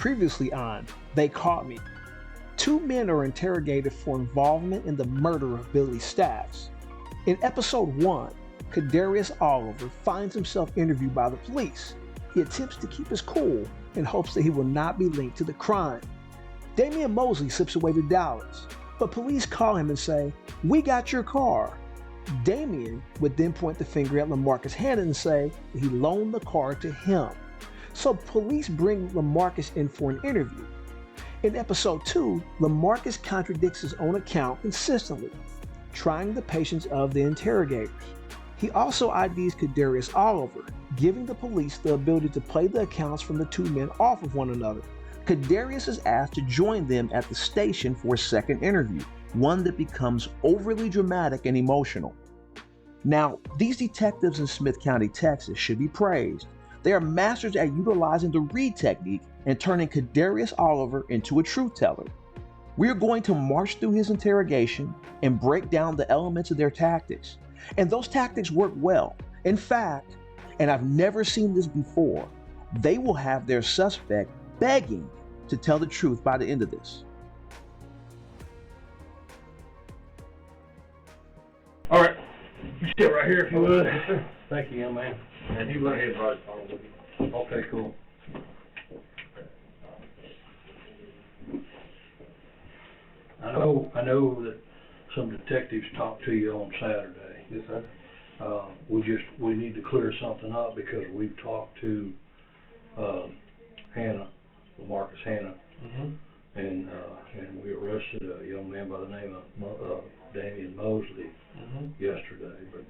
Previously on They Caught Me, two men are interrogated for involvement in the murder of Billy Stacks. In episode 1, KeDarius Oliver finds himself interviewed by the police. He attempts to keep his cool in hopes that he will not be linked to the crime. Damian Mosley slips away to Dallas, but police call him and say, "We got your car." Damian would then point the finger at LaMarcus Hannah and say that he loaned the car to him. So police bring LaMarcus in for an interview. In episode 2, LaMarcus contradicts his own account consistently, trying the patience of the interrogators. He also IDs KeDarius Oliver, giving the police the ability to play the accounts from the two men off of one another. KeDarius is asked to join them at the station for a second interview, one that becomes overly dramatic and emotional. Now, these detectives in Smith County, Texas should be praised. They are masters at utilizing the read technique and turning KeDarius Oliver into a truth teller. We are going to march through his interrogation and break down the elements of their tactics. And those tactics work well. In fact, and I've never seen this before, they will have their suspect begging to tell the truth by the end of this. All right, you sit right here if you would. Thank you, young man. And you went ahead and brought it on with you. Okay, cool. I know that some detectives talked to you on Saturday. Yes, sir. We need to clear something up because we've talked to Hannah, LaMarcus Hannah, and we arrested a young man by the name of Damian Mosley yesterday. But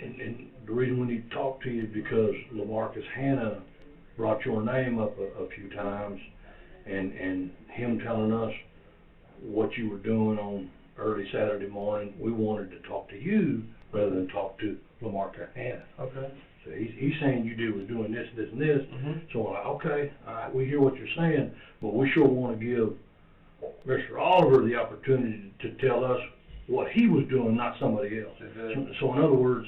and the reason we need to talk to you is because LaMarcus Hannah brought your name up a few times, and him telling us what you were doing on early Saturday morning. We wanted to talk to you rather than talk to LaMarcus Hannah. Okay. So he's saying you was doing this, this, and this. So we're like, okay, all right, we hear what you're saying, but we sure want to give Mr. Oliver the opportunity to tell us what he was doing, not somebody else. So in other words,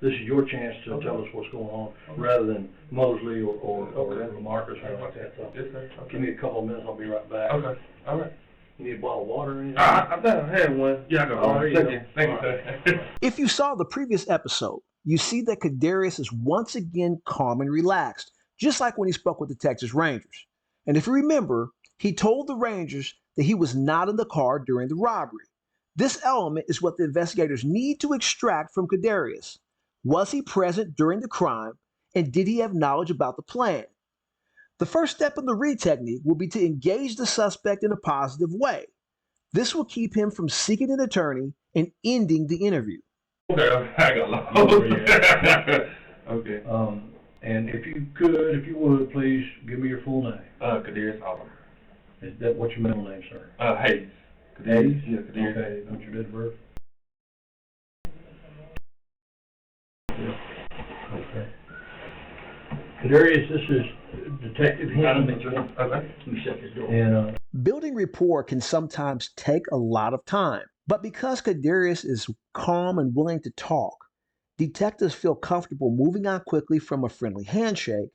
this is your chance to tell us what's going on, rather than Mosley or LaMarcus or like that. So Yes, sir. Okay. give me a couple of minutes, I'll be right back. Okay. All right. You need a bottle of water or anything? I thought I had one. Yeah, I got one. There you Thank go. you. Thank you, sir. If you saw the previous episode, you see that KeDarius is once again calm and relaxed, just like when he spoke with the Texas Rangers. And if you remember, he told the Rangers that he was not in the car during the robbery. This element is what the investigators need to extract from KeDarius. Was he present during the crime, and did he have knowledge about the plan? The first step in the read technique will be to engage the suspect in a positive way. This will keep him from seeking an attorney and ending the interview. Okay, I got lost. Okay. And if you would, please give me your full name. KeDarius Oliver. Is that what's your middle name, sir? Hayes. Hayes? Yeah, KeDarius. Okay, what's your date of birth? Okay. KeDarius, this is Detective Hannah. Okay. Let me shut this door. And, Building rapport can sometimes take a lot of time, but because KeDarius is calm and willing to talk, detectives feel comfortable moving on quickly from a friendly handshake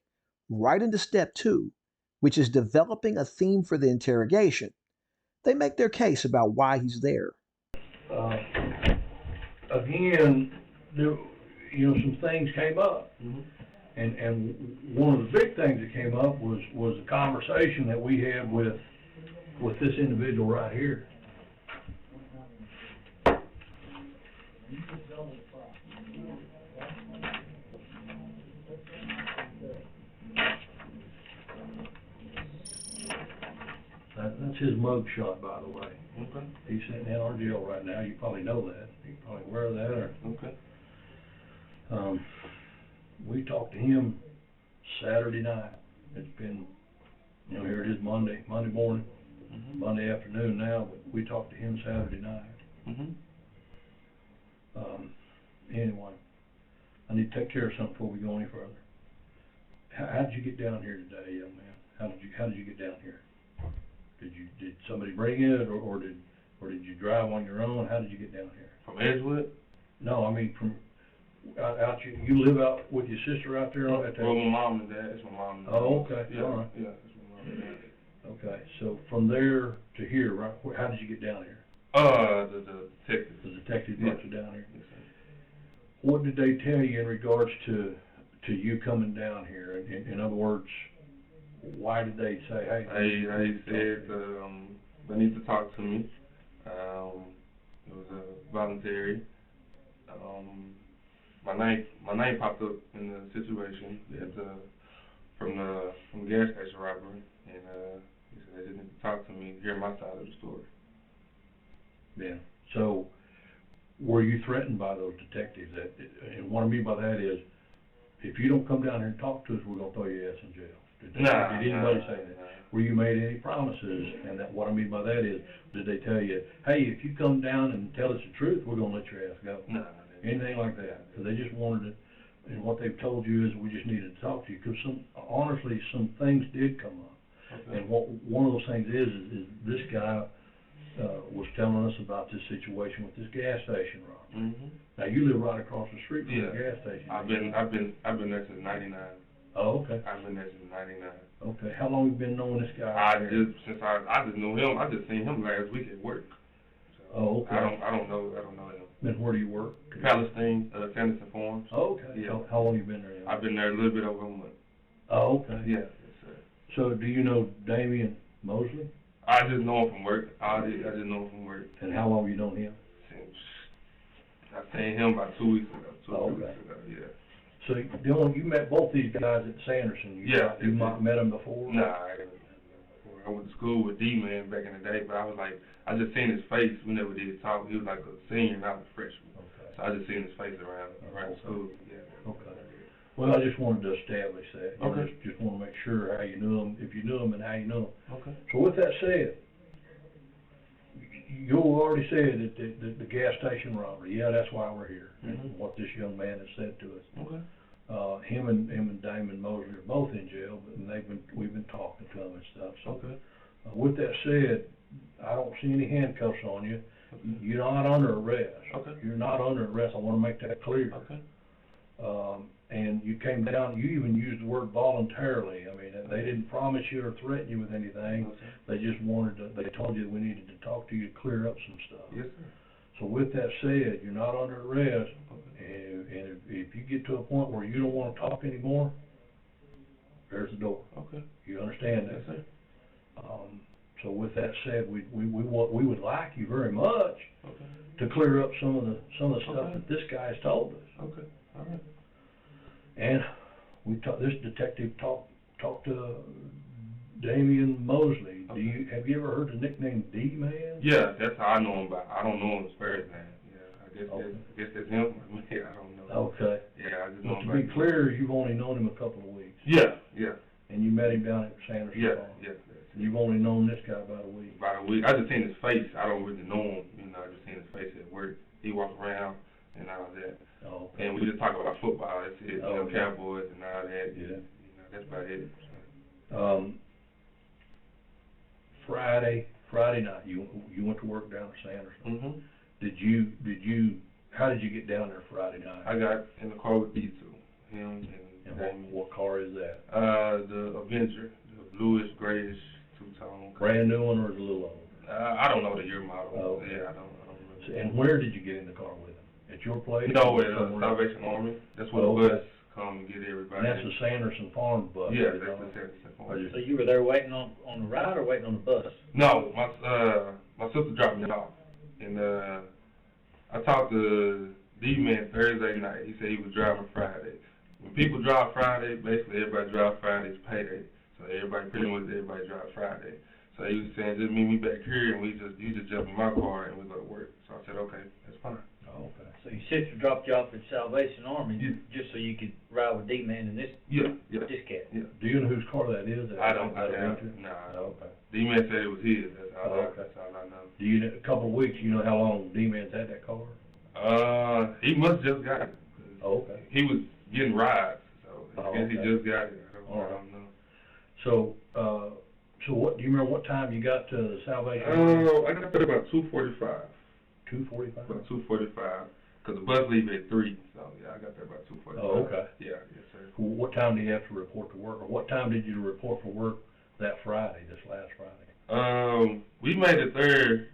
right into step 2, which is developing a theme for the interrogation. They make their case about why he's there. again, some things came up. And one of the big things that came up was the conversation that we had with this individual right here. That's his mug shot, by the way. Okay. He's sitting in our jail right now. You probably know that. You're probably aware of that. Or, Okay. we talked to him Saturday night. It's been, here it is Monday morning, Monday afternoon now, but we talked to him Saturday night. Anyway, I need to take care of something before we go any further. How did you get down here today, young man? How did you get down here? Did somebody bring it, or did you drive on your own? How did you get down here? From Edgewood? No, I mean from out you live out with your sister out there at that? Well, my mom and dad. It's my mom and dad. Oh, okay. Yeah. All right. Yeah, it's my mom. from there to here, right? How did you get down here? The detective. The detective brought you down here. Yes, sir. What did they tell you in regards to you coming down here? In other words, why did they say, hey? They said they need to talk to me. It was voluntary. My name popped up in the situation from the gas station robbery, and he said they just need to talk to me, hear my side of the story. Yeah. So, were you threatened by those detectives? And what I mean by that is, if you don't come down here and talk to us, we're gonna throw your ass in jail. Did anybody say that? Were you made any promises? And that what I mean by that is, did they tell you, hey, if you come down and tell us the truth, we're gonna let your ass go? No. Anything like that? So they just wanted it, and what they've told you is we just needed to talk to you, because honestly, some things did come up. Okay. And one of those things is this guy was telling us about this situation with this gas station robbery. Mm-hmm. Now you live right across the street from the gas station. I've been there since '99. Oh, okay. I've been there since '99. Okay. How long have you been knowing this guy? I just knew him. I just seen him last week at work. So Oh, okay. I don't know him. Then where do you work? Palestine, Sanderson Farms. Oh, okay. Yeah. How long you been there? I've been there a little bit over a month. Oh, okay. Yeah. Yes, sir. So do you know Damian Mosley? I just know him from work. I just know him from work. And how long you known him? Since I seen him about 2 weeks ago. Oh, Two okay. weeks ago. Yeah. So you met both these guys at Sanderson. You might met them before? Nah, I went to school with D-Man back in the day, but I just seen his face. We never did talk. He was like a senior, and I was a freshman. Okay. So I just seen his face around Okay. school. Yeah. Okay. Well, I just wanted to establish that. Okay. Just want to make sure how you knew them, if you knew them, and how you knew them. Okay. So with that said, you already said that the gas station robbery. Yeah, that's why we're here. Mm-hmm. And what this young man has said to us. Okay. Him and Damon Mosley are both in jail, but we've been talking to them and stuff. So Okay. with that said, I don't see any handcuffs on you. You're not under arrest. Okay. You're not under arrest. I want to make that clear. Okay. And you came down. You even used the word voluntarily. I mean, they didn't promise you or threaten you with anything. Okay. They just wanted to. They told you we needed to talk to you to clear up some stuff. Yes, sir. So with that said, you're not under arrest. Okay. And if you get to a point where you don't want to talk anymore, there's the door. Okay. You understand that? Yes, sir. So with that said, we would like you very much Okay. to clear up some of the stuff Okay. that this guy has told us. Okay. All right. And this detective talked to Damian Mosley. Okay. Have you ever heard the nickname D-Man? Yeah, that's how I know him by. I don't know his first name. Yeah, I Okay. guess that's him. Yeah, I don't know. Okay. Yeah, I just know But him to be by. clear, you've only known him a couple of weeks. Yeah. And you met him down at Sanderson Yeah. Farm. Yeah. And you've only known this guy about a week. About a week. I just seen his face. I don't really know him. I just seen his face at work. He walked around and all that. Oh, okay. And we just talk about football. That's it. Oh, yeah. Cowboys and all that. Yeah. That's about it. Friday night, you went to work down at Sanderson. Mm-hmm. How did you get down there Friday night? I got in the car with these two. Him And what car is that? the Avenger, the bluish, grayish, two-tone. Brand new one or is it a little old? I don't know the year model. Oh. Yeah, I don't remember. And where did you get in the car with him? At your place? No, or at somewhere? Salvation Army. That's where Oh, the okay. bus come and get everybody. And that's the Sanderson Farm bus? Yeah, is that's it? the Sanderson Or Farm. just- So you were there waiting on the ride or waiting on the bus? No, my sister dropped me off, and I talked to D-Man Thursday night. He said he was driving Friday. When people drive Friday, basically everybody drives Friday's payday. So pretty much everybody drives Friday. So he was saying, just meet me back here, and you just jump in my car and we go to work. So I said, okay, that's fine. Oh, okay. So your sister dropped you off at Salvation Army just so you could ride with D-Man and this cat? Yeah. Do you know whose car that is? I don't. That Nah. Oh, okay. D-Man said it was his. That's all. Oh, okay. That's all I know. Do you know, a couple of weeks, you know how long D-Man's had that car? He must just got it. Oh, okay. He was getting rides, so Oh, I guess he okay. just got it. All I right. don't know. So what, do you remember what time you got to the Salvation? I got there about 2:45. 2:45? About 2:45, because the bus leave at 3. So yeah, I got there about 2:45. Oh, okay. Yeah, yes sir. What time do you have to report to work, or what time did you report for work that Friday, this last Friday? we made it there.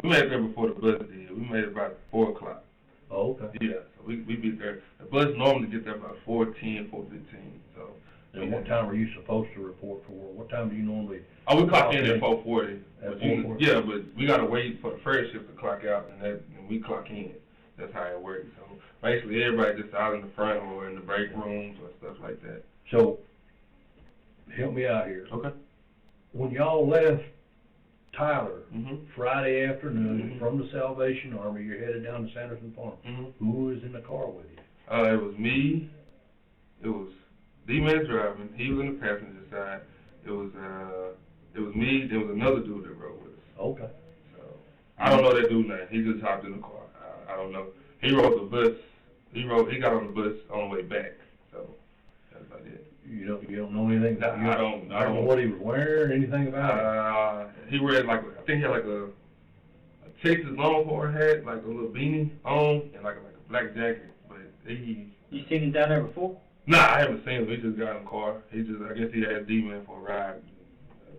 We made it there before the bus did. We made it about 4 o'clock. Oh, okay. Yeah, so we be there. The bus normally get there about 4:10, 4:15. So. And what time are you supposed to report for? What time do you normally? Oh, we clock in at 4:40. At But 4:40? yeah, but we gotta wait for the first shift to clock out, and we clock in. That's how it works. So basically, everybody just out in the front or in the break rooms or stuff like that. So, help me out here. Okay. When y'all left Tyler Mhm. Friday afternoon Mhm. from the Salvation Army, you're headed down to Sanderson Farm. Mhm. Who was in the car with you? It was me. It was D-Man driving. He was on the passenger side. It was me. There was another dude that rode with us. Okay. So I don't know that dude's name. He just hopped in the car. I don't know. He rode the bus. He got on the bus on the way back. So that's about it. You don't know anything? Nah, You I don't know what he was wearing, anything about it? He wear I think he had like a Texas Longhorn hat, like a little beanie on, and like a black jacket. But he. You seen him down there before? Nah, I haven't seen him. He just got in the car. I guess he had D-Man for a ride.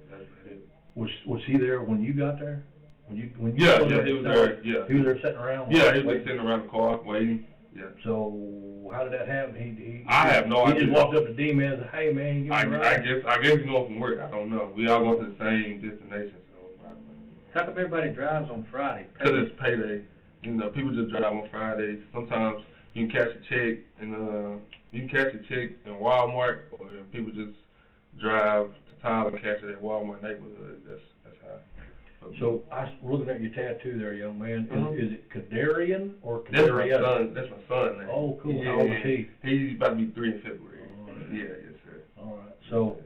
That's it. Was he there when you got there? When you Yeah, he was there. Yeah. He was there sitting around? Yeah, he was waiting? sitting around the car waiting. Yeah. So how did that happen? I have no He idea. just walked up to D-Man and said, "Hey man, give me a ride." I guess he's going from work. I don't know. We all going to the same destination, so. How come everybody drives on Friday? Because it's payday. You know, people just drive on Fridays. Sometimes you can catch a check in Walmart, or people just drive to Tyler and catch it at Walmart neighborhood. That's how. So I was looking at your tattoo there, young man. Mhm. Is it KeDarius or That's my KeDarius? son. That's my son name. Oh, cool. Yeah, How old is he? He's about to be 3 in February. All right. Yeah, yes sir. All right. So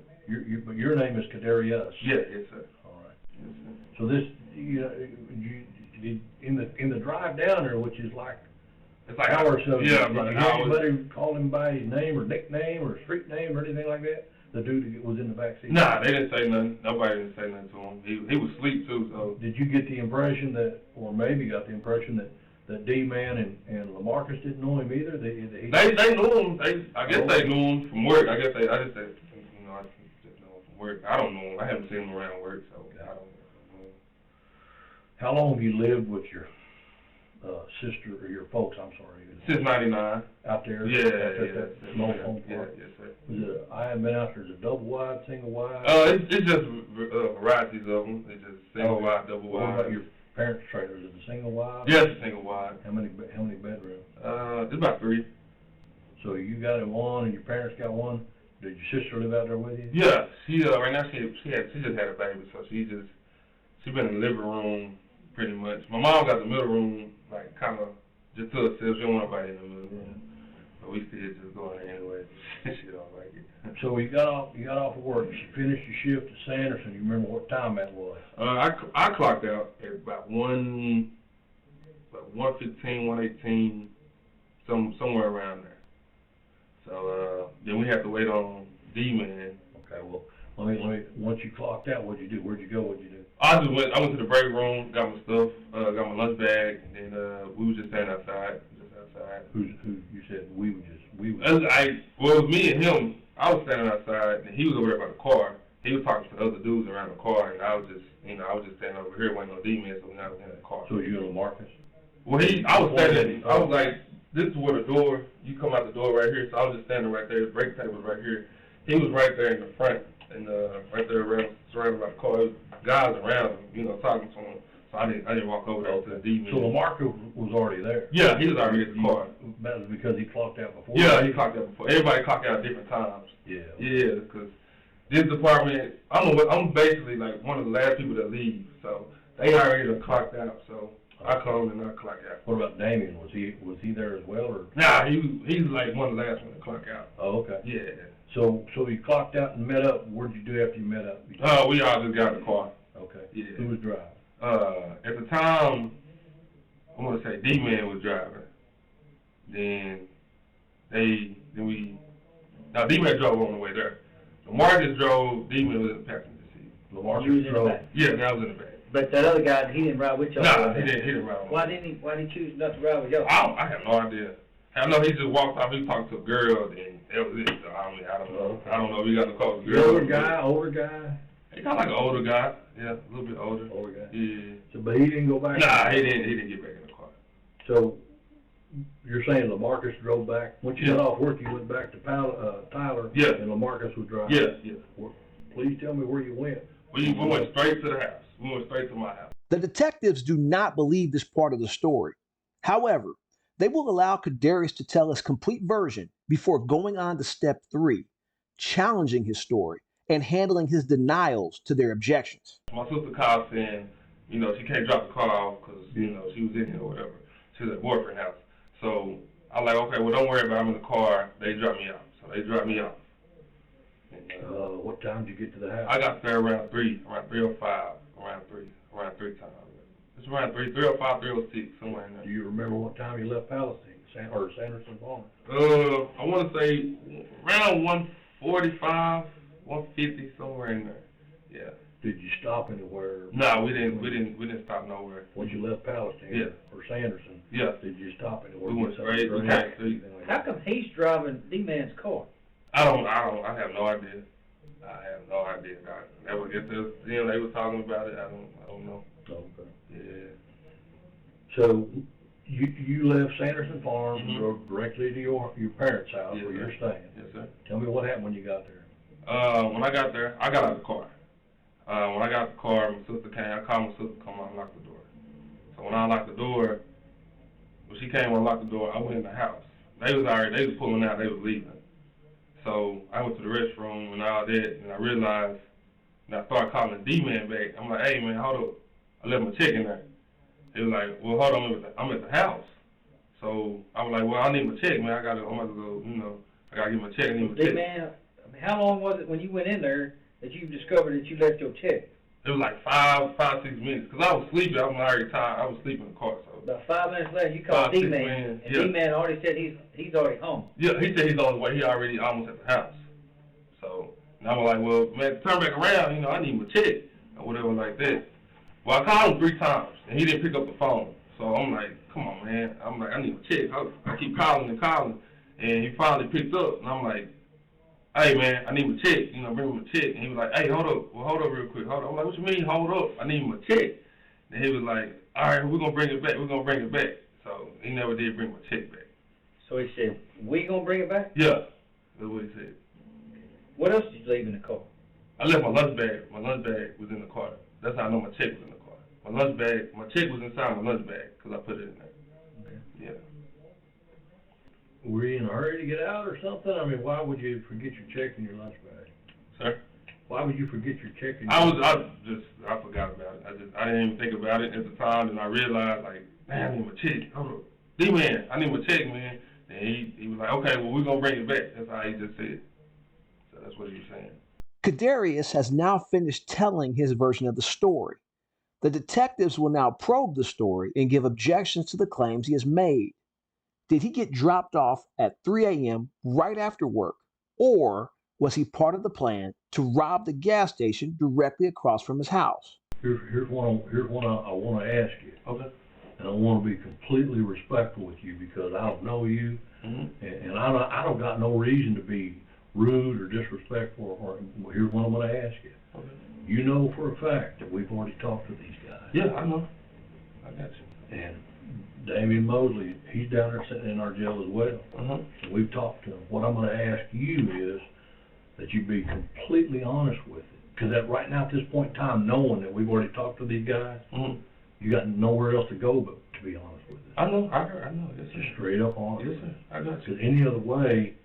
but your name is KeDarius. Yeah, yes sir. All right. Yes, sir. So this, you did in the drive down there, which is like It's like hours of. Yeah, did about you an hear hour. anybody call him by his name or nickname or street name or anything like that? The dude that was in the back seat. Nah, they didn't say nothing. Nobody didn't say nothing to him. He was asleep too, so. Did you get the impression that, or maybe got the impression that D-Man and LaMarcus didn't know him either? They knew him. I guess they knew him from work. I just said, I just know him from work. I don't know him. I haven't seen him around work, so I don't know. How long have you lived with your sister or your folks? I'm sorry. Since '99. Out there. Yeah, out there, yeah. that small home Yeah, park. yes sir. I haven't been out there. Is it double wide, single wide? It's just varieties of them. It's just single wide, double What wide. about your parents' trailer? Is it a single wide? Yeah, it's a single wide. How many bedrooms? It's about 3. So you got one and your parents got one. Did your sister live out there with you? Yeah, she right now she just had a baby, so she been in the living room pretty much. My mom got the middle room like kind of just to herself. She don't want nobody in the middle room, but we still just go in there anyway. She don't like it. So you got off of work. You finished your shift at Sanderson. You remember what time that was? I clocked out at about 1:15, 1:18, somewhere around there. So then we had to wait on D-Man. Okay, well, let me. Once you clocked out, what'd you do? Where'd you go? What'd you do? I went to the break room, got my stuff, got my lunch bag, and then we was just standing outside, Who you said we was? It was me and him. I was standing outside, and he was over there by the car. He was talking to the other dudes around the car, and I was just standing over here waiting on D-Man, so we got in the car. So you and LaMarcus? Well, I was standing. I was like, this is where the door. You come out the door right here. So I was just standing right there. The brake table was right here. He was right there in the front, and right there surrounded by the car. There was guys around him, talking to him. So I didn't walk over there to the D-Man. So LaMarcus was already there? Yeah, he was already at the car. That was because he clocked out before? Yeah, he clocked out before. Everybody clocked out at different times. Yeah. Yeah, because this department, I'm basically like one of the last people that leave. So they already done clocked out. So I come and I clock out. What about Damien? Was he there as well, or? Nah, he's like one of the last ones to clock out. Oh, okay. Yeah. So you clocked out and met up. What did you do after you met up? We all just got in the car. Okay. Yeah. Who was driving? At the time, I'm gonna say D-Man was driving. Then D-Man drove on the way there. LaMarcus drove. D-Man was in the passenger seat. LaMarcus drove. Yeah, I was in the back. But that other guy, he didn't ride with y'all? Nah, he didn't ride with Why didn't he choose not to ride with y'all? I have no idea. I know he just walked off. He was talking to a girl, and that was it. So I don't know. I don't know if he got in the car with a girl. Older guy? He kind of like an older guy. Yeah, a little bit older. Older guy? Yeah. So, but he didn't go back? Nah, he didn't get back in the car. So, you're saying LaMarcus drove back? Once you got off work, you went back to Tyler? Yeah. And LaMarcus was driving? Yeah. Please tell me where you went. We went straight to the house. We went straight to my house. The detectives do not believe this part of the story. However, they will allow KeDarius to tell his complete version before going on to step 3, challenging his story and handling his denials to their objections. My sister called saying, you know, she can't drop the car off because, you know, she was in here or whatever. She was at boyfriend's house. So I was like, okay, well, don't worry about it. I'm in the car. They dropped me off. So they dropped me off. And, what time did you get to the house? I got there around 3:05, around 3 times. It's around 3:05, 3:06, somewhere in there. Do you remember what time you left Palestine, or Sanderson Farm? I want to say around 1:45, 1:50, somewhere in there. Yeah. Did you stop anywhere? No, we didn't stop nowhere. Once you left Palestine? Yeah. Or Sanderson? Yeah. Did you stop anywhere? We went straight. We came straight. How come he's driving D-Man's car? I have no idea. I have no idea. I guess they were talking about it. I don't know. Okay. Yeah. So you left Sanderson Farm and drove directly to your parents' house where you're staying. Yes, sir. Tell me what happened when you got there. When I got there, I got out of the car. When I got out the car, my sister came. I called my sister to come out and lock the door. So when I unlocked the door, when she came and unlocked the door, I went in the house. They was pulling out. They was leaving. So I went to the restroom and all that, and I realized, and I started calling the D-man back. I'm like, hey, man, hold up. I left my check in there. He was like, well, hold on, I'm at the house. So I was like, well, I need my check, man. I'm about to go, you know, I got to get my check. I need my check. D-Man, I mean, how long was it when you went in there that you discovered that you left your check? It was like 6 minutes, because I was sleeping. I was already tired. I was sleeping in the car. So About 5 minutes later, you called 5, 6 D-Man, minutes, and yeah. D-Man already said he's already home. Yeah, he said he's on his way. He already almost at the house. So, and I was like, well, man, turn back around. You know, I need my check or whatever like that. Well, I called him 3 times, and he didn't pick up the phone. So I'm like, come on, man. I'm like, I need my check. I keep calling, and he finally picked up, and I'm like, hey, man, I need my check. You know, bring me my check. And he was like, hey, hold up. Well, hold up real quick. Hold up. I'm like, what you mean, hold up? I need my check. And he was like, all right, we're going to bring it back. We're going to bring it back. So he never did bring my check back. So he said, we gonna bring it back? Yeah, that's what he said. What else did you leave in the car? I left my lunch bag. My lunch bag was in the car. That's how I know my check was in the car. My lunch bag, my check was inside my lunch bag because I put it in there. Okay. Yeah. Were you in a hurry to get out or something? I mean, why would you forget your check in your lunch bag? Sir? Why would you forget your check in your I forgot about it. I didn't even think about it at the time, and I realized, like, man, I need my check. Hold up. D-Man, I need my check, man. And he was like, okay, well, we're going to bring it back. That's how he just said. So that's what he was saying. KeDarius has now finished telling his version of the story. The detectives will now probe the story and give objections to the claims he has made. Did he get dropped off at 3 a.m. right after work, or was he part of the plan to rob the gas station directly across from his house? Here's one I want to ask you. Okay. And I want to be completely respectful with you because I don't know you, and I don't got no reason to be rude or disrespectful. Or here's what I'm going to ask you. Okay. You know for a fact that we've already talked to these guys. Yeah, I know. I got you. And Damian Mosley, he's down there sitting in our jail as well. And we've talked to him. What I'm going to ask you is that you be completely honest with it. Because right now at this point in time, knowing that we've already talked to these guys, you got nowhere else to go but to be honest with it. I know. I know. Yes, sir. Just straight up honest. Yes, sir. I got you. Because any other way,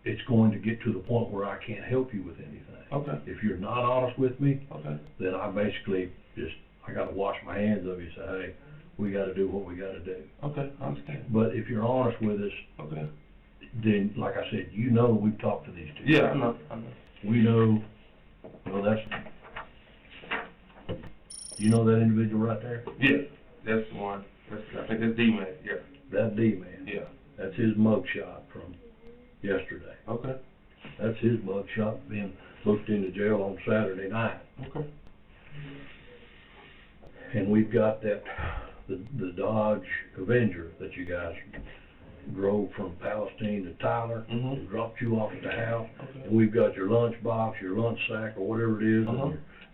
it's going to get to the point where I can't help you with anything. Okay. If you're not honest with me, Okay. then I basically I got to wash my hands of you and say, hey, we got to do what we got to do. Okay, I understand. But if you're honest with us, Okay. then, like I said, you know we've talked to these two. Yeah, I know. We know, you know that individual right there? Yeah, that's the one. I think that's D-Man, yeah. That D-Man. Yeah. That's his mugshot from yesterday. Okay. That's his mugshot being booked into jail on Saturday night. Okay. And we've got the Dodge Avenger that you guys drove from Palestine to Tyler and dropped you off at the house. Okay. And we've got your lunch box, your lunch sack, or whatever it is,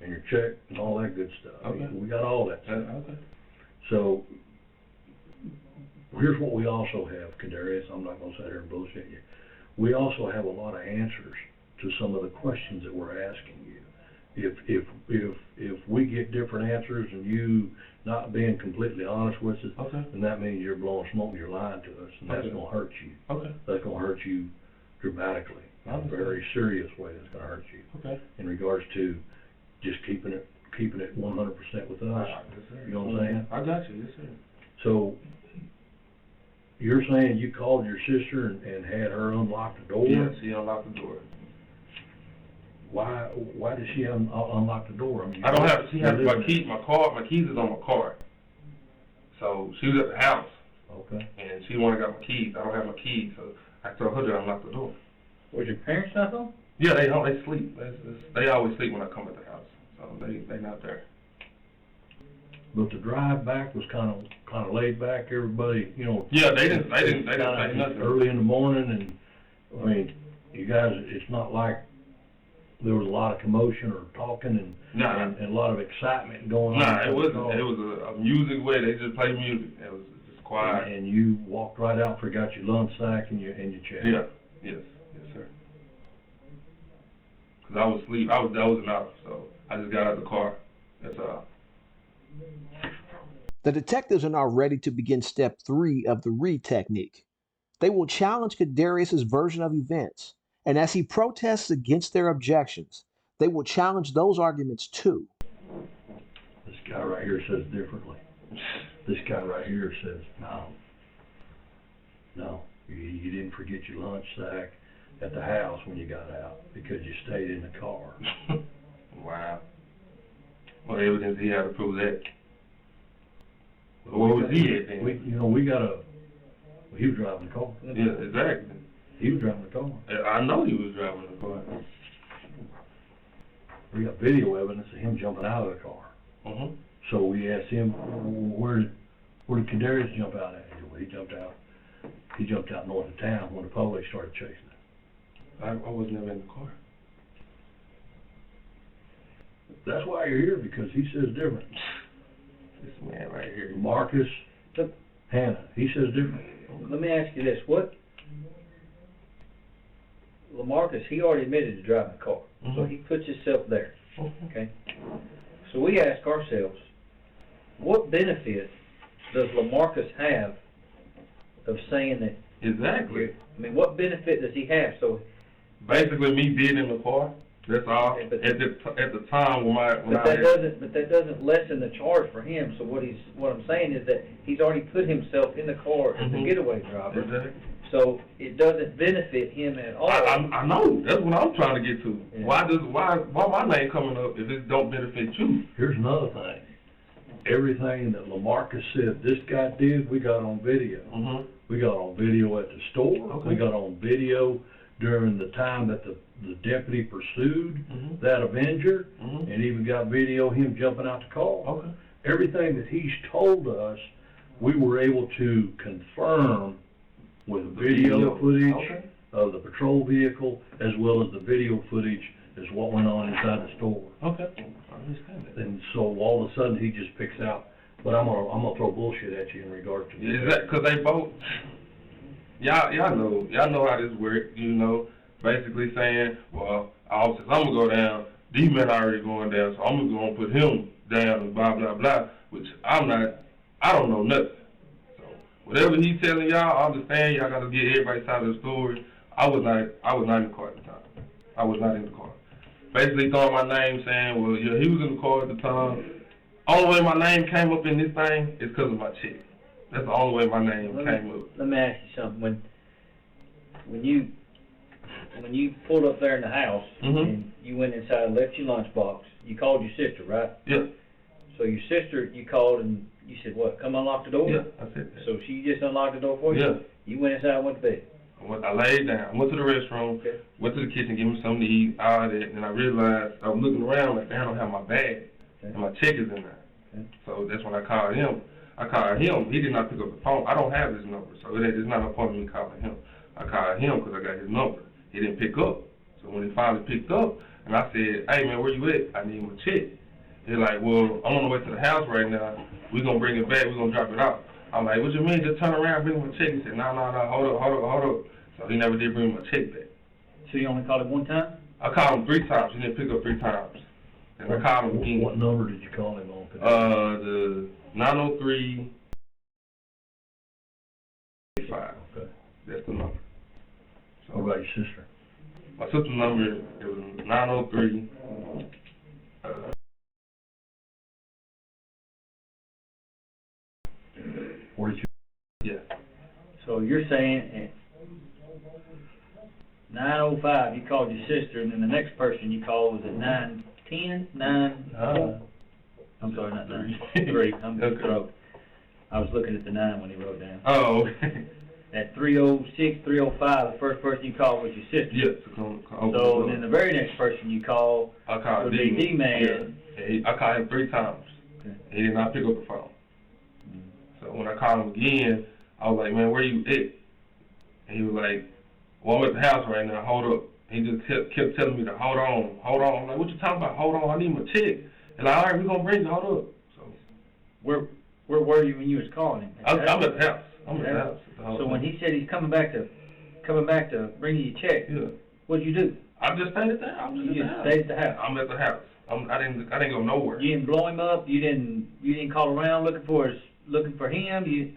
and your check and all that good stuff. Okay. We got all that stuff. Okay. So, here's what we also have, KeDarius, I'm not gonna sit here and bullshit you. We also have a lot of answers to some of the questions that we're asking you. If we get different answers and you not being completely honest with us, Okay. then that means you're blowing smoke, you're lying to us, and that's Okay. gonna hurt you. Okay. That's gonna hurt you dramatically, in a very serious way that's gonna hurt you. Okay. In regards to just keeping it 100% with us, Yes, sir. you know what I'm saying? I got you, yes, sir. So, you're saying you called your sister and had her unlock the door? Yeah, she unlocked the door. Why did she unlock the door? I mean, I don't have, she has my keys is on my car. So she was at the house. Okay. And she wanted got my keys. I don't have my keys, so I told her to unlock the door. Was your parents not home? Yeah, they home, they sleep. They always sleep when I come at the house. So they not there. But the drive back was kind of laid back. Everybody, you know. Yeah, they didn't say nothing. Early in the morning, and I mean, you guys, it's not like there was a lot of commotion or talking and a lot of excitement going on. Nah, it wasn't. It was a music way. They just played music. It was just quiet. And you walked right out, forgot your lunch sack and your check. Yeah. Yes, sir. Cause I was asleep. I was dozing off, so I just got out of the car. That's all. The detectives are now ready to begin step 3 of the read technique. They will challenge KeDarius' version of events, and as he protests against their objections, they will challenge those arguments too. This guy right here says differently. This guy right here says, no, you didn't forget your lunch sack at the house when you got out because you stayed in the car. Wow. What evidence he had to prove that? What was he at then? He was driving the car. Yeah, exactly. He was driving the car. I know he was driving the car. We got video evidence of him jumping out of the car. Mm-hmm. So we asked him, where did KeDarius jump out at? He said, well, he jumped out north of town when the police started chasing him. I was never in the car. That's why you're here, because he says different. This man right here. LaMarcus Hannah, he says different. Let me ask you this, LaMarcus, he already admitted to driving the car, so he puts himself there, okay? So we ask ourselves, what benefit does LaMarcus have of saying that? Exactly. I mean, what benefit does he have? So basically, me being in the car. That's all. Okay, but at the time when that doesn't lessen the charge for him. So what I'm saying is that he's already put himself in the car as a getaway driver. Exactly. So it doesn't benefit him at all. I know. That's what I'm trying to get to. Yeah. Why my name coming up if it don't benefit you? Here's another thing. Everything that LaMarcus said this guy did, we got on video. Mm-hmm. We got on video at the store. Okay. We got on video during the time that the deputy pursued that Avenger, and even got video of him jumping out the car. Okay. Everything that he's told us, we were able to confirm with video footage of the patrol vehicle, as well as the video footage as what went on inside the store. Okay. I understand that. And so all of a sudden he just picks out, but I'm gonna throw bullshit at you in regards to Is that because they both? Y'all know how this works. You know, basically saying, well, since I'm gonna go down, D-Man already going down, so I'm gonna put him down and blah blah blah. Which I don't know nothing. So whatever he's telling y'all, I understand. Y'all gotta get everybody's side of the story. I was not in the car at the time. I was not in the car. Basically throwing my name, saying, well, yeah, he was in the car at the time. Only way my name came up in this thing is because of my chick. That's the only way my name came up. Let me ask you something. When you pulled up there in the house and you went inside and left your lunchbox, you called your sister, right? Yeah. So your sister, you called and you said, what, come unlock the door? Yeah, I said that. So she just unlocked the door for you? Yeah. You went inside and went to bed? I laid down, went to the restroom, went to the kitchen, give me something to eat, all that, and I realized, I was looking around like, I don't have my bag, and my check is in there. So that's when I called him. He did not pick up the phone. I don't have his number, so it's not a point of me calling him. I called him because I got his number. He didn't pick up. So when he finally picked up, And I said, hey man, where you at? I need my check. They're like, well, I'm on the way to the house right now. We're gonna bring it back, we're gonna drop it off. I'm like, what you mean, just turn around, bring my check? He said, no, hold up. So he never did bring my check back. So you only called him one time? I called him 3 times, he didn't pick up 3 times. And I called him again. What number did you call him on? The 903 5. Okay. That's the number. So, What about your sister? my sister's number, it was 903. 42. Yeah. So you're saying at 9:05 you called your sister, and then the next person you called was at 9:10, 9. I'm sorry, not 9. 3. I'm just broke. I was looking at the 9 when he wrote down. Oh. At 3:06, 3:05, the first person you called was your sister. Yes. So then the very next person you called I called would be D-Man. Yeah. I called him 3 times. Okay. He did not pick up the phone. So when I called him again, I was like, man, where you at? And he was like, well, I'm at the house right now, hold up. He just kept telling me to hold on. I'm like, what you talking about? Hold on, I need my check. And like, all right, we're gonna bring you, hold up. So Where were you when you was calling him? I'm at the house. I'm at the house. So when he said he's coming back to bring you your check, yeah, what'd you do? I just stayed at the house. You just stayed at the house. I'm at the house. I didn't go nowhere. You didn't blow him up. You didn't call around looking for him. I mean,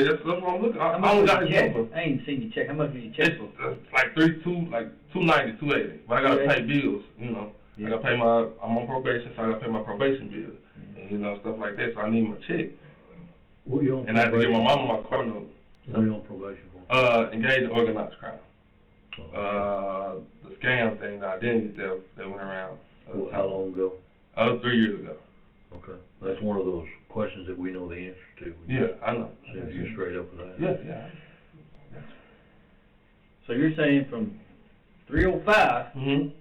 that's what I'm looking. I only got his number. I ain't seen your check. How much was your check for? It's like 290, 280. But I gotta pay bills. You know, I gotta pay I'm on probation, so I gotta pay my probation bills, and you know, stuff like that. So I need my check. What you on and I had to give my mama my car note. What are you on probation for? Engaged in organized crime. The scam thing, the identity theft that went around. How long ago? 3 years ago. Okay. That's one of those questions that we know the answer to. Yeah, I know. So you're straight up with that. Yeah. So you're saying from 3:05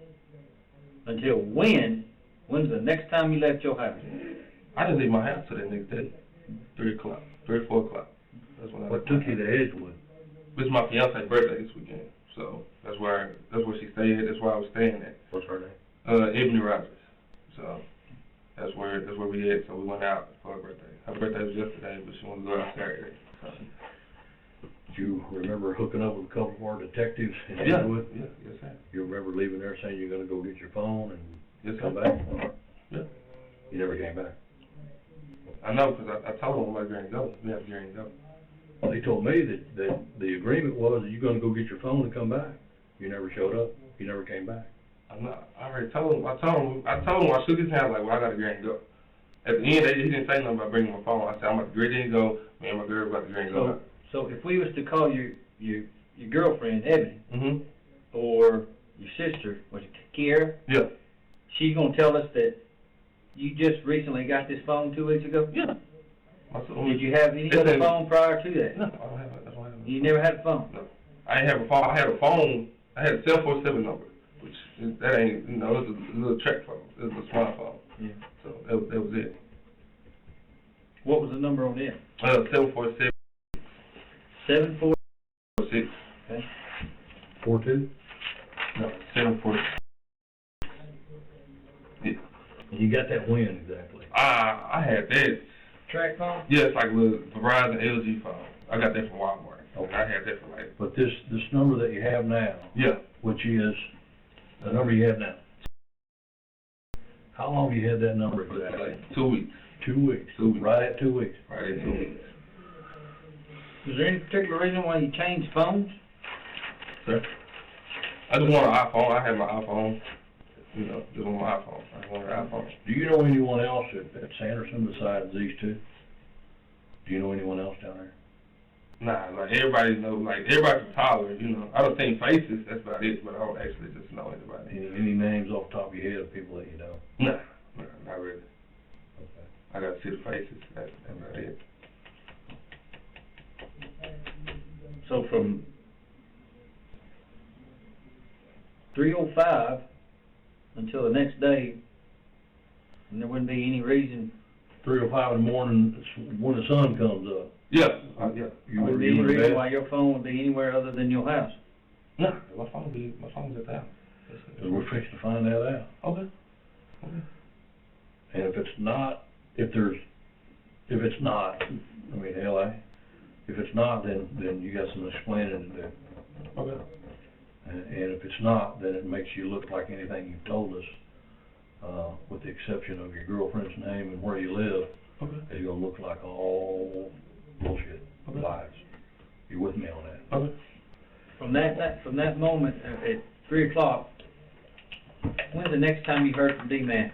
until when? When's the next time you left your house? I didn't leave my house till that next day, 3 o'clock, 3 or 4 o'clock. That's when I. What took you to Edgewood? This is my fiance's birthday this weekend, so that's where she stayed at. That's where I was staying at. What's her name? Ebony Rogers. So that's where we at. So we went out for her birthday. Her birthday was yesterday, but she wanted to go out Saturday. So. Do you remember hooking up with a couple of our detectives in Yeah, Edgewood? yes sir. You remember leaving there saying you're going to go get your phone and come sir. back? Yeah. You never came back? I know, because I told them I'm going to go. We have to go. They told me that the agreement was that you're going to go get your phone and come back. You never showed up. You never came back. I'm not. I already told him. I told him. I shook his hand like, well, I got to get and go. At the end, he didn't say nothing about bringing my phone. I said, I'm about to get and go. Me and my girl about to get and go. So if we was to call your girlfriend, Ebony, or your sister, was it Kiera? Yeah. She's gonna tell us that you just recently got this phone 2 weeks ago? Yeah. Did you have any other phone prior to that? No, I don't have it. That's why I have it. You never had a phone? No. I didn't have a phone. I had a phone. I had a 747 number, which that ain't, it was a little track phone. It was a smartphone. Yeah. So that was it. What was the number on it? 747. 746. Okay. 42? No, 746. Yeah. And you got that when exactly? I had that. Track phone? Yeah, it's like a little Verizon LG phone. I got that from Walmart. Okay. I had that for like. But this number that you have now, Yeah. which is the number you have now, how long have you had that number exactly? Like 2 weeks. 2 weeks. 2 weeks. Right at 2 weeks. Right at 2 weeks. Was there any particular reason why you changed phones? Sir? I just want an iPhone. I had my iPhone. You know, just want my iPhone. I just want an iPhone. Do you know anyone else at Sanderson besides these two? Do you know anyone else down there? Nah, like everybody knows, like everybody's from Tyler, you know. I don't think faces, that's about it, but I don't actually just know anybody. Any names off the top of your head of people that you know? Nah, not really. Okay. I gotta see the faces, that's about it. So from 3:05 until the next day, and there wouldn't be any reason. 3:05 in the morning when the sun comes up. Yeah, You There wouldn't be any reason why your phone would be anywhere other than your house. Nah, my phone's at the house. Cause we're fixing to find that out. Okay. And if it's not, if it's not, I mean, if it's not, then you got some explaining to do. Okay. And if it's not, then it makes you look like anything you've told us, with the exception of your girlfriend's name and where you live. Okay. It's gonna look like all bullshit, lies. You with me on that? Okay. From that moment at 3 o'clock, when's the next time you heard from D-Man?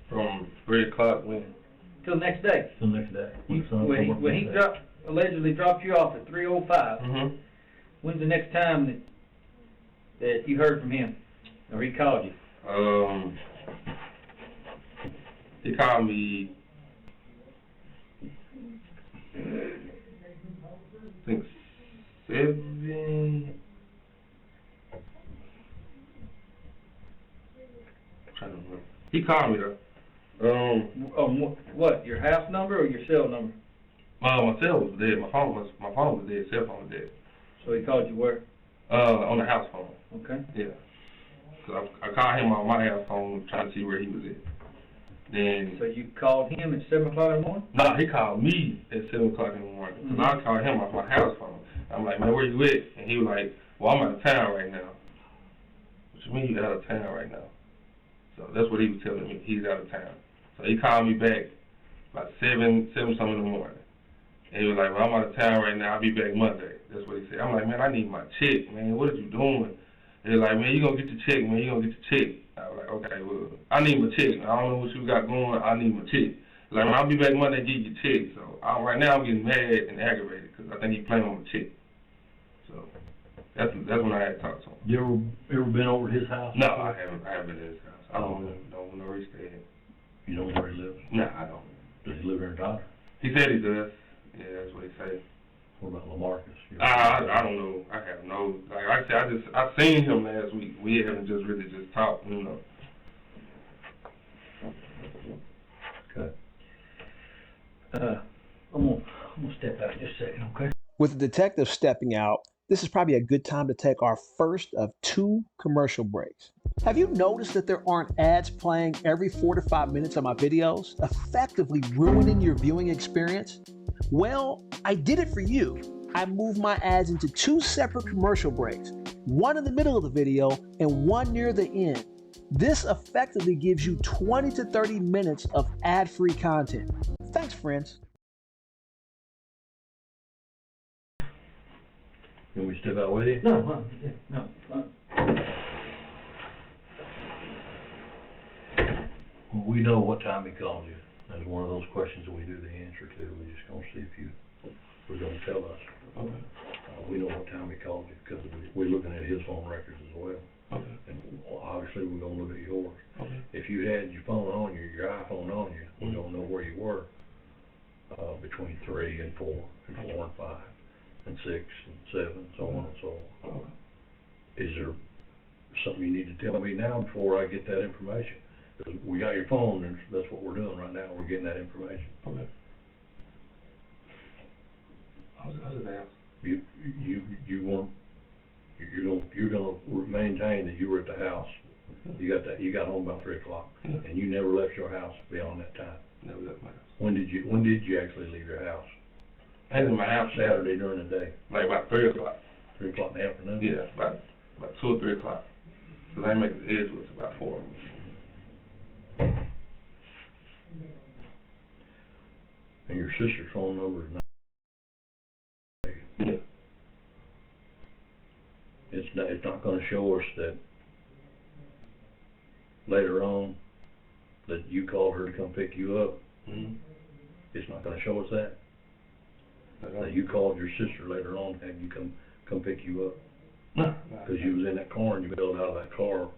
From 3 o'clock when? Till the next day. Till the next day. When he allegedly dropped you off at 3:05. Mm-hmm. When's the next time that you heard from him, or he called you? He called me, I think 7. I'm trying to remember. He called me though. What? Your house number or your cell number? My cell was dead. My phone was dead. Cell phone was dead. So he called you where? On the house phone. Okay. Yeah. So I called him on my house phone trying to see where he was at. Then. So you called him at 7 o'clock in the morning? No, he called me at 7 o'clock in the morning. Mm-hmm. I called him off my house phone. I'm like, man, where you at? And he was like, well, I'm out of town right now. What you mean you out of town right now? So that's what he was telling me. He's out of town. So he called me back about 7 something in the morning. And he was like, well, I'm out of town right now. I'll be back Monday. That's what he said. I'm like, man, I need my check, man. What are you doing? And he's like, man, you gonna get your check, man. You gonna get your check. I was like, okay, well, I need my check. I don't know what you got going. I need my check. Like, man, I'll be back Monday to get your check. So right now I'm getting mad and aggravated because I think he's playing on my check. So that's when I had talked to him. You ever been over to his house? No, I haven't been to his house. I don't know where he stayed. You know where he lives? No, I don't. Does he live here in Dodger? He said he does. Yeah, that's what he said. What about LaMarcus? I don't know. I have no, like I said, I seen him last week. We haven't just really just talked, you know. Okay. I'm gonna step out just a second, okay? With the detective stepping out, this is probably a good time to take our first of 2 commercial breaks. Have you noticed that there aren't ads playing every 4 to 5 minutes of my videos, effectively ruining your viewing experience? Well, I did it for you. I moved my ads into 2 separate commercial breaks, one in the middle of the video and one near the end. This effectively gives you 20 to 30 minutes of ad-free content. Thanks, friends. Can we step out with you? No. Well, we know what time he called you. That's one of those questions that we do the answer to. We're just gonna see if we're gonna tell us. Okay. We know what time he called you because we're looking at his phone records as well. Okay. And obviously we're gonna look at yours. Okay. If you had your phone on you, your iPhone on you, we're gonna know where you were between 3 and 4, and 4 and 5, and 6 and 7, so on and so on. Okay. Is there something you need to tell me now before I get that information? Because we got your phone, and that's what we're doing right now. We're getting that information. Okay. I was asked. You're gonna maintain that you were at the house. You got home about 3 o'clock, and you never left your house beyond that time. Never left my house. When did you actually leave your house? I was in my house Saturday during the day. like about 3 o'clock. 3 o'clock in the afternoon. Yeah, about 2 or 3 o'clock. Cause I make the edge was about 4. And your sister's phone number is 9. Yeah. It's not going to show us that later on that you called her to come pick you up. Mm-hmm. It's not going to show us that. That you called your sister later on to have you come pick you up. No. Because you was in that car and you bailed out of that car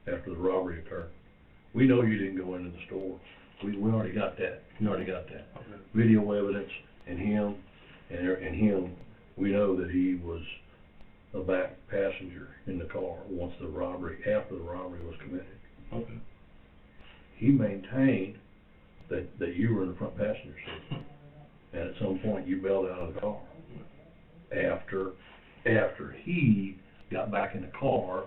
after the robbery occurred. We know you didn't go into the store. We already got that. We already got that. Okay. Video evidence and him, we know that he was a back passenger in the car after the robbery was committed. Okay. He maintained that you were in the front passenger seat. And at some point you bailed out of the car. After he got back in the car,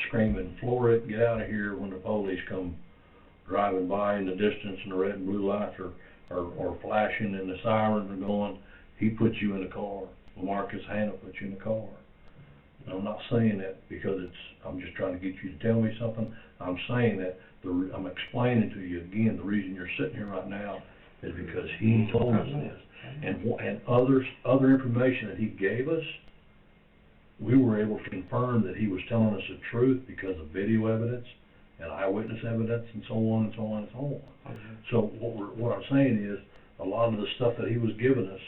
screaming, "Floor it, get out of here," when the police come driving by in the distance and the red and blue lights are flashing and the sirens are going. He put you in the car. LaMarcus Hannah put you in the car. And I'm not saying that because I'm just trying to get you to tell me something. I'm saying that I'm explaining to you again, the reason you're sitting here right now is because he told us this. And other information that he gave us, we were able to confirm that he was telling us the truth because of video evidence and eyewitness evidence and so on and so on and so on. So what I'm saying is, a lot of the stuff that he was giving us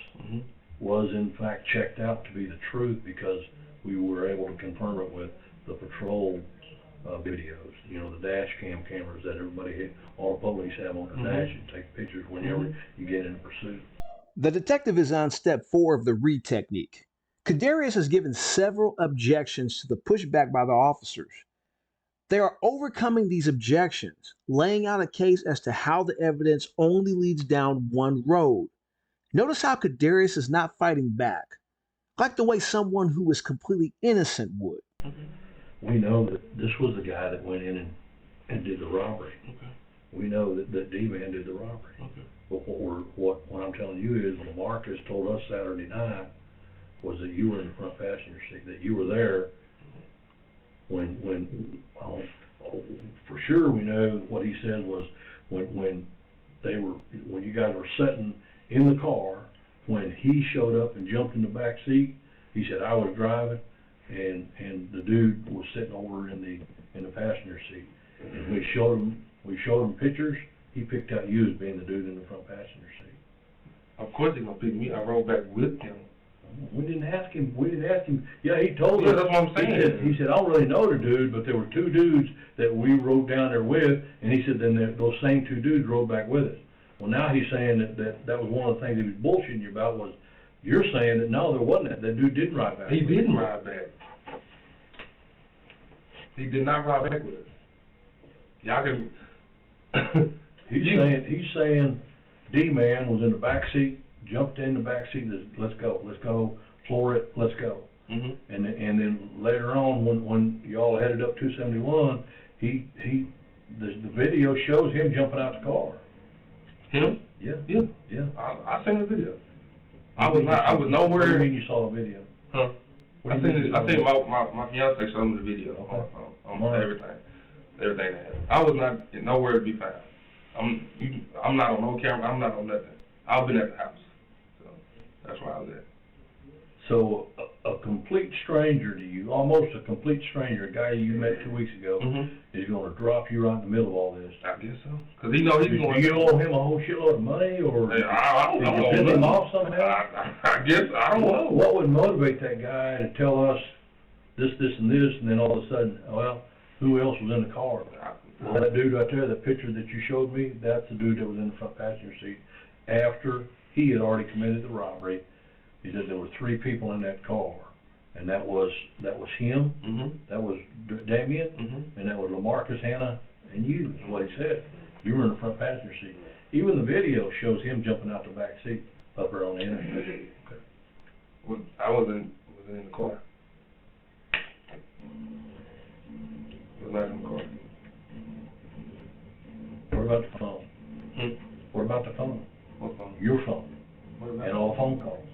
was in fact checked out to be the truth because we were able to confirm it with the patrol videos, the dash cam cameras that all the police have on their dash and take pictures whenever you get in pursuit. The detective is on step 4 of the read technique. KeDarius has given several objections to the pushback by the officers. They are overcoming these objections, laying out a case as to how the evidence only leads down one road. Notice how KeDarius is not fighting back, like the way someone who is completely innocent would. We know that this was the guy that went in and did the robbery. We know that D-Man did the robbery. But what I'm telling you is, what LaMarcus told us Saturday night was that you were in the front passenger seat, that you were there when for sure we know what he said was when you guys were sitting in the car, when he showed up and jumped in the back seat, he said, I was driving and the dude was sitting over in the passenger seat. And we showed him pictures. He picked out you as being the dude in the front passenger seat. Of course he's gonna pick me. I rode back with him. We didn't ask him. Yeah, he told us. Yeah, that's what I'm saying. He said, I don't really know the dude, but there were 2 dudes that we rode down there with, and he said then those same 2 dudes rode back with us. Well, now he's saying that was one of the things he was bullshitting you about was, you're saying that no, there wasn't that dude didn't ride back. He didn't ride back. He did not ride back with us. Y'all can... He's saying D-Man was in the back seat, jumped in the back seat, and said, let's go, floor it, let's go. And then later on, when y'all headed up 271, the video shows him jumping out the car. Him? Yeah. I seen the video. I was nowhere. What do you mean you saw the video? Huh? I think my fiance showed me the video on everything they had. I was not nowhere to be found. I'm not on no camera. I'm not on nothing. I've been at the house, so that's where I was at. So a complete stranger to you, almost a complete stranger, a guy you met 2 weeks ago, is going to drop you right in the middle of all this. I guess so. Because he know he's going. Do you owe him a whole shitload of money, or I don't know. Did you piss him off somehow? I guess I don't know. What would motivate that guy to tell us this, and this, and then all of a sudden, well, who else was in the car? Well, that dude right there, that picture that you showed me, that's the dude that was in the front passenger seat after he had already committed the robbery. He said there were 3 people in that car, and that was him, that was Damien, and that was LaMarcus Hannah, and you, is what he said. You were in the front passenger seat. Even the video shows him jumping out the back seat up there on the internet. Okay. Well, I wasn't in the car. I was not in the car. What about the phone? What about the phone? What phone? Your phone. And all phone calls.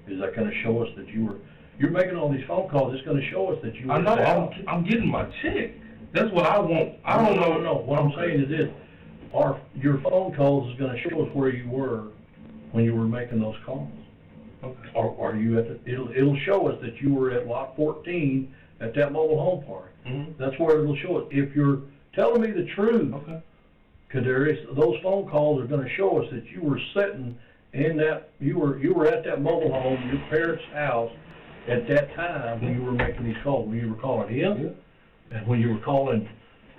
Is that going to show us that you're making all these phone calls? It's going to show us that you were. I know. I'm getting my check. That's what I want. I don't know. No. What I'm saying is this: your phone calls is going to show us where you were when you were making those calls. Okay. Or are you at it'll show us that you were at lot 14 at that mobile home park. That's where it'll show us. If you're telling me the truth, KeDarius, those phone calls are going to show us that you were sitting in that, you were at that mobile home, your parents' house, at that time when you were making these calls, when you were calling him, and when you were calling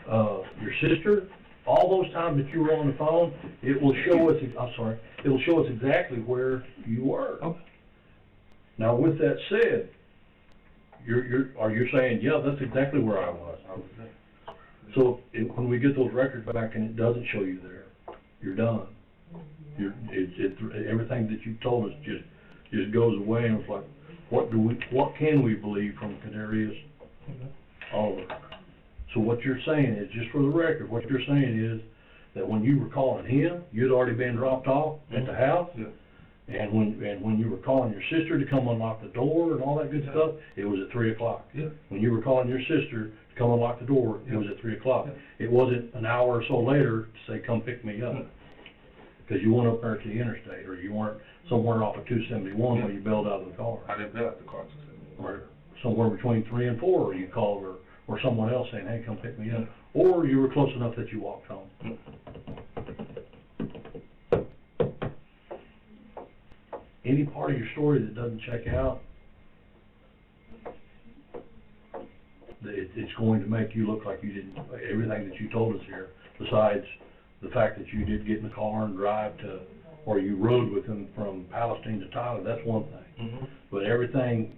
your sister, all those times that you were on the phone, it will show us, it will show us exactly where you were. Okay. Now, with that said, you're saying, yeah, that's exactly where I was. So when we get those records back and it doesn't show you there, you're done. Everything that you told us just goes away, and it's like, what can we believe from KeDarius Oliver. So what you're saying is, just for the record, what you're saying is that when you were calling him, you'd already been dropped off at the house? Yeah. And when you were calling your sister to come unlock the door and all that good stuff, it was at 3 o'clock. Yeah. When you were calling your sister to come unlock the door, it was at 3 o'clock. Yeah. It wasn't an hour or so later to say, come pick me up. Because you weren't up there to the interstate, or you weren't somewhere off of 271 where you bailed out of the car. I didn't bail out the car. Or somewhere between 3 and 4, or you called or someone else saying, hey, come pick me up. Or you were close enough that you walked home. Any part of your story that doesn't check out, it's going to make you look like you didn't, everything that you told us here, besides the fact that you did get in the car and drive to, or you rode with him from Palestine to Tyler, that's one thing. But everything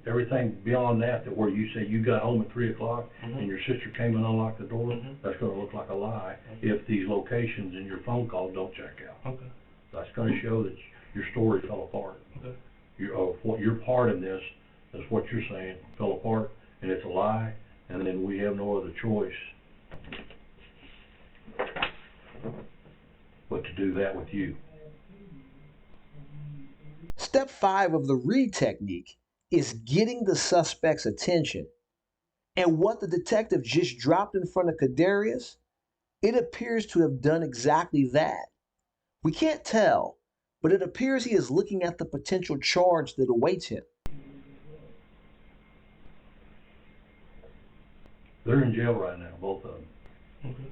beyond that where you say you got home at 3 o'clock and your sister came and unlocked the door, that's gonna look like a lie if these locations in your phone call don't check out. Okay. That's gonna show that your story fell apart. Okay. Your part in this, is what you're saying, fell apart, and it's a lie, and then we have no other choice but to do that with you. Step 5 of the read technique is getting the suspect's attention. And what the detective just dropped in front of KeDarius, it appears to have done exactly that. We can't tell, but it appears he is looking at the potential charge that awaits him. They're in jail right now, both of them. Okay.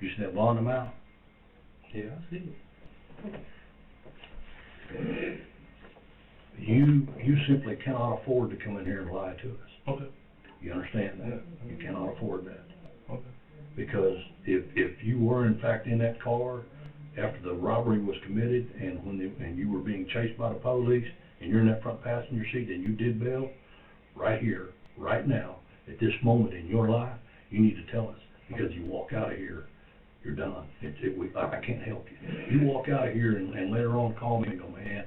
You should have bond them out. Yeah, I see it. You simply cannot afford to come in here and lie to us. Okay. You understand that? Yeah. You cannot afford that. Okay. Because if you were in fact in that car after the robbery was committed and you were being chased by the police and you're in that front passenger seat and you did bail, right here, right now, at this moment in your life, you need to tell us. Because you walk out of here, you're done. I can't help you. You walk out of here and later on call me and go, man,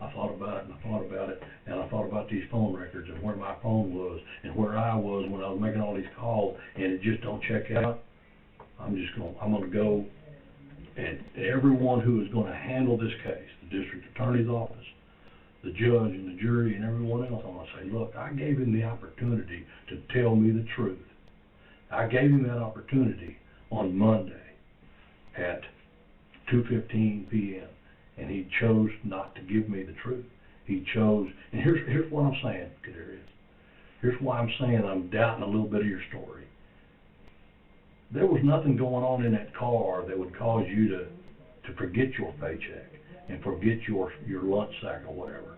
I thought about it and I thought about it and I thought about these phone records and where my phone was and where I was when I was making all these calls and it just don't check out. I'm gonna go, and everyone who is gonna handle this case, the district attorney's office, the judge and the jury and everyone else, I'm gonna say, look, I gave him the opportunity to tell me the truth. I gave him that opportunity on Monday at 2:15 p.m. and he chose not to give me the truth. He chose, and here's what I'm saying, KeDarius. Here's why I'm saying I'm doubting a little bit of your story. There was nothing going on in that car that would cause you to forget your paycheck and forget your lunch sack or whatever.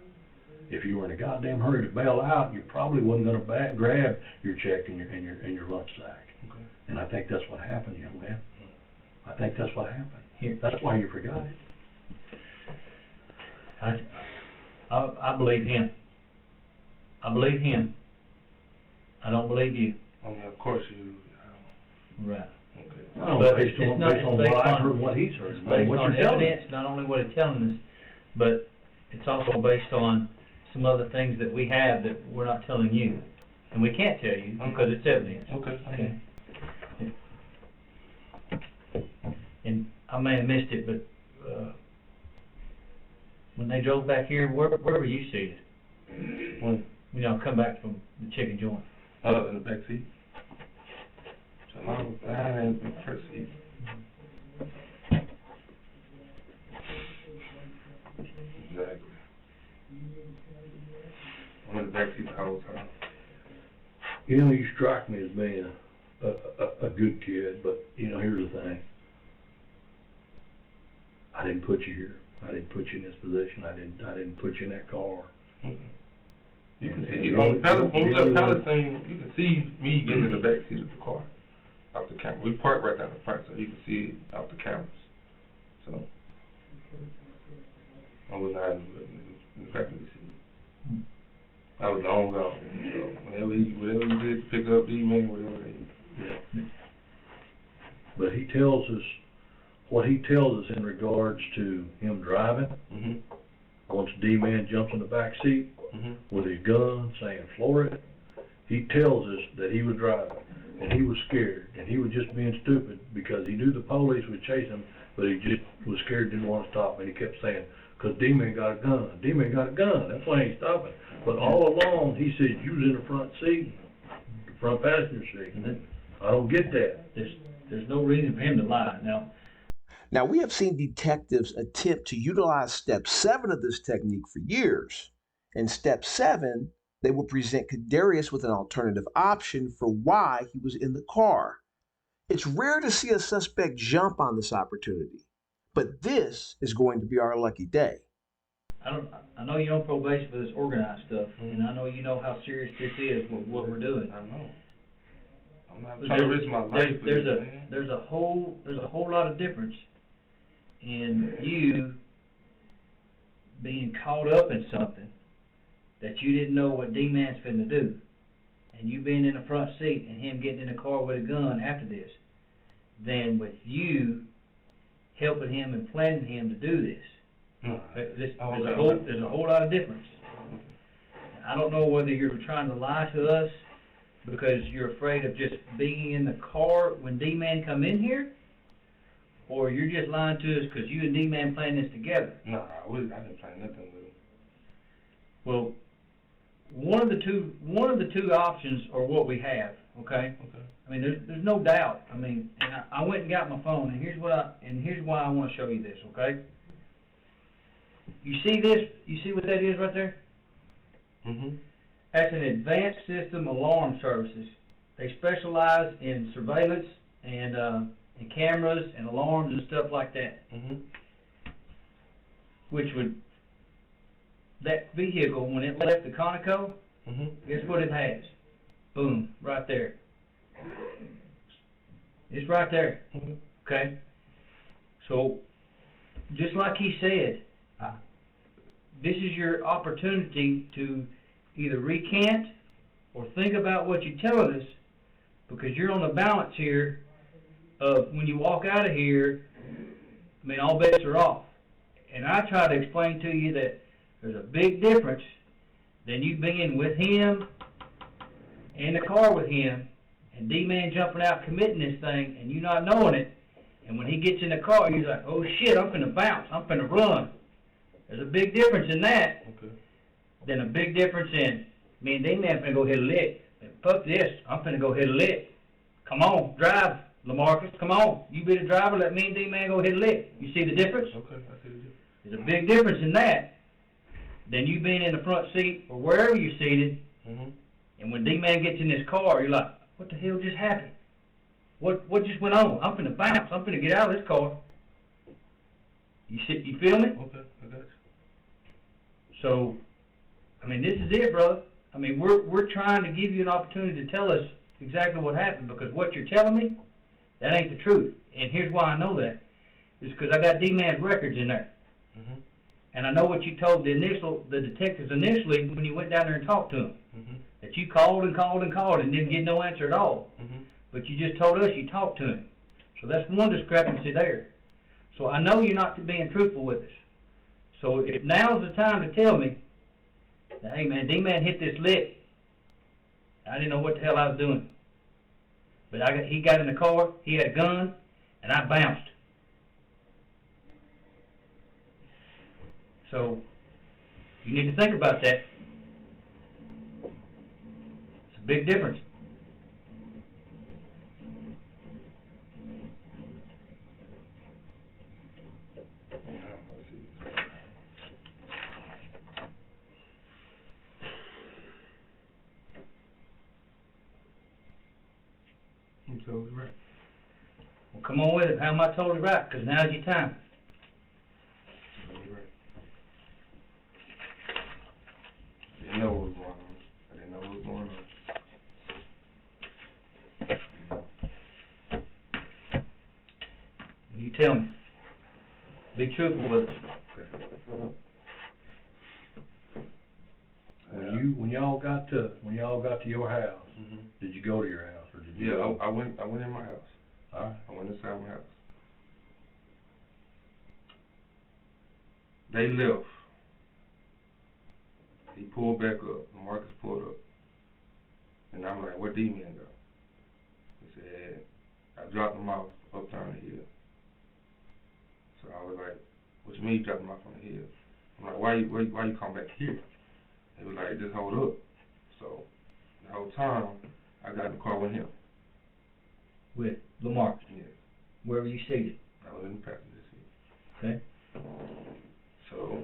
If you were in a goddamn hurry to bail out, you probably wasn't going to grab your check and your lunch sack. Okay. And I think that's what happened, young man. I think that's what happened. That's why you forgot it. I believe him. I believe him. I don't believe you. I mean, of course you. Right. Okay. No, But based it's on not- what based I've on- heard, what he's heard, It's what based you're on telling me. evidence, not only what it's telling us, but it's also based on some other things that we have that we're not telling you. And we can't tell you because it's evidence. Okay. And I may have missed it, but, when they drove back here, where were you seated? When Come back from the chicken joint. in the back seat. So I was in the first seat. Exactly. I'm in the back seat the whole time. You strike me as being a good kid, but here's the thing. I didn't put you here. I didn't put you in this position. I didn't put you in that car. You can see, on Palestine, you can see me getting in the back seat of the car, off the camera. We parked right down the front, so you can see it off the cameras. So, I was not in the back of the seat. I was long gone. So, whatever he did to pick up the man, whatever he did. But he tells us, what he tells us in regards to him driving, Once D-Man jumps in the back seat with his gun saying, floor it, he tells us that he was driving and he was scared and he was just being stupid because he knew the police would chase him, but he just was scared, didn't want to stop, and he kept saying, because D-Man got a gun, D-Man got a gun, that's why he ain't stopping. But all along, he said, you was in the front seat, the front passenger seat. I don't get that. There's no reason for him to lie. Now, we have seen detectives attempt to utilize step 7 of this technique for years. In step 7, they will present KeDarius with an alternative option for why he was in the car. It's rare to see a suspect jump on this opportunity, but this is going to be our lucky day. I know you're on probation for this organized stuff, and I know you know how serious this is with what we're doing. I know. I'm not trying to risk my life. There's a whole lot of difference in you being caught up in something that you didn't know what D-Man's finna do, and you being in the front seat and him getting in the car with a gun after this, than with you helping him and planning him to do this. There's a whole lot of difference. I don't know whether you're trying to lie to us because you're afraid of just being in the car when D-Man come in here, or you're just lying to us because you and D-Man playing this together. No, I didn't plan nothing with him. Well, one of the two options are what we have. Okay. I mean, there's no doubt. I mean, and I went and got my phone, and here's why I want to show you this. Okay. You see this? You see what that is right there? That's an advanced system alarm services. They specialize in surveillance and cameras and alarms and stuff like that. That vehicle, when it left the Conoco, guess what it has? Boom, right there. It's right there. Okay? So, just like he said, this is your opportunity to either recant or think about what you're telling us, because you're on the balance here of when you walk out of here, I mean, all bets are off. And I try to explain to you that there's a big difference than you being with him, in the car with him, and D-Man jumping out committing this thing, and you not knowing it. And when he gets in the car, he's like, oh shit, I'm finna bounce, I'm finna run. There's a big difference in that than a big difference in me and D-Man finna go hit a lick. And fuck this, I'm finna go hit a lick. Come on, drive, LaMarcus, come on. You be the driver, let me and D-Man go hit a lick. You see the difference? Okay, I see the difference. There's a big difference in that than you being in the front seat or wherever you're seated, and when D-Man gets in this car, you're like, what the hell just happened? What just went on? I'm finna bounce, I'm finna get out of this car. You feel me? Okay, I got you. So, I mean, this is it, brother. I mean, we're trying to give you an opportunity to tell us exactly what happened, because what you're telling me, that ain't the truth. And here's why I know that. Is because I got D-Man's records in there. And I know what you told the detectives initially when you went down there and talked to them. That you called and called and called and didn't get no answer at all. But you just told us you talked to him. So that's one discrepancy there. So I know you're not being truthful with us. So if now's the time to tell me that, hey man, D-Man hit this lick, I didn't know what the hell I was doing. But he got in the car, he had a gun, and I bounced. So you need to think about that. It's a big difference. I'm totally right. Well, come on with it. How am I totally right? Because now's your time. Totally right. I didn't know what was going on. I didn't know what was going on. You tell me. Be truthful with us. When y'all got to your house, did you go to your house, or did you? Yeah, I went in my house. All right. I went inside my house. They left he pulled back up. LaMarcus pulled up. And I'm like, where D-Man go? He said, I dropped him off up down the hill. So I was like, what you mean you dropped him off on the hill? I'm like, why you come back here? He was like, just hold up. So the whole time, I got in the car with him. With LaMarcus? Yeah. Where were you seated? I was in the passenger seat. Okay. So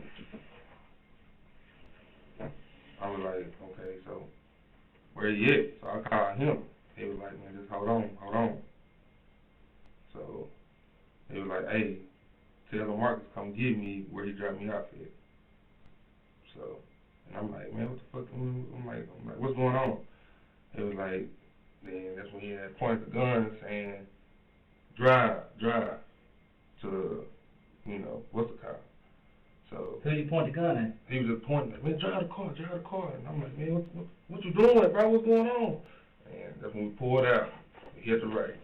I was like, okay, so where he at? So I called him. He was like, man, just hold on. So he was like, hey, tell LaMarcus come get me where he dropped me off at. So, and I'm like, man, what the fuck? I'm like, what's going on? He was like, then that's when he had pointed the gun saying, drive to, what's the car? So who did you point the gun at? he was just pointing like, man, drive the car. And I'm like, man, what you doing, bro? What's going on? And that's when we pulled out. We hit the right.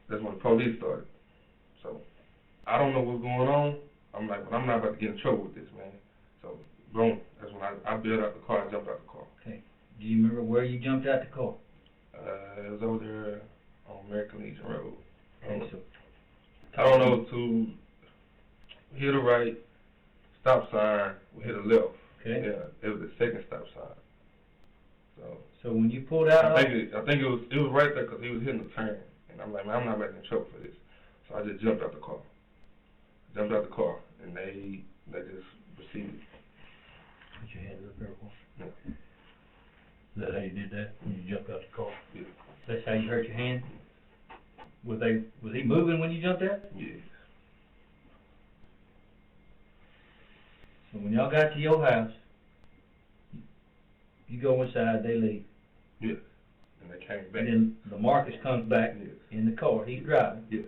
That's when the police started. So I don't know what's going on. I'm like, but I'm not about to get in trouble with this, man. So boom, that's when I built out the car and jumped out the car. Okay. Do you remember where you jumped out the car? It was over there on American Legion Road. Okay, so I don't know, to hit a right, stop sign, we hit a left. Okay. Yeah, it was the second stop sign. So when you pulled out, I think it was right there because he was hitting the turn, and I'm like, man, I'm not getting in trouble for this. So I just jumped out the car. And they just proceeded. Put your hand up there, boy. Yeah. Is that how you did that? When you jumped out the car? Yeah. that's how you hurt your hand? Was he moving when you jumped out? Yeah. So when y'all got to your house, you go inside, they leave. Yeah. And they came back. And then LaMarcus comes back Yes. in the car. He's driving. Yes.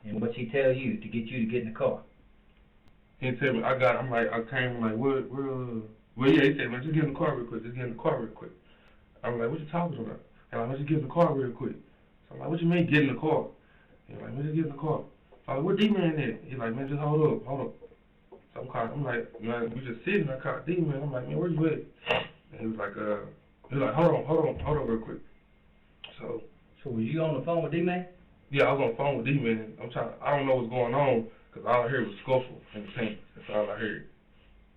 And what's he tell you to get you to get in the car? He tell me, I came, like, well, yeah, he said, man, just get in the car real quick. I'm like, what you talking about? And I'm like, just get in the car real quick. So I'm like, what you mean, get in the car? He's like, man, just get in the car. So I'm like, where D-Man at? He's like, man, just hold up. So I'm like, man, we just sitting, I called D-Man. I'm like, man, where you at? And he was like, hold on real quick. So was you on the phone with D-Man? yeah, I was on the phone with D-Man. I don't know what's going on, because all I heard was scuffle in the tank. That's all I heard.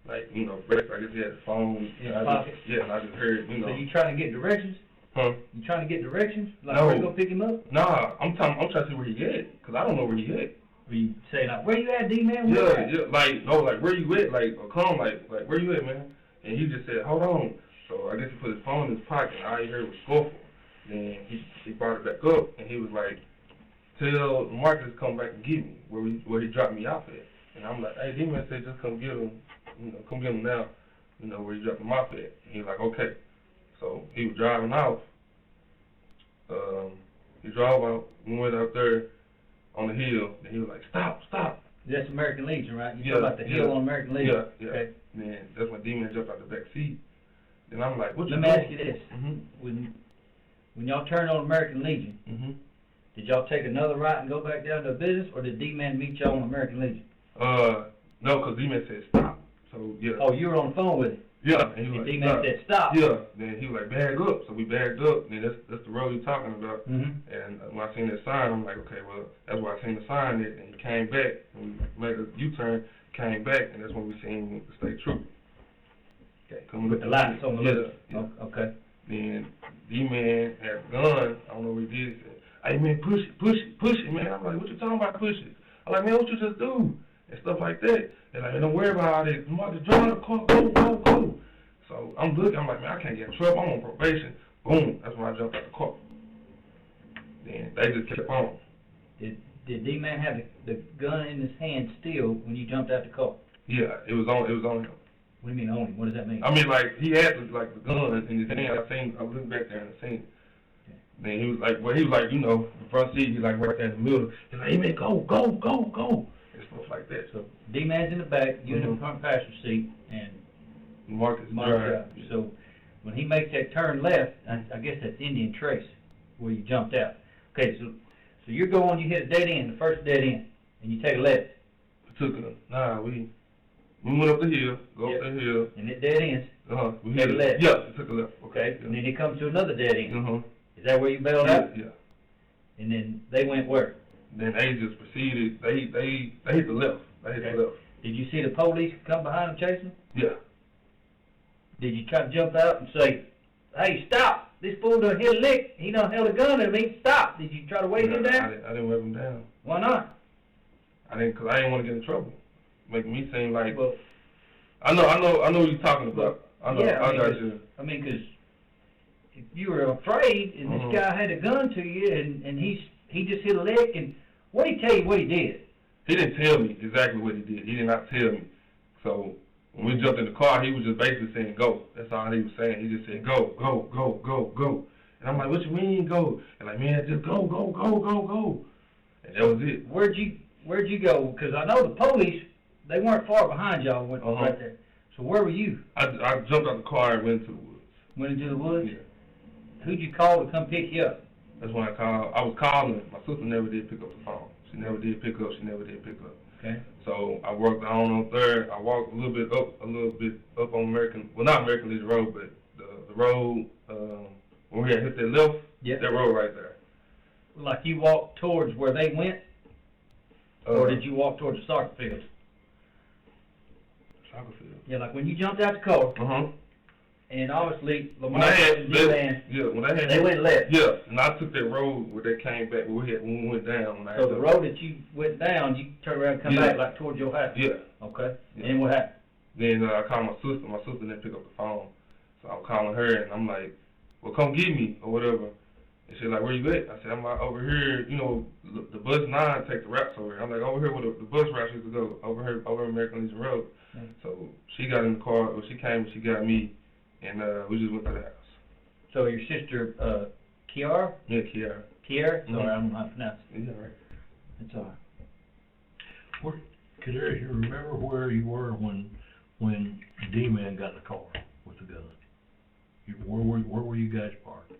Like, Brett, I guess he had the phone. In his pocket? And I just heard, So you trying to get directions? Huh? You trying to get directions? Like No. where you gonna pick him up? Nah, I'm trying to see where he at, because I don't know where he at. Or you say like, where you at, D-Man? Yeah, like where you at? Like, or come, like where you at, man? And he just said, hold on. So I guess he put his phone in his pocket, and all he heard was scuffle. Then he brought it back up, and he was like, tell LaMarcus to come back and get me where he dropped me off at. And I'm like, hey, D-Man said just come get him, come get him now, where he dropped him off at. And he was like, okay. So he was driving off. He drove out, we went out there on the hill, and he was like, stop. That's American Legion, right? You Yeah, talking about the hill on American Legion? Yeah. Okay. Then that's when D-Man jumped out the back seat. Then I'm like, what you Let me doing? ask you this. Mm-hmm. When y'all turned on American Legion, Mm-hmm. did y'all take another route and go back down to business, or did D-Man meet y'all on American Legion? No, because D-Man said stop. So, yeah. Oh, you were on the phone with him? Yeah. And he And was like, D-Man stop. said stop? Yeah. Then he was like, bag up. So we bagged up. Then that's the road you're talking about. Mm-hmm. And when I seen that sign, I'm like, okay, well, that's where I seen the sign at. And he came back. And we made a U-turn, came back, and that's when we seen the state trooper. Okay. Coming With up the lights on the yeah, roof? yeah. Oh, okay. Then D-Man had a gun. I don't know what he did. He said, hey, man, push it, man. I'm like, what you talking about, push it? I'm like, man, what you just do? And stuff like that. And like, don't worry about all this. I'm about to drive the car, go. So I'm looking, I'm like, man, I can't get in trouble. I'm on probation. Boom. That's when I jumped out the car. Then they just kept on. Did D-Man have the gun in his hand still when you jumped out the car? Yeah, it was on him. What do you mean on him? What does that mean? I mean, like, he had the gun in his hand. I looked back there and I seen it. Okay. Then he was like, the front seat, he's like right there in the middle. He's like, hey man, go. And stuff like that. So D-Man's in the back, you in the Mm-hmm. front passenger seat, and Marcus Marcus drive. out. So when he makes that turn left, I guess that's Indian Trace, where you jumped out. Okay, so you're going, you hit a dead end, the first dead end, and you take a left. We We went up the hill, up the hill. And it dead ends. We Take a left. Yeah, we took a left. Okay. Yeah. And then it comes to another dead end. Is Is that where you bailed out? Yeah. And then they went where? Then they just proceeded. They hit the left. They hit the left. Did you see the police come behind them chasing them? Yeah. Did you try to jump out and say, "Hey, stop! This fool done hit a lick. He done held a gun at me. Stop!" Did you try to wave him down? I didn't wave him down. Why not? Cause I didn't want to get in trouble. Making me seem like. Well, I know what you're talking about. I know. yeah, I got you. I mean, because if you were afraid and this guy had a gun to you and he just hit a lick, and what did he tell you what he did? He didn't tell me exactly what he did. He did not tell me. So when we jumped in the car, he was just basically saying go. That's all he was saying. He just said go, go, go, go, go. And I'm like, what you mean go? And like, man, just go, go, go, go, go. And that was it. Where'd you go? Because I know the police, they weren't far behind y'all right there. So where were you? I jumped out the car and went into the woods. Went into the woods? Yeah. Who'd you call to come pick you up? That's when I called. I was calling. My sister never did pick up the phone. She never did pick up. Okay. So I worked down on 3rd. I walked a little bit up on not American Legion Road, but the road when we had hit that left, that road right there. Like you walked towards where they went, or did you walk towards the soccer field? Soccer field. Yeah, like when you jumped out the car, and obviously LaMarcus and they went left. Yeah, and I took that road where they came back when we went down. So the road that you went down, you turned around and come back like towards your house? Yeah. Okay. Yeah. And then what happened? Then I called my sister. My sister didn't pick up the phone. So I'm calling her, and I'm like, well, come get me, or whatever. And she's like, where you at? I said, I'm like, over here, the bus 9 take the routes over here. I'm like, over here where the bus routes used to go, over here, over American Legion Road. So she got in the car, or she came and she got me, and we just went to the house. So your sister, Kiara? Yeah, Kiara. Kiara? Sorry, I don't know how to pronounce it. Yeah, right. It's all right. KeDarius, you remember where you were when D-Man got in the car with the gun? Where were you guys parked?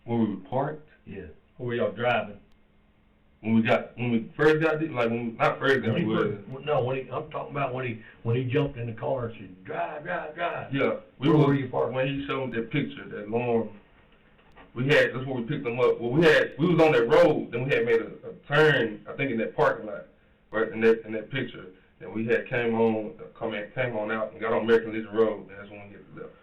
Where we were parked? Yeah. Where were y'all driving? When we first got there, like not first got there. I'm talking about when he jumped in the car and said, drive. Yeah. Where were you parked? When he showed that picture, that alarm, that's where we picked them up. Well, we was on that road, then we had made a turn, I think in that parking lot, right, in that picture. Then we had came on out and got on American Legion Road, and that's when we hit the left.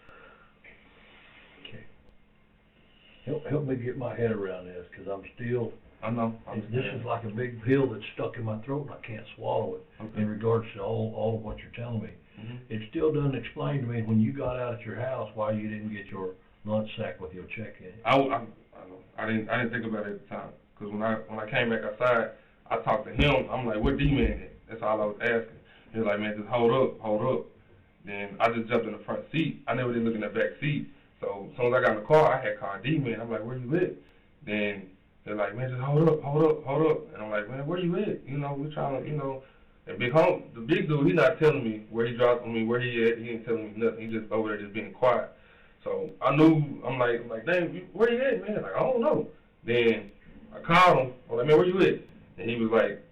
Okay. Help me get my head around this, because I'm still... I know. This is like a big pill that's stuck in my throat and I can't swallow it in regards to all of what you're telling me. It still doesn't explain to me when you got out at your house why you didn't get your lunch sack with your check in it. I didn't think about it at the time, because when I came back outside, I talked to him. I'm like, where D-Man at? That's all I was asking. He was like, man, just hold up. Then I just jumped in the front seat. I never did look in the back seat. So as soon as I got in the car, I had called D-Man. I'm like, where you at? Then they're like, man, just hold up. And I'm like, man, where you at? We're trying to, and the big dude, he not telling me where he dropped me, where he at. He ain't telling me nothing. He just over there just being quiet. So I knew, I'm like, dang, where you at, man? Like, I don't know. Then I called him. I'm like, man, where you at? And he was like,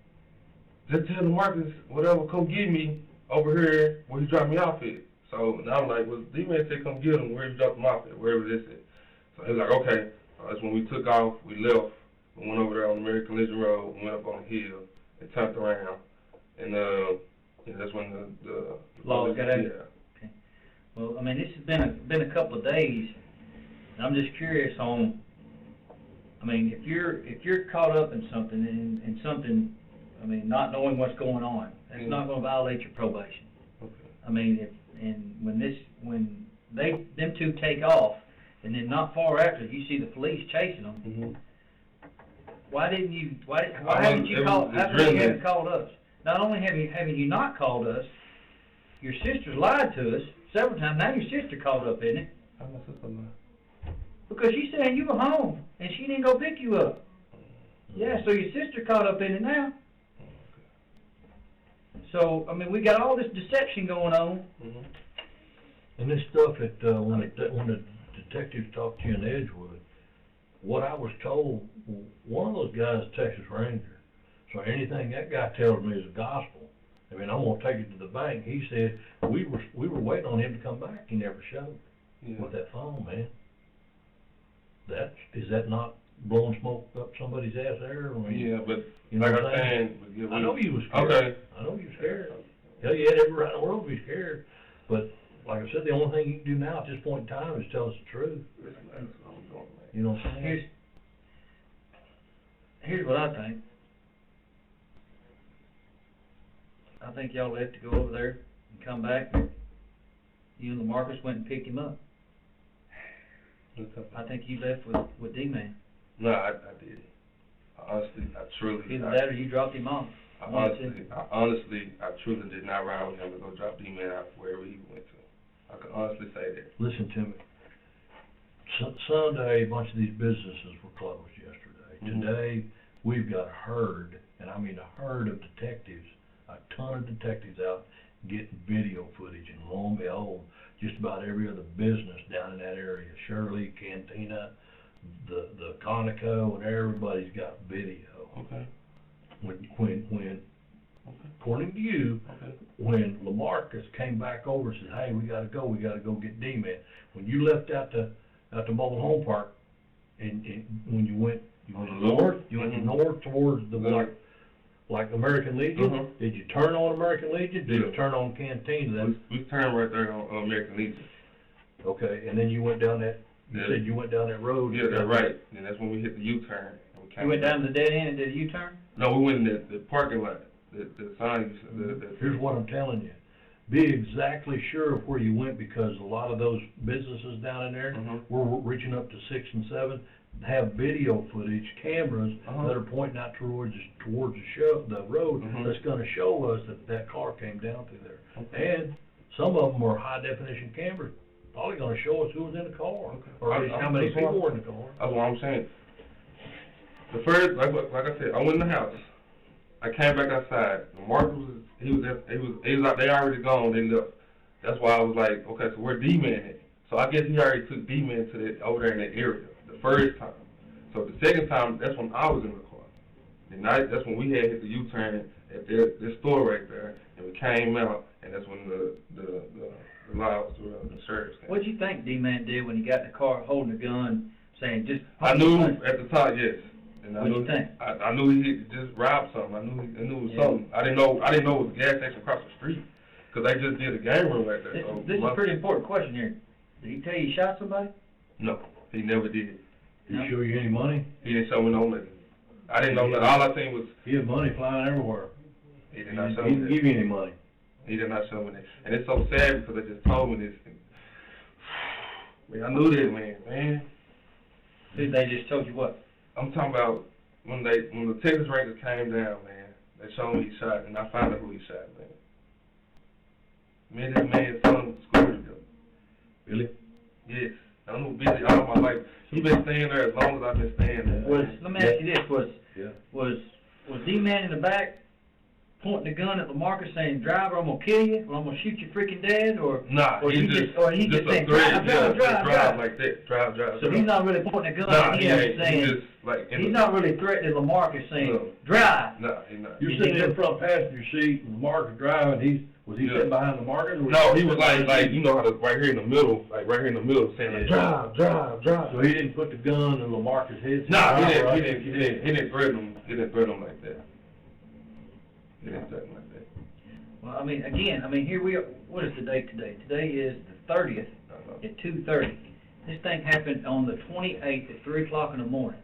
just tell LaMarcus, whatever, come get me over here where he dropped me off at. So now I'm like, well, D-Man said come get him where he dropped him off at, wherever this is. So he was like, okay. That's when we took off, we left. We went over there on American Legion Road, went up on the hill, and turned around. And that's when the laws got out. Yeah. Okay. Well, I mean, this has been a couple of days, and I'm just curious on. I mean, if you're caught up in something and something, I mean, not knowing what's going on, that's not going to violate your probation. Okay. I mean, when them two take off, and then not far after you see the police chasing them. Why haven't you called us? Not only have you not called us, your sister's lied to us several times. Now your sister called up in it. How my sister lied? Because she's saying you were home and she didn't go pick you up. Yeah, so your sister caught up in it now. So I mean, we got all this deception going on. And this stuff when the detectives talked to you in Edgewood, what I was told, one of those guys is a Texas Ranger. So anything that guy tells me is gospel. I mean, I'm gonna take it to the bank. He said, we were waiting on him to come back. He never showed with that phone, man. Is that not blowing smoke up somebody's ass there? I mean, Yeah, but you know like what I'm I'm saying, yeah, I know you was scared. Okay. I know you was scared. Hell, you had every right in the world to be scared. But like I said, the only thing you can do now at this point in time is tell us the truth. You know what I'm saying? Here's what I think. I think y'all have to go over there and come back. You and LaMarcus went and picked him up. I think you left with D-Man. No, I did. Honestly, I truly. Either that or you dropped him off. I truly did not ride with him to go drop D-Man out wherever he went to. I can honestly say that. Listen to me. Sunday, a bunch of these businesses were closed yesterday. Mm-hmm. Today, we've got a herd, and I mean a herd of detectives, a ton of detectives out getting video footage, and lo and behold, just about every other business down in that area, Shirley, Cantina, the Conoco, and everybody's got video. Okay. When according to you, when LaMarcus came back over and said, hey, we gotta go get D-Man, when you left out the mobile home park, and when you went north, north towards the like American Legion, did you turn on American Legion? Did you turn on Cantina? We turned right there on American Legion. Okay, and then you went down that, you said you went down that road. Yeah, that's right. And that's when we hit the U-turn. You went down to the dead end and did a U-turn? No, we went in the parking lot. The signs. Here's what I'm telling you. Be exactly sure of where you went, because a lot of those businesses down in there, we're reaching up to 6 and 7, have video footage, cameras that are pointing out towards the road that's going to show us that car came down through there. And some of them are high definition cameras, probably going to show us who was in the car, or at least how many people were in the car. That's what I'm saying. The first, like I said, I went in the house. I came back outside. Marcus he was out. They already gone. They left. That's why I was like, okay, so where D-Man at? So I guess he already took D-Man to over there in that area the first time. So the second time, that's when I was in the car. And that's when we had hit the U-turn at this store right there, and we came out, and that's when the laws, the sheriffs came. What did you think D-Man did when he got in the car holding a gun, saying just? I knew at the time, yes. And what did you think? I knew he just robbed something. I knew it was something. I didn't know it was a gas station across the street, because they just did a game room right there. This is a pretty important question here. Did he tell you he shot somebody? No, he never did. Did he show you any money? He didn't show me no money. I didn't know that. All I seen was he had money flying everywhere. He did not show me. He didn't give you any money. He did not show me that. And it's so sad because they just told me this. Man, I knew this man. They just told you what? I'm talking about when the Texas Rangers came down, man. They showed me he shot, and I found out who he shot, man. Me and this man son school together. Really? Yes. I knew Billy all my life. He been staying there as long as I've been staying there. Let me ask you this: was D-Man in the back pointing the gun at LaMarcus saying, "Driver, I'm gonna kill you, or I'm gonna shoot your freaking dad," or nah, or he just saying, drive like that, drive. So he's not really pointing a gun at him saying, he's not really threatening LaMarcus saying, drive. No, he's not. You're sitting in the front passenger seat, and LaMarcus driving. Was he sitting behind LaMarcus? No, he was like you know how to right here in the middle, saying drive. So he didn't put the gun in LaMarcus' head. No, he didn't threaten him. He didn't threaten him like that. He didn't threaten him like that. Well, here we are. What is the date today? Today is the 30th at 2:30. This thing happened on the 28th at 3 o'clock in the morning.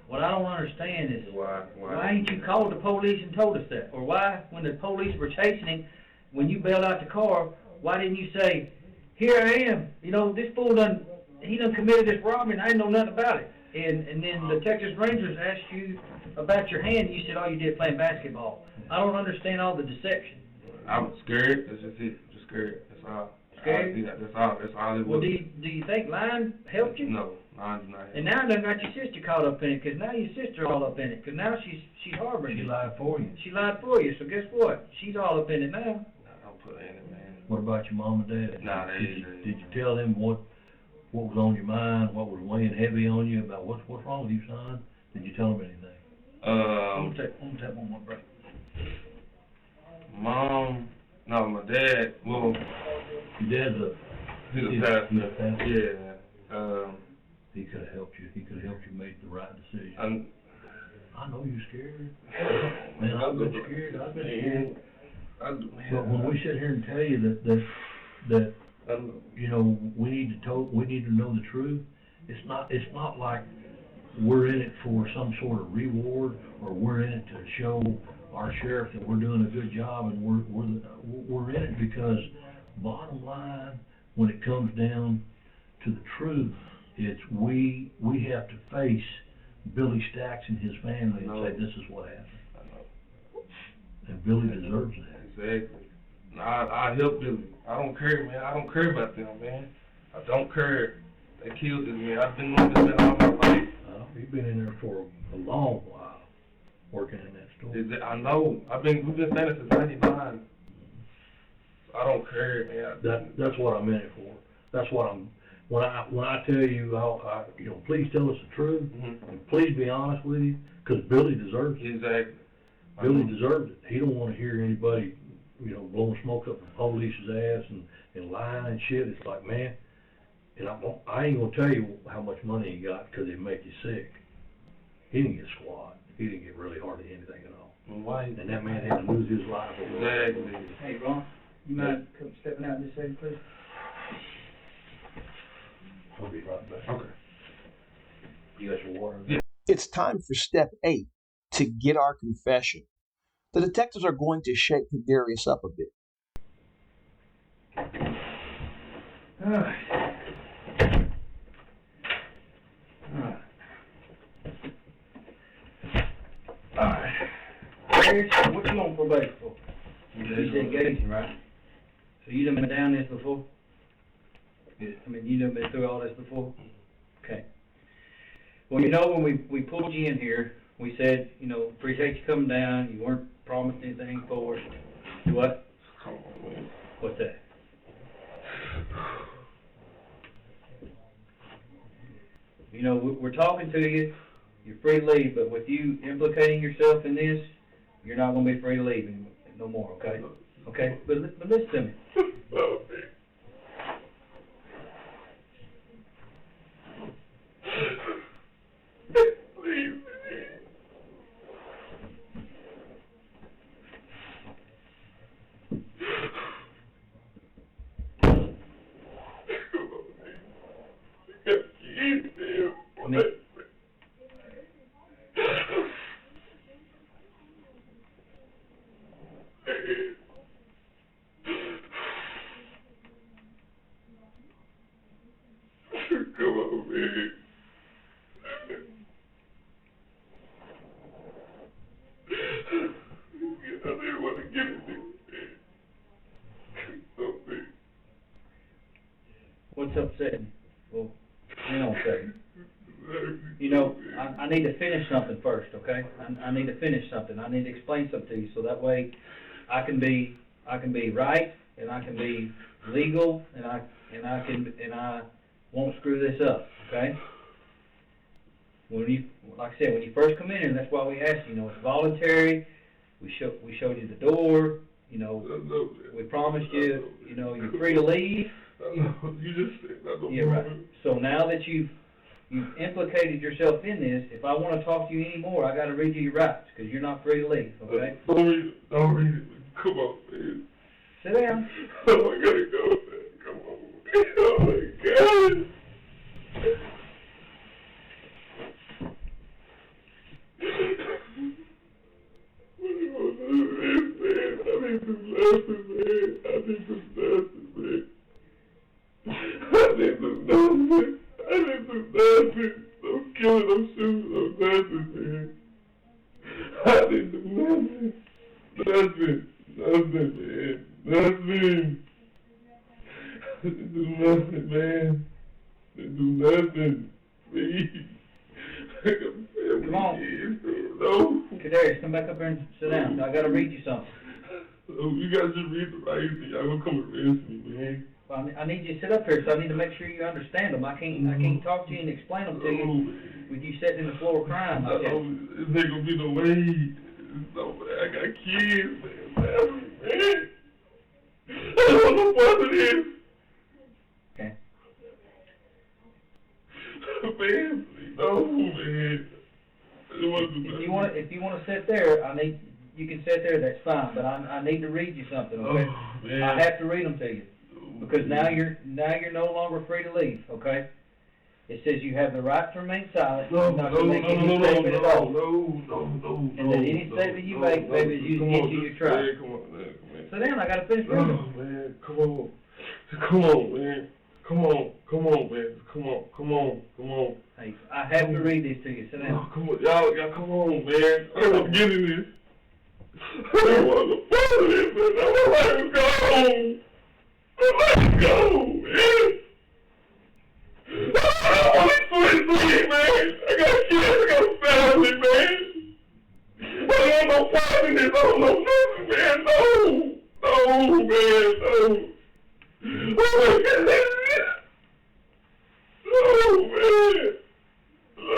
What I don't understand is why ain't you called the police and told us that? Or why, when the police were chasing him, when you bailed out the car, why didn't you say, here I am, this fool done committed this robbery and I didn't know nothing about it. And then the Texas Rangers asked you about your hand and you said all you did playing basketball. I don't understand all the deception. I'm scared. That's just it. Just scared. That's all. Scared? That's all it was. Well, do you think lying helped you? No, lying's not. And now I done got your sister caught up in it, because now your sister's all up in it, because now she's harboring you. She lied for you. She lied for you, so guess what? She's all up in it now. Don't put her in it, man. What about your mom and dad? Nah, did you tell them what was on your mind, what was weighing heavy on you, about what's wrong with you, son? Did you tell them anything? I'm gonna take one more break. Mom, no, my dad, well, Your dad's he's a he's pastor. a pastor. Yeah. He could have helped you. He could have helped you make the right decision. I know you're scared. Man, I've been scared. I've been scared. But when we sit here and tell you that you know, we need to know the truth, it's not like we're in it for some sort of reward, or we're in it to show our sheriff that we're doing a good job, and we're in it because bottom line, when it comes down to the truth, it's we have to face Billy Stacks and his family and say, this is what happened. And Billy deserves that. Exactly. I help Billy. I don't care, man. I don't care about them, man. I don't care. They killed this man. I've been doing this man all my life. You've been in there for a long while, working in that store. I know. We've been saying it since '99. I don't care, man. That's what I'm in it for. That's what when I tell you, you know, please tell us the truth, and please be honest with you, because Billy deserves it. Exactly. Billy deserves it. He don't want to hear anybody, you know, blowing smoke up the police's ass and lying and shit. It's like, man, and I ain't gonna tell you how much money he got, because it'd make you sick. He didn't get squat. He didn't get really hardly anything at all. Why? And that man had to lose his life over it. Exactly. Hey, Ron, you mind stepping out this second, please? I'll be right back. Okay. You got your water? Yeah. It's time for step 8 to get our confession. The detectives are going to shake KeDarius up a bit. Alright. KeDarius, what you on probation for? Interrogation, right? So you done been down this before? Yeah. I mean, you done been through all this before? Okay. Well, you know, when we pulled you in here, we said, you know, appreciate you coming down. You weren't promised anything for us. Do what? Come on, man. What's that? You know, we're talking to you. You're free to leave, but with you implicating yourself in this, you're not going to be free to leave no more, okay? Okay? But listen to me. What's upsetting? Well, hang on a second. You know, I need to finish something first, okay? I need to finish something. I need to explain something to you, so that way I can be right, and I can be legal, and I won't screw this up, okay? Like I said, when you first come in here, that's why we asked you. You know, it's voluntary. We showed you the door. You know, we promised you. You know, you're free to leave. You just said that. Yeah, right. So now that you've implicated yourself in this, if I want to talk to you anymore, I got to read you your rights, because you're not free to leave, okay? Don't read it. Come on, man. Sit down. Oh, I gotta go, man. Come on, man. Oh, my God. What do you want to do this, man? I need some lessons, man. I need some lessons, man. I'm killing, I'm shooting, I'm lessons, man. I need some lessons. Nothing, man. Nothing. I didn't do nothing, man. I didn't do nothing. Please. Come on. No. KeDarius, come back up here and sit down. I got to read you something. Oh, you guys just read the right thing. Y'all gonna come arrest me, man. Well, I need you to sit up here, so I need to make sure you understand them. I can't talk to you and explain them to you with you sitting in the floor crying. It's not gonna be no way. No way. I got kids, man. man. I don't know what it is. Okay. Man, no, man. If you want to sit there, you can sit there. That's fine. But I need to read you something. Okay. Oh, man. I have to read them to you because now you're no longer free to leave. Okay. It says you have the right to remain silent. No, not to make any statement at all. No. And then any statement you make, baby, is used against you. Your trial. Come on, man. Sit down. I got to finish reading. Oh, man. Come on, man. Come on, man. Come on. Hey, I have to read these to you. Sit down. Oh, come on, y'all, come on, man. I don't want to get in this. I don't want to follow this, man. I want to go. Let's go, man. I want to switch, man. I got kids, I got a family, man. I don't want no part in this. I don't know nothing, man. No, man, no. Oh, my goodness. No, man. No.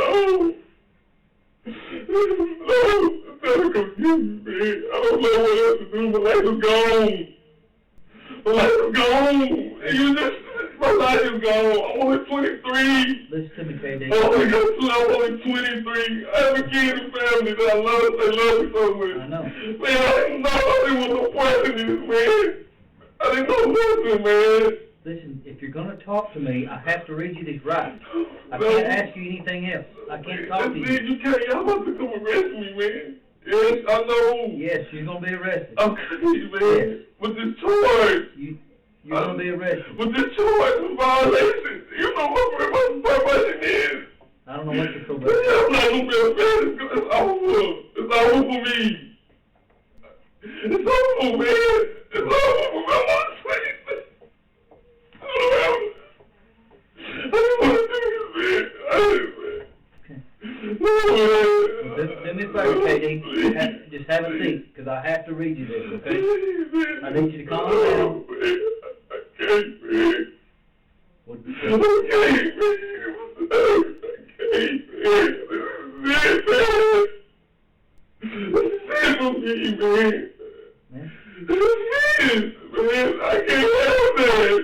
That's confusing, man. I don't know what else to do. My life is gone. My life is gone. I'm only 23. Listen to me, KD. I'm only 23. I have a kid and family that I love. They love me so much. I know. Man, I didn't know there was no point in this, man. I didn't know nothing, man. Listen, if you're going to talk to me, I have to read you these rights. I can't ask you anything else. I can't talk to you. You can't. Y'all about to come arrest me, man. Yes, I know. Yes, you're going to be arrested. Okay, man. Yes. With this charge. You're going to be arrested. With this charge of violation. You know what my probation is. I don't know what your probation is. I'm not going to be arrested. It's over. It's over for me. It's over, man. It's over for me. I'm on the street. I didn't want to do this, man. Okay. No, man. Do me a favor, KD. Just have a seat, because I have to read you this, okay? I need you to calm down. I can't, man. What, I can't, man. This is for me, man. This is, man. I can't have that.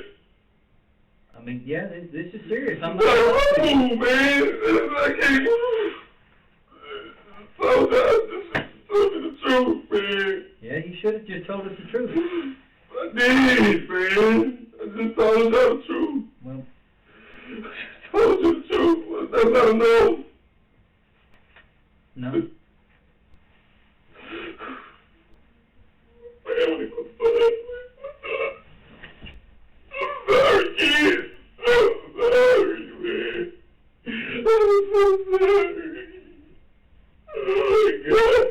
I mean, yeah, this is serious. I'm not No, man. I can't. So just tell me the truth, man. Yeah, you should have just told us the truth. I did, man. I just told you the truth. Well, I just told you the truth. That's not enough. no. Man, when it was fun, I'm sorry, kid. I'm sorry, man. I'm so sorry. Oh, my God.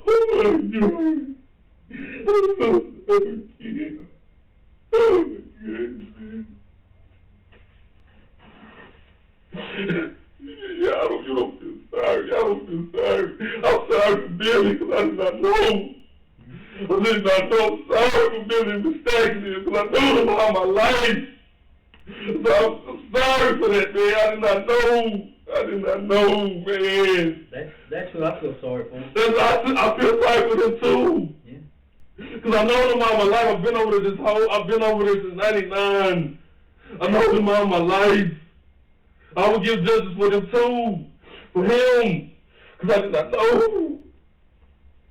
Oh, my God. I'm so sorry, kid. Oh, my goodness. You don't feel sorry. I don't feel sorry. I'm sorry for Billy because I did not know. I did not know. I'm sorry for Billy mistakenly because I knew him all my life. So I'm sorry for that, man. I did not know, man. That's who I feel sorry for. I feel sorry for them too. Yeah. Because I know them all my life. I've been over there since 99. I know them all my life. I would give justice for them too. For him. Because I did not know.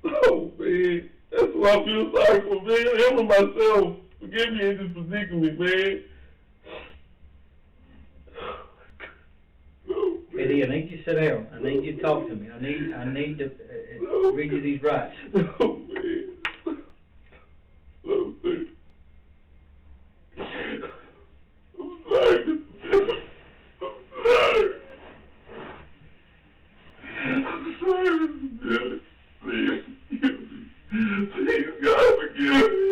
Oh, man. That's why I feel sorry for, man. Him and myself. Forgive me in this predicament, man. Oh, Eddie, I need you to sit down. I need you to talk to me. I need to read you these rights. Oh, man. Oh, man. I'm sorry. I'm sorry, Billy. Please forgive me. Please, God, forgive me.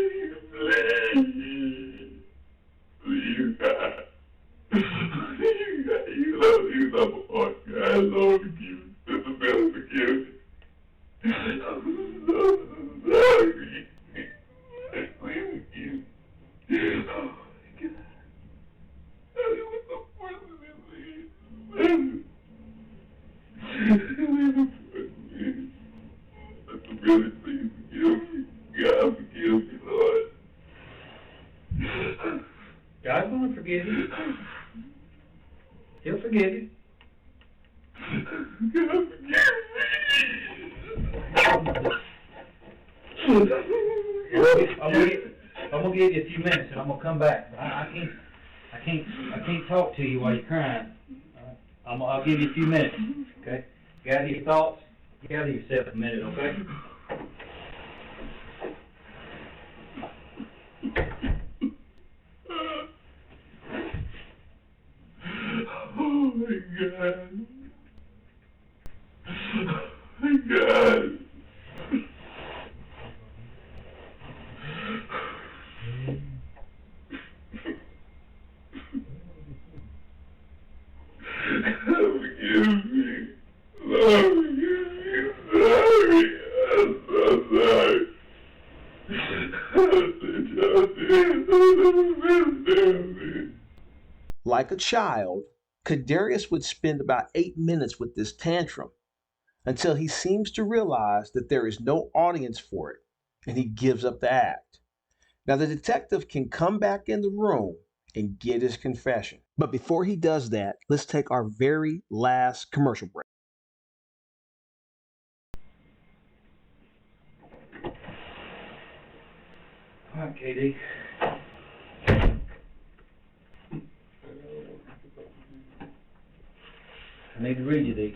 Please. Please, God. Please, God. You love my heart, God. Lord, forgive me. Sister Billy, forgive me. God's gonna forgive you. He'll forgive you. I'm gonna give you a few minutes, and I'm gonna come back. I can't talk to you while you're crying. I'll give you a few minutes, okay? Gather your thoughts. Gather yourself a minute, okay? Oh my God. Oh my God. Forgive me. Lord, forgive me. Sorry. I'm so sorry. Like a child, KeDarius would spend about 8 minutes with this tantrum until he seems to realize that there is no audience for it and he gives up the act. Now, the detective can come back in the room and get his confession. But before he does that, let's take our very last commercial break. All right, KD. I need to read you these.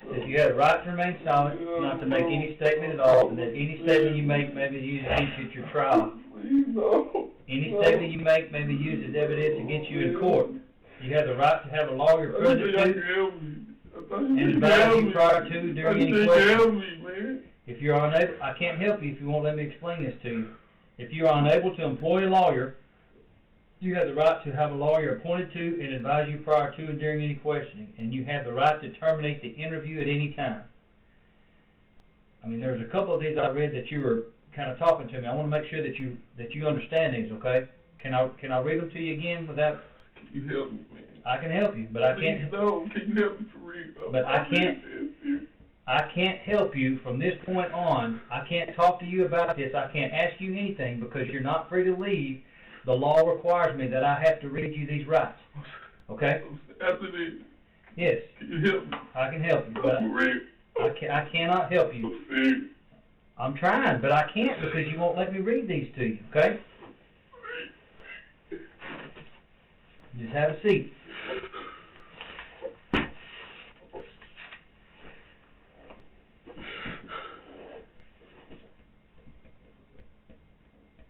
If you had a right to remain silent, not to make any statement at all, and that any statement you make may be used against you at your trial. Any statement you make may be used as evidence against you in court. You have the right to have a lawyer present to and advise you prior to during any question. If you're unable, I can't help you if you won't let me explain this to you. If you are unable to employ a lawyer, you have the right to have a lawyer appointed to and advise you prior to and during any questioning. And you have the right to terminate the interview at any time. I mean, there's a couple of these I read that you were kind of talking to me. I want to make sure that you understand these, okay? Can I read them to you again without? Can you help me, man? I can help you, but I can't. No, can you help me for real? But I can't help you from this point on. I can't talk to you about this. I can't ask you anything because you're not free to leave. The law requires me that I have to read you these rights. Okay? After this. Yes. Can you help me? I can help you, but For real? I cannot help you. Serious? I'm trying, but I can't because you won't let me read these to you. Okay? Just have a seat.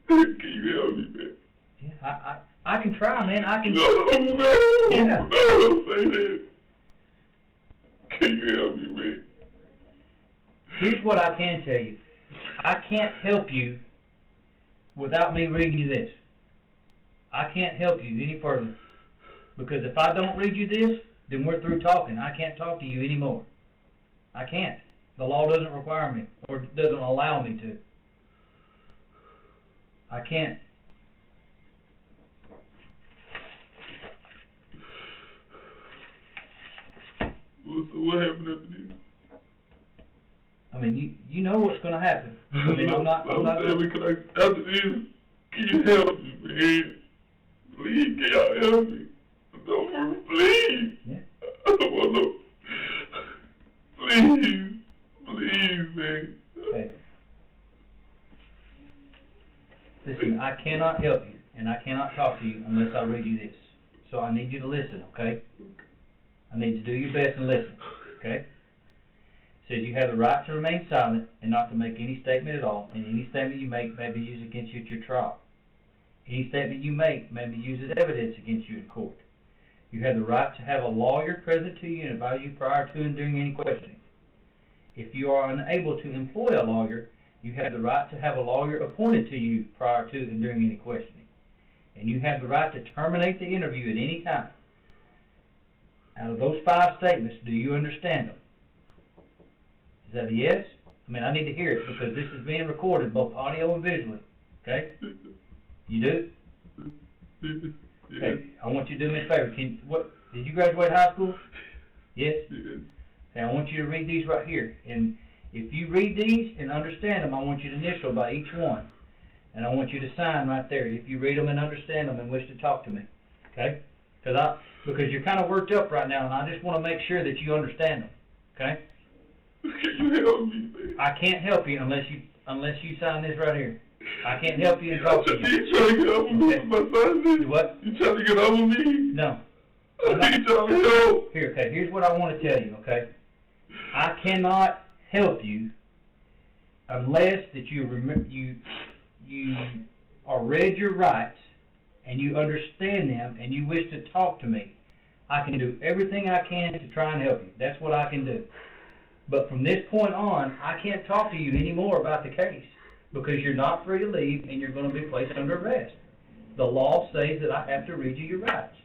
Can you help me, man? Yeah, I can try, man. I can. No, Yeah. don't say that. Can you help me, man? Here's what I can tell you. I can't help you without me reading you this. I can't help you any further. Because if I don't read you this, then we're through talking. I can't talk to you anymore. I can't. The law doesn't require me, or doesn't allow me to. I can't. Well, so what happened after this? I mean, you know what's going to happen. I mean, I'm not. saying, because after this, can you help me, man? Please, can y'all help me? Don't, please. Yeah. I don't want no. Please, please, man. Okay. Listen, I cannot help you, and I cannot talk to you unless I read you this. So I need you to listen, okay? I need you to do your best and listen, okay? It says you have the right to remain silent and not to make any statement at all, and any statement you make may be used against you at your trial. Any statement you make may be used as evidence against you in court. You have the right to have a lawyer present to you and advise you prior to and during any questioning. If you are unable to employ a lawyer, you have the right to have a lawyer appointed to you prior to and during any questioning. And you have the right to terminate the interview at any time. Out of those 5 statements, do you understand them? Is that a yes? I mean, I need to hear it because this is being recorded, both audio and visually. Okay? You do? Okay. I want you to do me a favor. Did you graduate high school? Yes? Okay, I want you to read these right here. And if you read these and understand them, I want you to initial by each one. and I want you to sign right there if you read them and understand them and wish to talk to me, okay? Because you're kind of worked up right now, and I just want to make sure that you understand them, okay? Can you help me, man? I can't help you unless you sign this right here. I can't help you and talk to you. You trying to get over me with my son? What? You trying to get over me? No. You trying to help? Here, okay, here's what I want to tell you, okay? I cannot help you unless that you are read your rights and you understand them and you wish to talk to me. I can do everything I can to try and help you. That's what I can do. But from this point on, I can't talk to you anymore about the case because you're not free to leave and you're going to be placed under arrest. The law says that I have to read you your rights.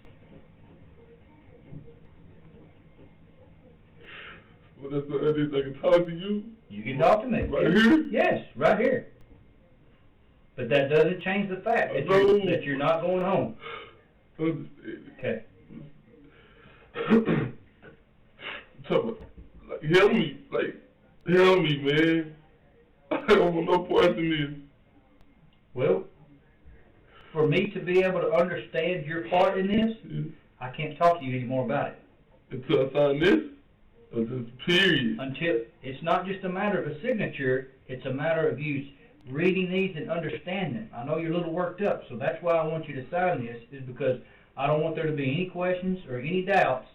Well, that's what I did. I can talk to you. You can talk to me. Right here? Yes, right here. But that doesn't change the fact that you're not going home. Okay. Help me, man. I don't want no part in this. Well, for me to be able to understand your part in this, Yeah. I can't talk to you anymore about it. Until I sign this? Or just period? Until it's not just a matter of a signature, it's a matter of you reading these and understanding them. I know you're a little worked up, so that's why I want you to sign this, is because I don't want there to be any questions or any doubts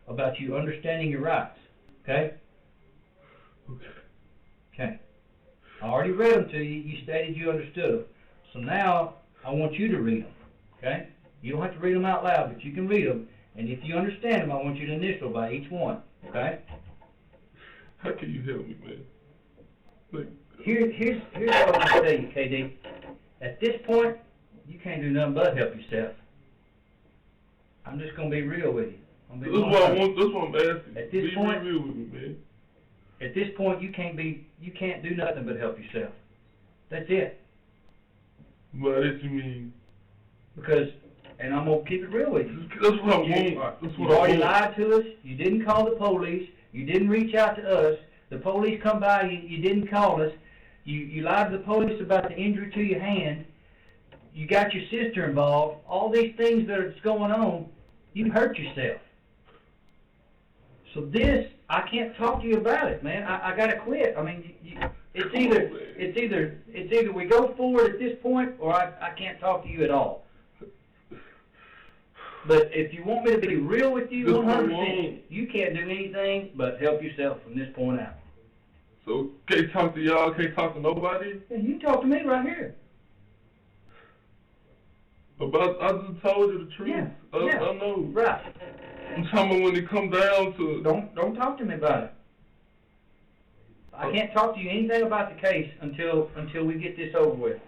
about you understanding your rights. Okay? Okay. I already read them to you. You stated you understood them. So now I want you to read them. Okay? You don't have to read them out loud, but you can read them. And if you understand them, I want you to initial by each one. Okay? How can you help me, man? Like, Here's what I'm going to tell you, KD. At this point, you can't do nothing but help yourself. I'm just going to be real with you. that's what I want. That's what I'm asking. At this be point, real with me, man. At this point, you can't do nothing but help yourself. That's it. What did you mean? Because, and I'm going to keep it real with you. That's what I want. That's You what I already want. lied to us. You didn't call the police. You didn't reach out to us. The police come by. You didn't call us. You lied to the police about the injury to your hand. You got your sister involved. All these things that are going on, you hurt yourself. So this, I can't talk to you about it, man. I got to quit. I mean, it's either we go forward at this point, or I can't talk to you at all. But if you want me to be real with you, 100%, you can't do anything but help yourself from this point out. So, can't talk to y'all, can't talk to nobody? Yeah, you can talk to me right here. But I just told you the truth. Yeah, I know. Right. I'm talking about when it come down to... Don't talk to me about it. I can't talk to you anything about the case until we get this over with.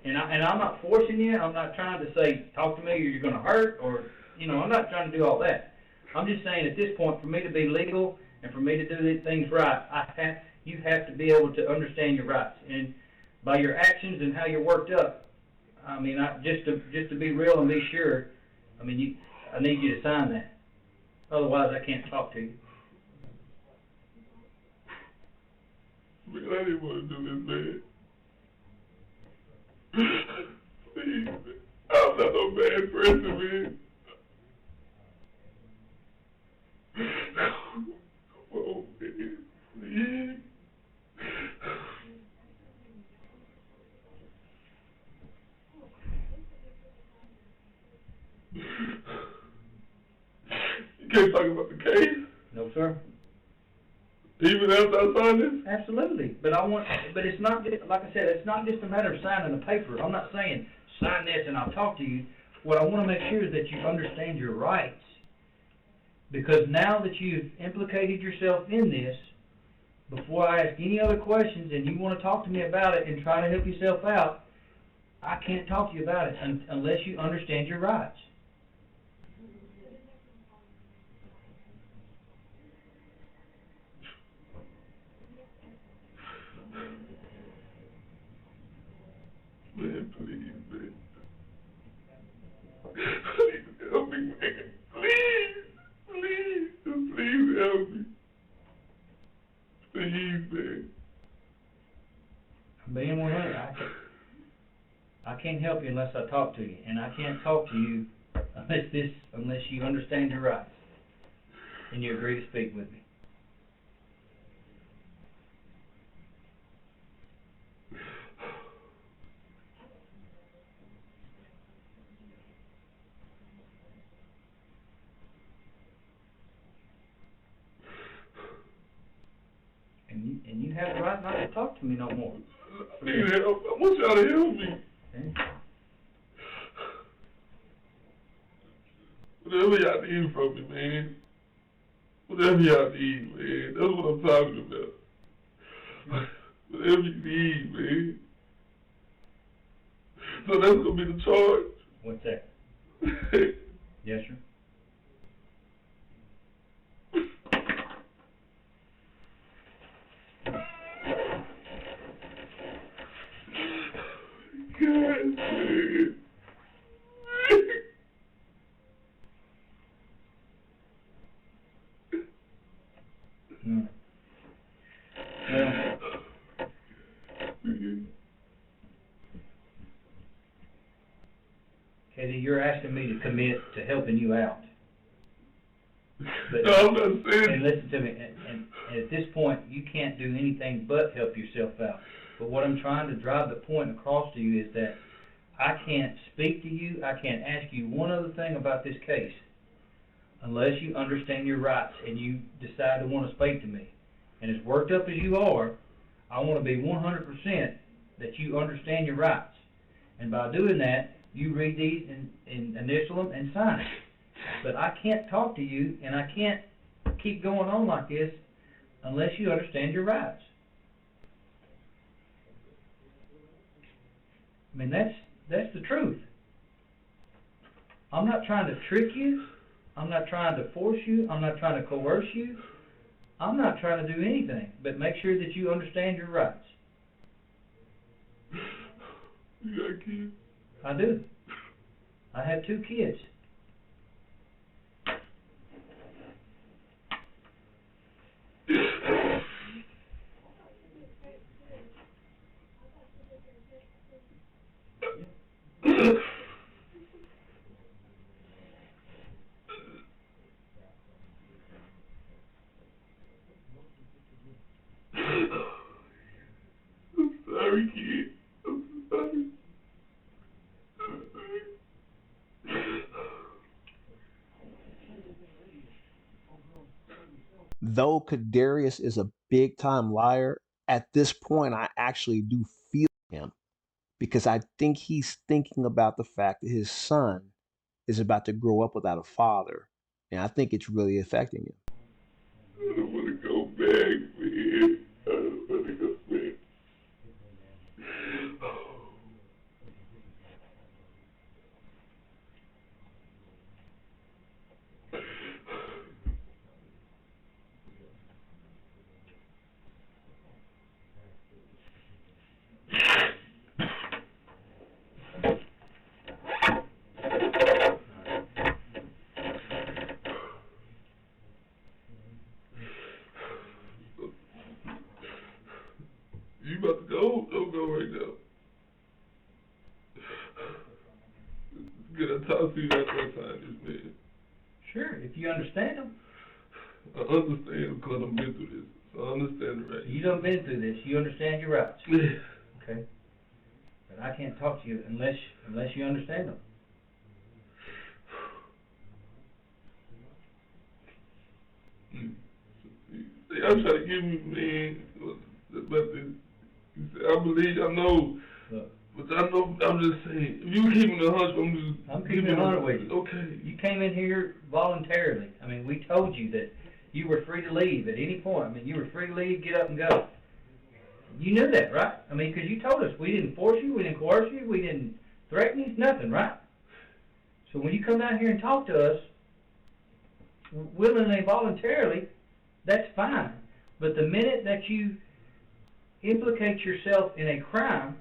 And I'm not forcing you. I'm not trying to say, talk to me or you're going to hurt, or, I'm not trying to do all that. I'm just saying at this point, for me to be legal and for me to do these things right, you have to be able to understand your rights. And by your actions and how you're worked up, I mean, just to be real and be sure, I mean, I need you to sign that. Otherwise, I can't talk to you. Man, I didn't want to do this, man. Please, man. I'm not no bad person, man. Oh, man. Please. You can't talk about the case? No, sir. Even after I sign this? Absolutely, but it's not, like I said, it's not just a matter of signing the paper. I'm not saying sign this and I'll talk to you. What I want to make sure is that you understand your rights. Because now that you've implicated yourself in this, before I ask any other questions and you want to talk to me about it and try to help yourself out, I can't talk to you about it unless you understand your rights. Man, please, man. Please help me, man. Please, just please help me. Please, man. Being 100, I can't help you unless I talk to you, and I can't talk to you unless you understand your rights and you agree to speak with me. And you have the right not to talk to me no more. I need help. I want y'all to help me. Okay? Whatever y'all need from me, man. Whatever y'all need, man. That's what I'm talking about. Whatever you need, man. So that's gonna be the charge. What's that? Yes, sir. God, man. No. Well, Katie, you're asking me to commit to helping you out. But, no, I'm not saying. And listen to me, and at this point, you can't do anything but help yourself out. But what I'm trying to drive the point across to you is that I can't speak to you, I can't ask you one other thing about this case unless you understand your rights and you decide to want to speak to me. And as worked up as you are, I want to be 100% that you understand your rights. And by doing that, you read these and initial them and sign it. But I can't talk to you, and I can't keep going on like this unless you understand your rights. I mean, that's the truth. I'm not trying to trick you. I'm not trying to force you. I'm not trying to coerce you. I'm not trying to do anything but make sure that you understand your rights. You got kids? I do. I have 2 kids. I'm sorry, kid. I'm sorry. Though KeDarius is a big time liar, at this point I actually do feel him because I think he's thinking about the fact that his son is about to grow up without a father, and I think it's really affecting him. I don't want to go back, man. I don't want to go back. You about to go? Don't go right now. Good, I talk to you after I sign this, man. Sure, if you understand them. I understand because I've been through this. So I understand the right. You done been through this. You understand your rights. Okay? But I can't talk to you unless you understand them. See, I'm trying to give you, man, but you say, I believe, I know, Look, but I know, I'm just saying, if you keep it 100, I'm keeping it 100 with you. Okay. You came in here voluntarily. I mean, we told you that you were free to leave at any point. I mean, you were free to leave, get up and go. You knew that, right? I mean, because you told us. We didn't force you, we didn't coerce you, we didn't threaten you, nothing, right? So when you come down here and talk to us, willingly and voluntarily, that's fine. But the minute that you implicate yourself in a crime,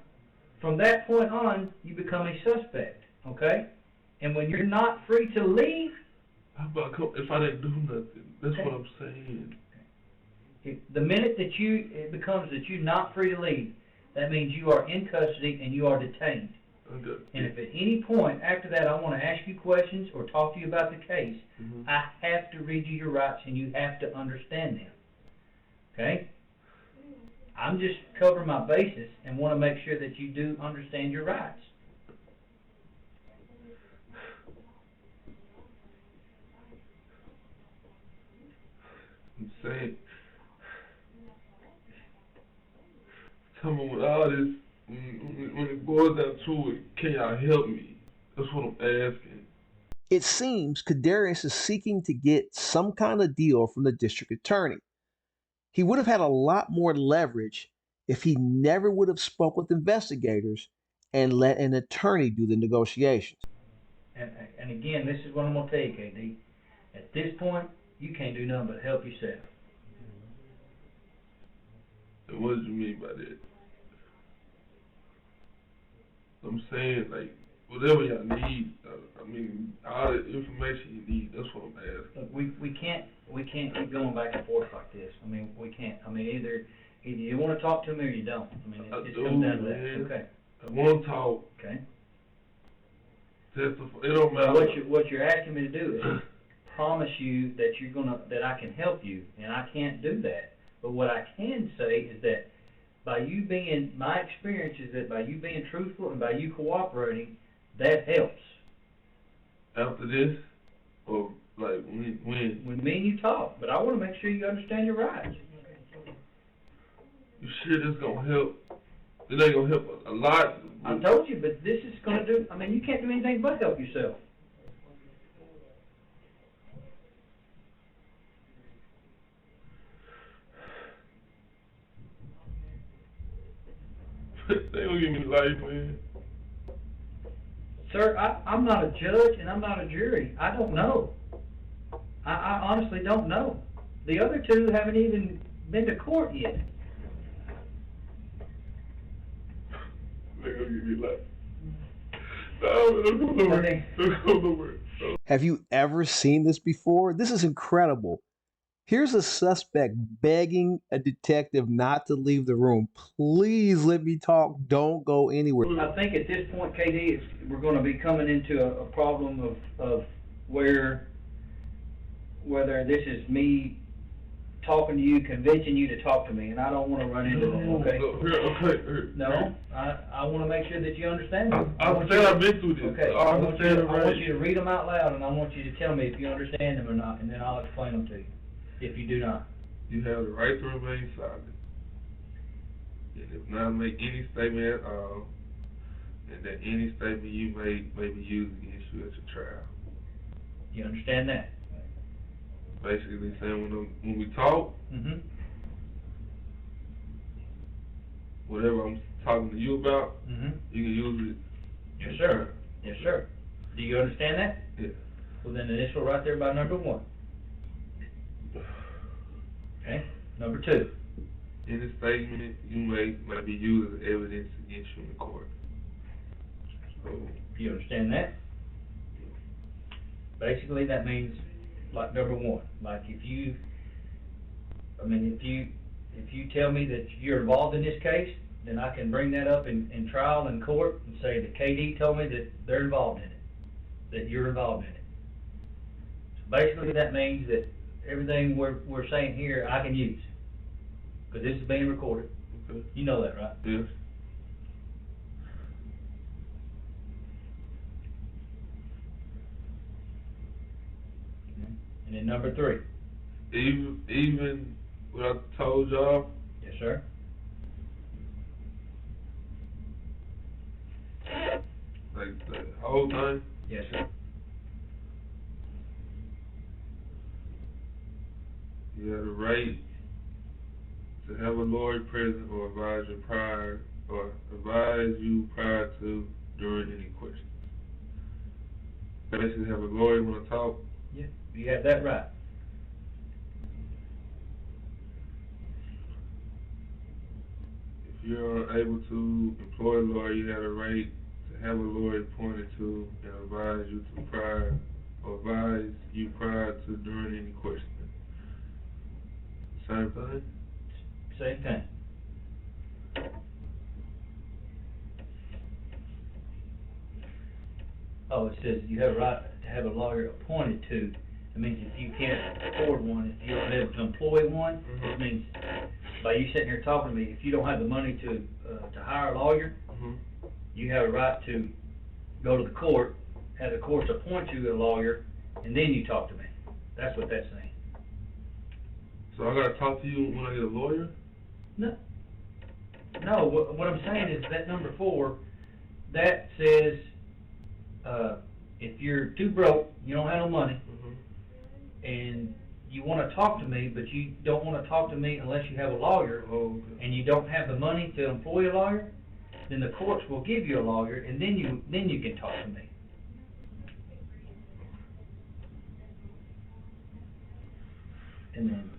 from that point on, you become a suspect, okay? And when you're not free to leave... How about if I didn't do nothing? That's Okay. what I'm saying. The minute that it becomes that you're not free to leave, that means you are in custody and you are detained. And if at any point after that I want to ask you questions or talk to you about the case, I have to read you your rights and you have to understand them. Okay? I'm just covering my bases and want to make sure that you do understand your rights. I'm saying, tell me with all this, when it boils down to it, can y'all help me? That's what I'm asking. It seems KeDarius is seeking to get some kind of deal from the district attorney. He would have had a lot more leverage if he never would have spoke with investigators and let an attorney do the negotiations. And again, this is what I'm going to tell you, KD. At this point, you can't do nothing but help yourself. And what do you mean by that? I'm saying, like, whatever y'all need, I mean, all the information you need, that's what I'm asking. Look, we can't keep going back and forth like this. I mean, we can't. I mean, either you want to talk to me or you don't. I mean, it just comes down to that. Okay. I want to talk. Okay. Testify. It don't matter. What you're asking me to do is promise you that that I can help you, and I can't do that. But what I can say is that my experience is that by you being truthful and by you cooperating, that helps. After this, or like when? When me and you talk, but I want to make sure you understand your rights. You sure this gonna help? It ain't gonna help a lot. I told you, but this is gonna do. I mean, you can't do anything but help yourself. They gonna give me life, man. Sir, I'm not a judge and I'm not a jury. I don't know. I honestly don't know. The other two haven't even been to court yet. They gonna give me life. No, don't go nowhere. Don't go nowhere. Have you ever seen this before? This is incredible. Here's a suspect begging a detective not to leave the room. Please let me talk. Don't go anywhere. I think at this point, KD, we're going to be coming into a problem of whether this is me talking to you, convincing you to talk to me, and I don't want to run into that, okay? No, I want to make sure that you understand me. I've been through this. Okay, I want you to read them out loud, and I want you to tell me if you understand them or not, and then I'll explain them to you. If you do not. You have the right to remain silent. And if not make any statement at all, and that any statement you make may be used against you at your trial. You understand that? Basically saying when we talk, whatever I'm talking to you about, you can use it. Yes, sir. Yes, sir. Do you understand that? Yeah. Well, then initial right there by number 1. Okay, number 2. Any statement you make might be used as evidence against you in the court. So, you understand that? Basically, that means like number 1. Like if you tell me that you're involved in this case, then I can bring that up in trial in court and say that KD told me that they're involved in it, that you're involved in it. So basically, that means that everything we're saying here, I can use, because this is being recorded. okay. You know that, right? Yes. And then number 3. Even what I told y'all. Yes, sir. Like the whole thing. Yes, sir. You have the right to have a lawyer present or advise you prior to during any questions. Basically, have a lawyer want to talk. Yeah, you have that right. If you're unable to employ a lawyer, you have the right to have a lawyer appointed to and advise you prior to during any questions. Same thing? Same thing. Oh, it says you have a right to have a lawyer appointed to. It means if you can't afford one, if you don't have to employ one, it means by you sitting here talking to me, if you don't have the money to hire a lawyer, you have a right to go to the court, have the court appoint you a lawyer, and then you talk to me. That's what that's saying. So I gotta talk to you when I get a lawyer? No, what I'm saying is that number 4, that says, if you're too broke, you don't have no money, and you wanna talk to me, but you don't wanna talk to me unless you have a lawyer, and you don't have the money to employ a lawyer, then the courts will give you a lawyer, and then you can talk to me. And then,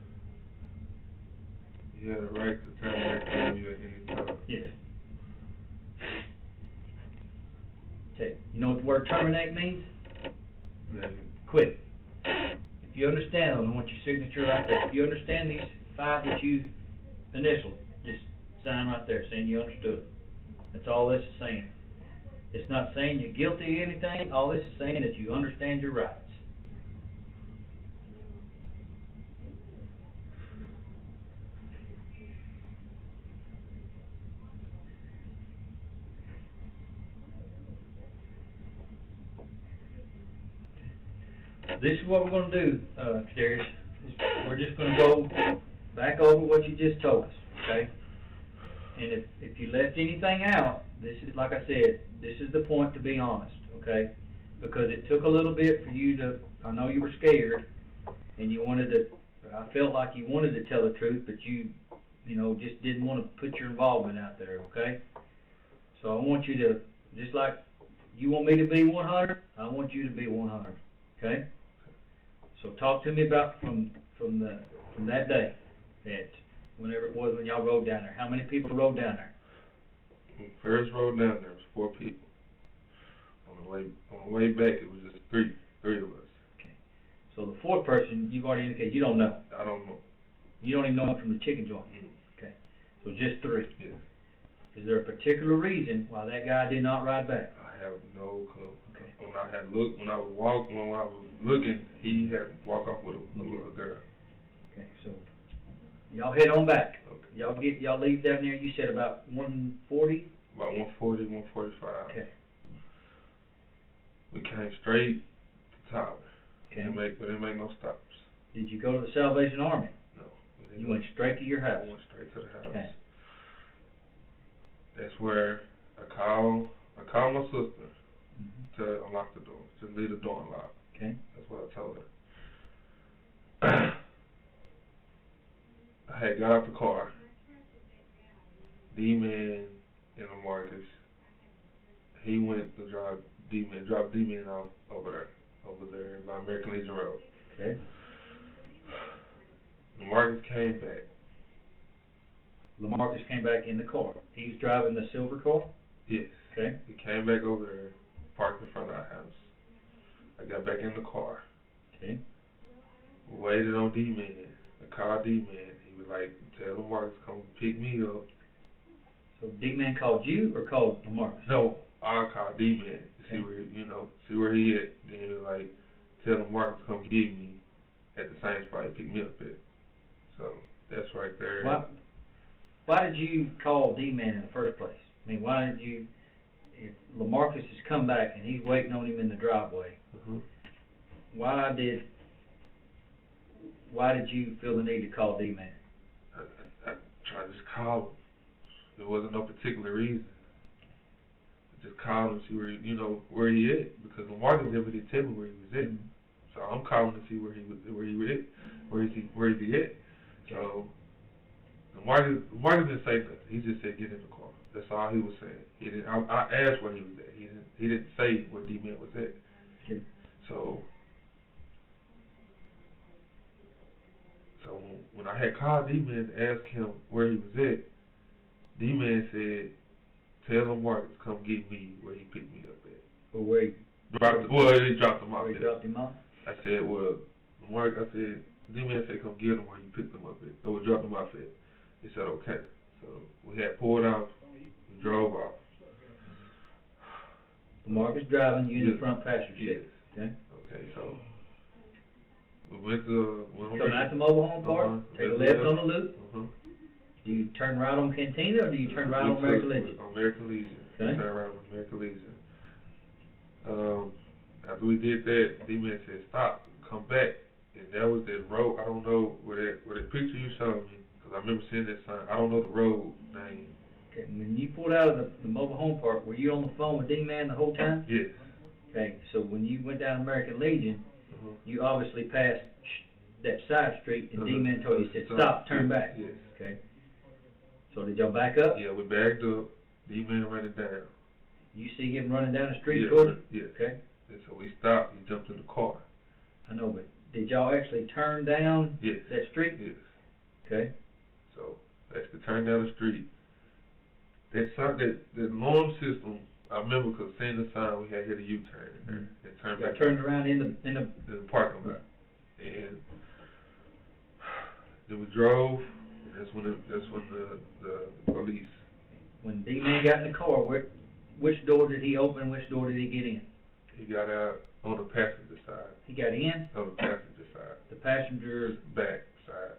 You have the right to terminate you at any time. yes. Okay, you know what the word terminate means? Yeah. Quit. If you understand those, I want your signature right there. If you understand these 5 that you initialed, just sign right there saying you understood. That's all this is saying. It's not saying you're guilty of anything, all this is saying that you understand your rights. This is what we're gonna do, KeDarius. We're just gonna go back over what you just told us, okay? And if you left anything out, this is, like I said, this is the point to be honest, okay? Because it took a little bit for you to, I know you were scared, and you wanted to, I felt like you wanted to tell the truth, but you know, just didn't wanna put your involvement out there, okay? So I want you to, just like you want me to be 100, I want you to be 100, okay? So talk to me about from that day, that whenever it was when y'all rode down there. How many people rode down there? When we first rode down there, it was 4 people. On the way back, it was just three of us. Okay. So the 4th person, you've already indicated you don't know. I don't know. You don't even know him from the chicken joint. Okay. So just 3. Yeah. Is there a particular reason why that guy did not ride back? I have no clue. Okay. When I was looking, he had walked off with a little girl. Okay. So y'all head on back. Okay. Y'all leave down there. You said about 1:40. About 1:40, 1:45. Okay. We came straight to Tyler. Okay. We didn't make no stops. Did you go to the Salvation Army? No. We didn't You went straight to your house. I went straight to the house. Okay. That's where I called my sister to unlock the door, to leave the door unlocked. Okay. That's what I told her. I had got out the car. D-Man and LaMarcus, he went to drop D-Man off over there by American Legion Road. Okay. LaMarcus came back. LaMarcus came back in the car. He was driving the silver car? Yes. Okay. He came back over there, parked in front of our house. I got back in the car. Okay. Waited on D-Man. I called D-Man. He was like, tell LaMarcus come pick me up. So D-Man called you or called LaMarcus? No, I called D-Man to see where he at. Then he was like, tell LaMarcus come get me at the same spot he picked me up at. So that's right there. Why did you call D-Man in the first place? I mean, why did you, if LaMarcus has come back and he's waiting on him in the driveway, why did you feel the need to call D-Man? I tried to just call him. There wasn't no particular reason. I just called him to see where he at, because LaMarcus never did tell me where he was at. So I'm calling to see where is he at. So LaMarcus didn't say nothing. He just said get in the car. That's all he was saying. I asked where he was at. He didn't say where D-Man was at. Okay. So when I had called D-Man to ask him where he was at, D-Man said, tell LaMarcus come get me where he picked me up at. Or where he he dropped him off. Where he dropped him off? I said, D-Man said come get him where you picked him up at. Or dropped him off at. He said, okay. So we had pulled out, we drove off. LaMarcus driving, you in Yes. the front passenger seat. Yes. Okay. Okay, so we went to Come out the mobile home park, take a left on the loop. Do you turn right on Cantina or do you turn right on American Legion? On American Legion. Okay. Turn right on American Legion. After we did that, D-Man said, stop, come back. And that was that road. I don't know where that picture you showed me, because I remember seeing that sign. I don't know the road name. Okay, when you pulled out of the mobile home park, were you on the phone with D-Man the whole time? Yes. Okay, so when you went down American Legion, you obviously passed that side street and D-Man told you, said, stop, turn back. Yes. Okay. So did y'all back up? Yeah, we backed up. D-Man ran it down. You see him running down the street Yes, toward you? yes. Okay. And so we stopped. He jumped in the car. I know, but did y'all actually turn down Yes. that street? Yes. Okay. So actually turned down the street. That alarm system, I remember because seeing the sign, we had hit a U-turn in there and turned Y'all back turned around in the in the parking lot. And then we drove, and that's when the police. when D-Man got in the car, which door did he open, which door did he get in? He got out on the passenger side. He got in, On the passenger side. the passenger, Back side.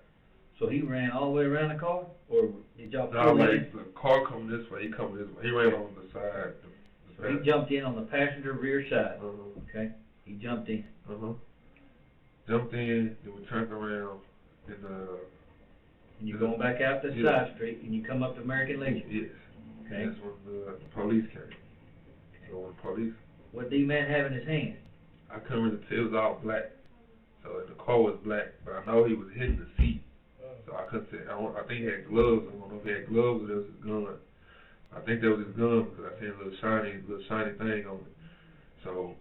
so he ran all the way around the car? Or did y'all No, pull in? like the car coming this way, he coming this way. He ran on the side. So he jumped in on the passenger rear side, Uh-huh. okay? He jumped in. Uh-huh. Jumped in, then we turned around, and And you're going back out the Yeah. side street, and you come up to American Legion, yes. okay? And that's when the police came. So when the police, What D-Man have in his hand? I couldn't really tell, it was all black. So the car was black, but I know he was hitting the seat. So I couldn't say, I think he had gloves. I don't know if he had gloves or that was his gun. I think that was his gun because I seen a little shiny thing on it. So,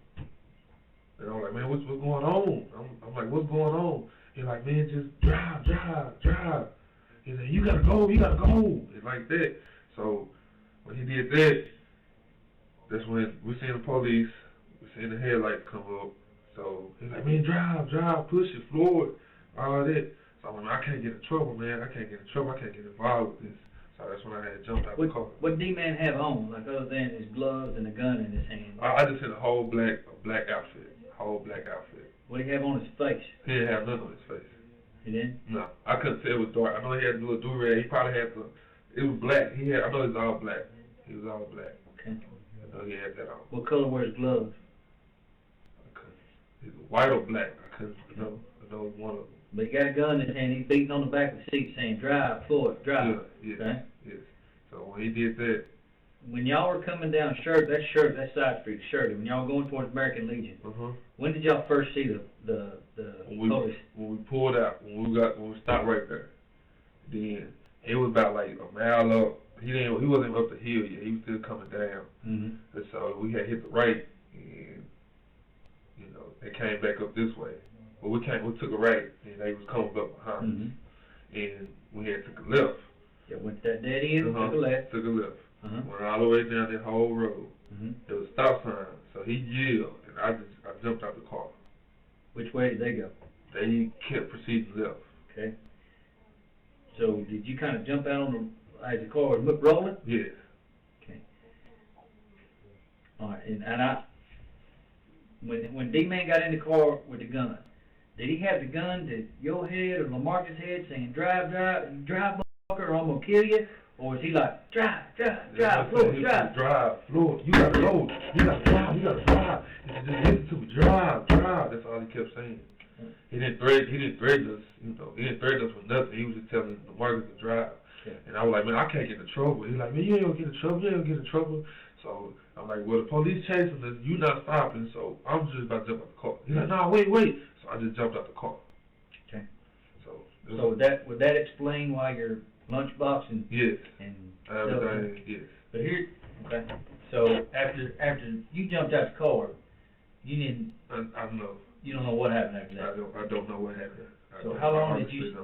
and I'm like, man, what's going on? I'm like, what's going on? He's like, man, just drive. He said, you gotta go. It's like that. So when he did that, that's when we seen the police, we seen the headlights come up. So he's like, man, drive, push it forward, all that. So I'm like, I can't get in trouble, man. I can't get involved with this. So that's when I had jumped out the car. What D-Man have on, like other than his gloves and a gun in his hand? I just seen a whole black outfit. What did he have on his face? He didn't have nothing on his face. He didn't? No, I couldn't tell. It was dark. I know he had a little do-rag. He probably had it was black. I know it was all black. He was all black. Okay. I know he had that on. What color were his gloves? He was white or black. I couldn't know. I know one of them. But he got a gun in his hand, he's beating on the back of the seat saying, drive, Floyd, drive. Yeah, Okay? yes. So when he did that, When y'all were coming down that side street, Shirley, when y'all were going towards American Legion, when did y'all first see the police? when we pulled out, when we stopped right there, then it was about like a mile up. He wasn't up the hill yet. He was still coming down. Mm-hmm. And so we had hit the right, and they came back up this way. But we took a right, and they was coming up behind us, and we had took a left. Yeah, went that dead end, took a left. Took a left. Uh-huh. Went all the way down that whole road. Mm-hmm. There was a stop sign, so he yelled, and I jumped out the car. Which way did they go? They kept proceeding left. Okay. So did you kind of jump out as the car was rolling? Yes. Okay. All right, and when D-Man got in the car with the gun, did he have the gun to your head or LaMarcus' head saying, drive, motherfucker, or I'm gonna kill you? Or was he like, drive, Floyd, drive? Drive, Floyd, you gotta go. You gotta drive. He said, just listen to me, drive. That's all he kept saying. He didn't threaten us, He didn't threaten us with nothing. He was just telling LaMarcus to drive. Okay. And I was like, man, I can't get in trouble. He's like, man, you ain't gonna get in trouble. So I'm like, well, the police chasing us, you not stopping, so I'm just about to jump out the car. He's like, no, wait. So I just jumped out the car. Okay. So would that explain why your lunchbox and yes. And everything, yes. But here, okay. So after you jumped out the car, you didn't. I don't know. You don't know what happened after that. I don't know what happened. So how long did you?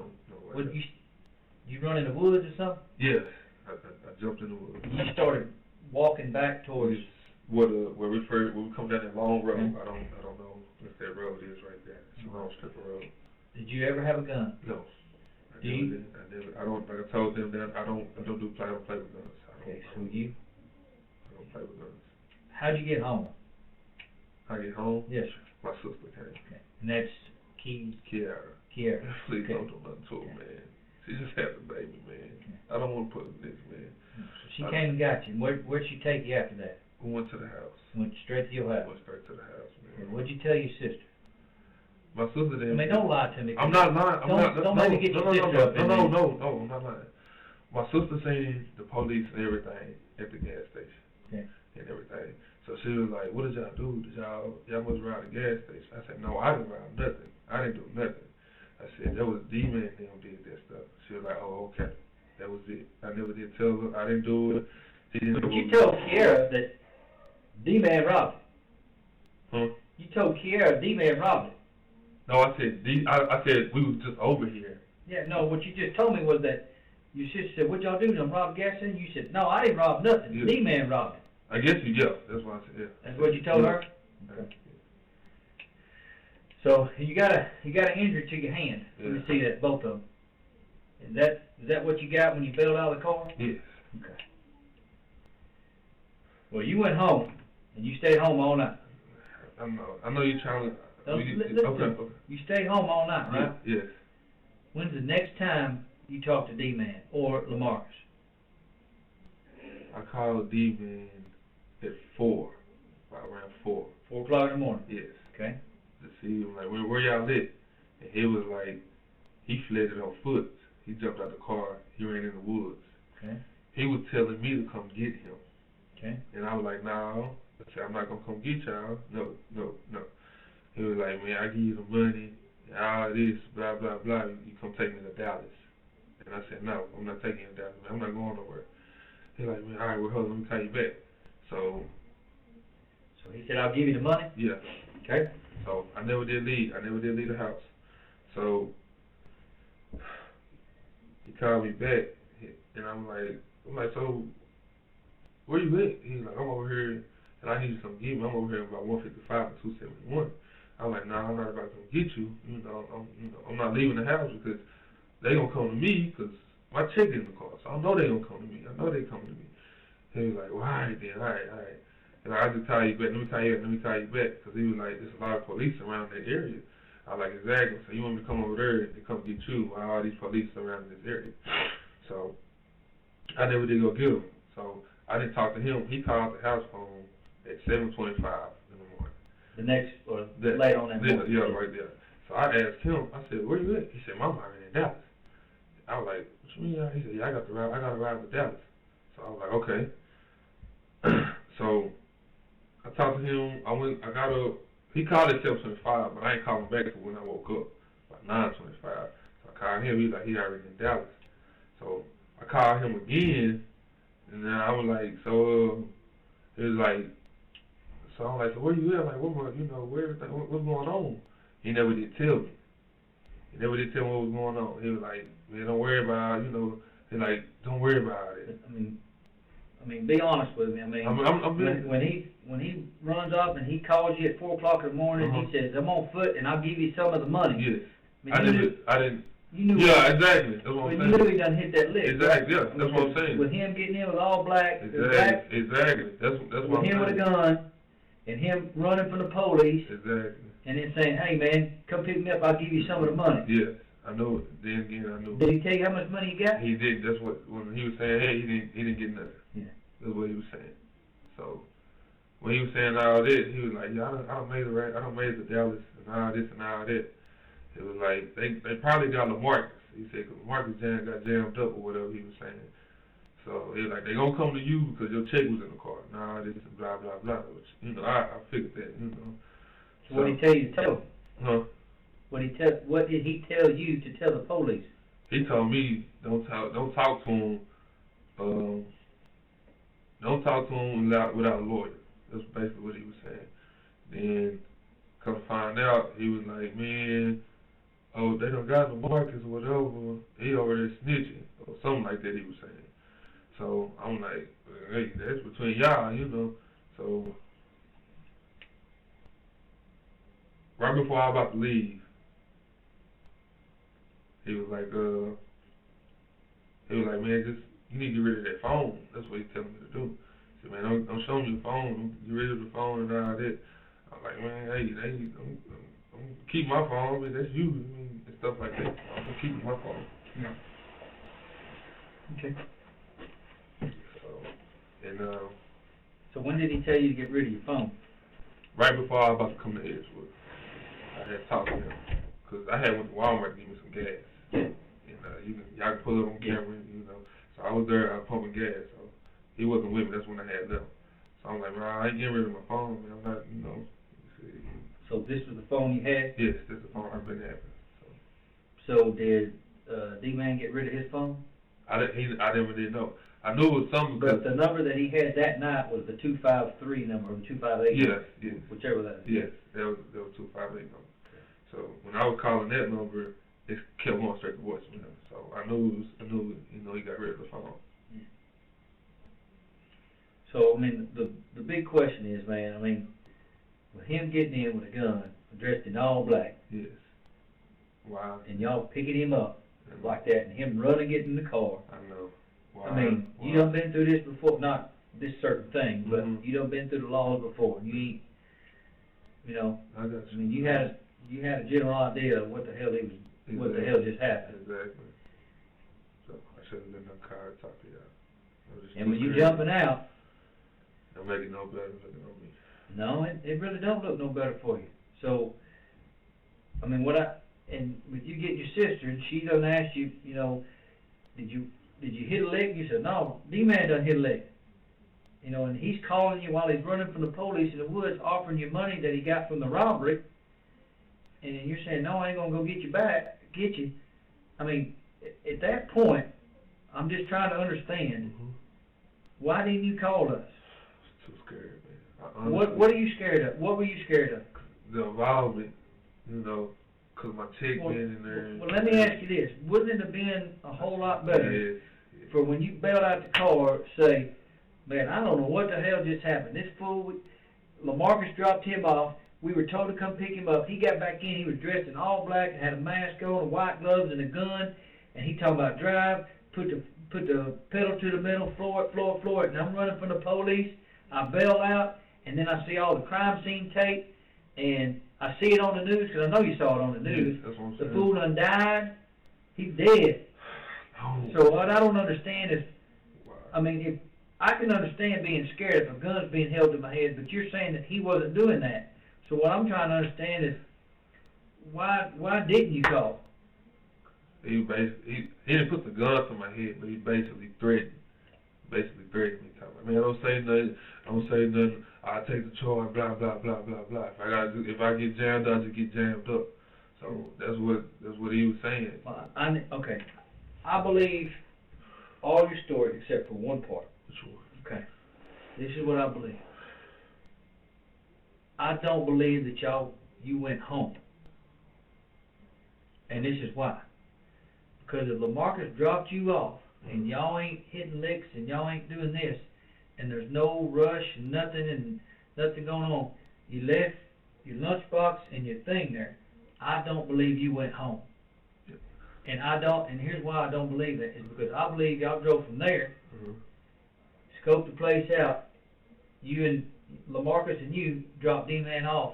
You run in the woods or something? Yes, I jumped in the woods. You started walking back towards where we come down that long road. I don't know what that road is right there. It's a long strip of road. Did you ever have a gun? No. I don't. Like I told them that I don't play with guns. Okay, so you. I don't play with guns. how'd you get home? I get home, Yes, sir. my sister came. Okay. And that's Kiara. Please Okay. don't do nothing to her, man. She just had the baby, man. I don't want to put this, man. She came and got you. Where'd she take you after that? We went to the house. Went straight to your house. Went straight to the house, man. What'd you tell your sister? My sister didn't. I mean, don't lie to me. I'm not lying. Don't make me get your sister up in there. No, I'm not lying. My sister seen the police and everything at the gas station. Okay. And everything. So she was like, what did y'all do? Y'all must rob the gas station. I said, no, I didn't rob nothing. I didn't do nothing. I said, that was D-Man and them did that stuff. She was like, oh, okay. That was it. I never did tell her. I didn't do it. She didn't But do you it. told Kiara that D-Man robbed it. Huh? You told Kiara D-Man robbed it. No, I said, I said, we was just over here. Yeah, no, what you just told me was that your sister said, what y'all do, done rob gas station? You said, no, I didn't rob nothing. Yeah. D-Man robbed it. I guess yeah. That's what I said, yeah. That's what you told her? Okay. So you got an injury to your hand. Let me see that, both of them. Is that what you got when you bailed out of the car? Yes. Okay. Well, you went home and you stayed home all night. I know you're trying to. Okay. You stayed home all night, right? Yes. When's the next time you talk to D-Man or LaMarcus? I called D-Man at 4, about around 4. 4 o'clock in the morning. Yes. Okay. To see him, like, where y'all at? And he was like, he fled on foot. He jumped out the car. He ran in the woods. Okay. He was telling me to come get him. Okay. And I was like, no. I said, I'm not going to come get y'all. No. He was like, man, I give you the money, all this, blah, blah, blah. You come take me to Dallas. And I said, no, I'm not taking you to Dallas, man. I'm not going nowhere. He's like, man, all right, well, hold on, let me call you back. So he said, I'll give you the money? Yeah. Okay. So I never did leave. I never did leave the house. So he called me back, and I'm like, so where you at? He's like, I'm over here, and I need you to come get me. I'm over here about 155 and 271. I'm like, nah, I'm not about to come get you. I'm not leaving the house because they gonna come to me because my check is in the car. So I know they gonna come to me. I know they coming to me. He was like, well, all right then, all right. And I just call you back. Let me call you back, because he was like, there's a lot of police around that area. I was like, exactly. So you want me to come over there and come get you while all these police around this area? So I never did go get him. So I didn't talk to him. He called the house phone at 7:25 in the morning. The next, or late on that morning? Yeah, right there. So I asked him, I said, where you at? He said, Mama, I'm in Dallas. I was like, what you mean? He said, yeah, I got to ride to Dallas. So I was like, okay. So I talked to him. I got up. He called at 7:25, but I ain't called him back until when I woke up, about 9:25. So I called him. He's like, he already in Dallas. So I called him again, and then I was like, so it was like, so I'm like, so where you at? Like, what's going on? He never did tell me. He never did tell me what was going on. He was like, man, don't worry about it. He's like, don't worry about it. I mean, be honest with me. I mean, when he runs up and he calls you at 4 o'clock in the morning, and he says, I'm on foot and I'll give you some of the money. Yes. I didn't. You knew. Yeah, exactly. That's what I'm saying. You knew he done hit that lick. Exactly. Yeah, that's what I'm saying. With him getting in with all black. Exactly. That's what I'm saying. With him with a gun, and him running from the police. Exactly. And then saying, hey man, come pick me up, I'll give you some of the money. Yes, I know it. Then again, I know. Did he tell you how much money he got? He did. That's what, when he was saying, hey, he didn't get nothing. Yeah. That's what he was saying. So when he was saying all this, he was like, yeah, I don't made it to Dallas and all this and all that. It was like, they probably got LaMarcus. He said, because LaMarcus got jammed up or whatever he was saying. So he was like, they gonna come to you because your check was in the car. Nah, this and blah, blah, blah. Which, I figured that, So what did he tell you to tell him? Huh? What did he tell you to tell the police? He told me, don't talk to him. Don't talk to him without a lawyer. That's basically what he was saying. Then, come to find out, he was like, man, they done got LaMarcus or whatever. He over there snitching or something like that. He was saying. So I'm like, hey, that's between y'all, So right before I was about to leave, he was like, man, you need to get rid of that phone. That's what he's telling me to do. He said, man, don't show me your phone. Don't get rid of the phone and all that. I'm like, man, hey, don't keep my phone. I mean, that's you. I mean, and stuff like that. I'm keeping my phone. Yeah. Okay. So when did he tell you to get rid of your phone? Right before I was about to come to Edgewood. I had talked to him. Because I had went to Walmart to get me some gas. And y'all can pull it on camera, you know. So I was there, I was pumping gas. So he wasn't with me. That's when I had left. So I'm like, man, I ain't getting rid of my phone, man. I'm not, you know. So this was the phone you had? Yes, this is the phone I've been having. So did D-Man get rid of his phone? I didn't really know. I knew it was something. But the number that he had that night was the 253 number, or the 258? Yes. Whichever that is. Yes, that was 258 number. So when I was calling that number, it kept going straight to voicemail. So I knew, you know, he got rid of the phone. Yeah. So, I mean, the big question is, man, I mean, with him getting in with a gun, dressed in all black. Yes. Wow. And y'all picking him up like that, and him running, getting in the car. I know. Wow. I mean, you done been through this before, not this certain thing, but you done been through the laws before. You ain't, you know. I got you. I mean, you had a general idea of what the hell what the hell just happened. Exactly. So I should have been in the car to talk to y'all. And when you jumping out, don't make it no better looking on me. No, it really don't look no better for you. So, I mean, and with you getting your sister, and she done asked you, you know, did you hit a lick? You said, no, D-Man done hit a lick. You know, and he's calling you while he's running from the police in the woods, offering you money that he got from the robbery, and then you're saying, no, I ain't gonna go get you. I mean, at that point, I'm just trying to understand, why didn't you call us? Too scared, man. What are you scared of? What were you scared of? The involvement, you know, because my chick being in there. Well, let me ask you this. Wouldn't it have been a whole lot better for when you bailed out the car, say, man, I don't know what the hell just happened. This fool, LaMarcus dropped him off. We were told to come pick him up. He got back in. He was dressed in all black and had a mask on, white gloves, and a gun. And he talking about drive, put the pedal to the metal, floor it. And I'm running from the police. I bail out, and then I see all the crime scene tape, and I see it on the news, because I know you saw it on the news. Yes, that's what I'm the saying. fool done died. He's dead. Oh. So what I don't understand is, I mean, if I can understand being scared if a gun's being held to my head, but you're saying that he wasn't doing that. So what I'm trying to understand is, why didn't you call? He didn't put the gun to my head, but he basically threatened me. Man, don't say nothing. I'll take the charge, blah, blah, blah, blah, blah. If I get jammed up, I just get jammed up. So that's what he was saying. Well, okay. I believe all your story except for one part. Which one? Okay. This is what I believe. I don't believe that you went home. And this is why. Because if LaMarcus dropped you off, and y'all ain't hitting licks, and y'all ain't doing this, and there's no rush, and nothing going on, you left your lunchbox and your thing there, I don't believe you went home. Yep. And here's why I don't believe that, is because I believe y'all drove from there, scoped the place out, you and LaMarcus and you dropped D-Man off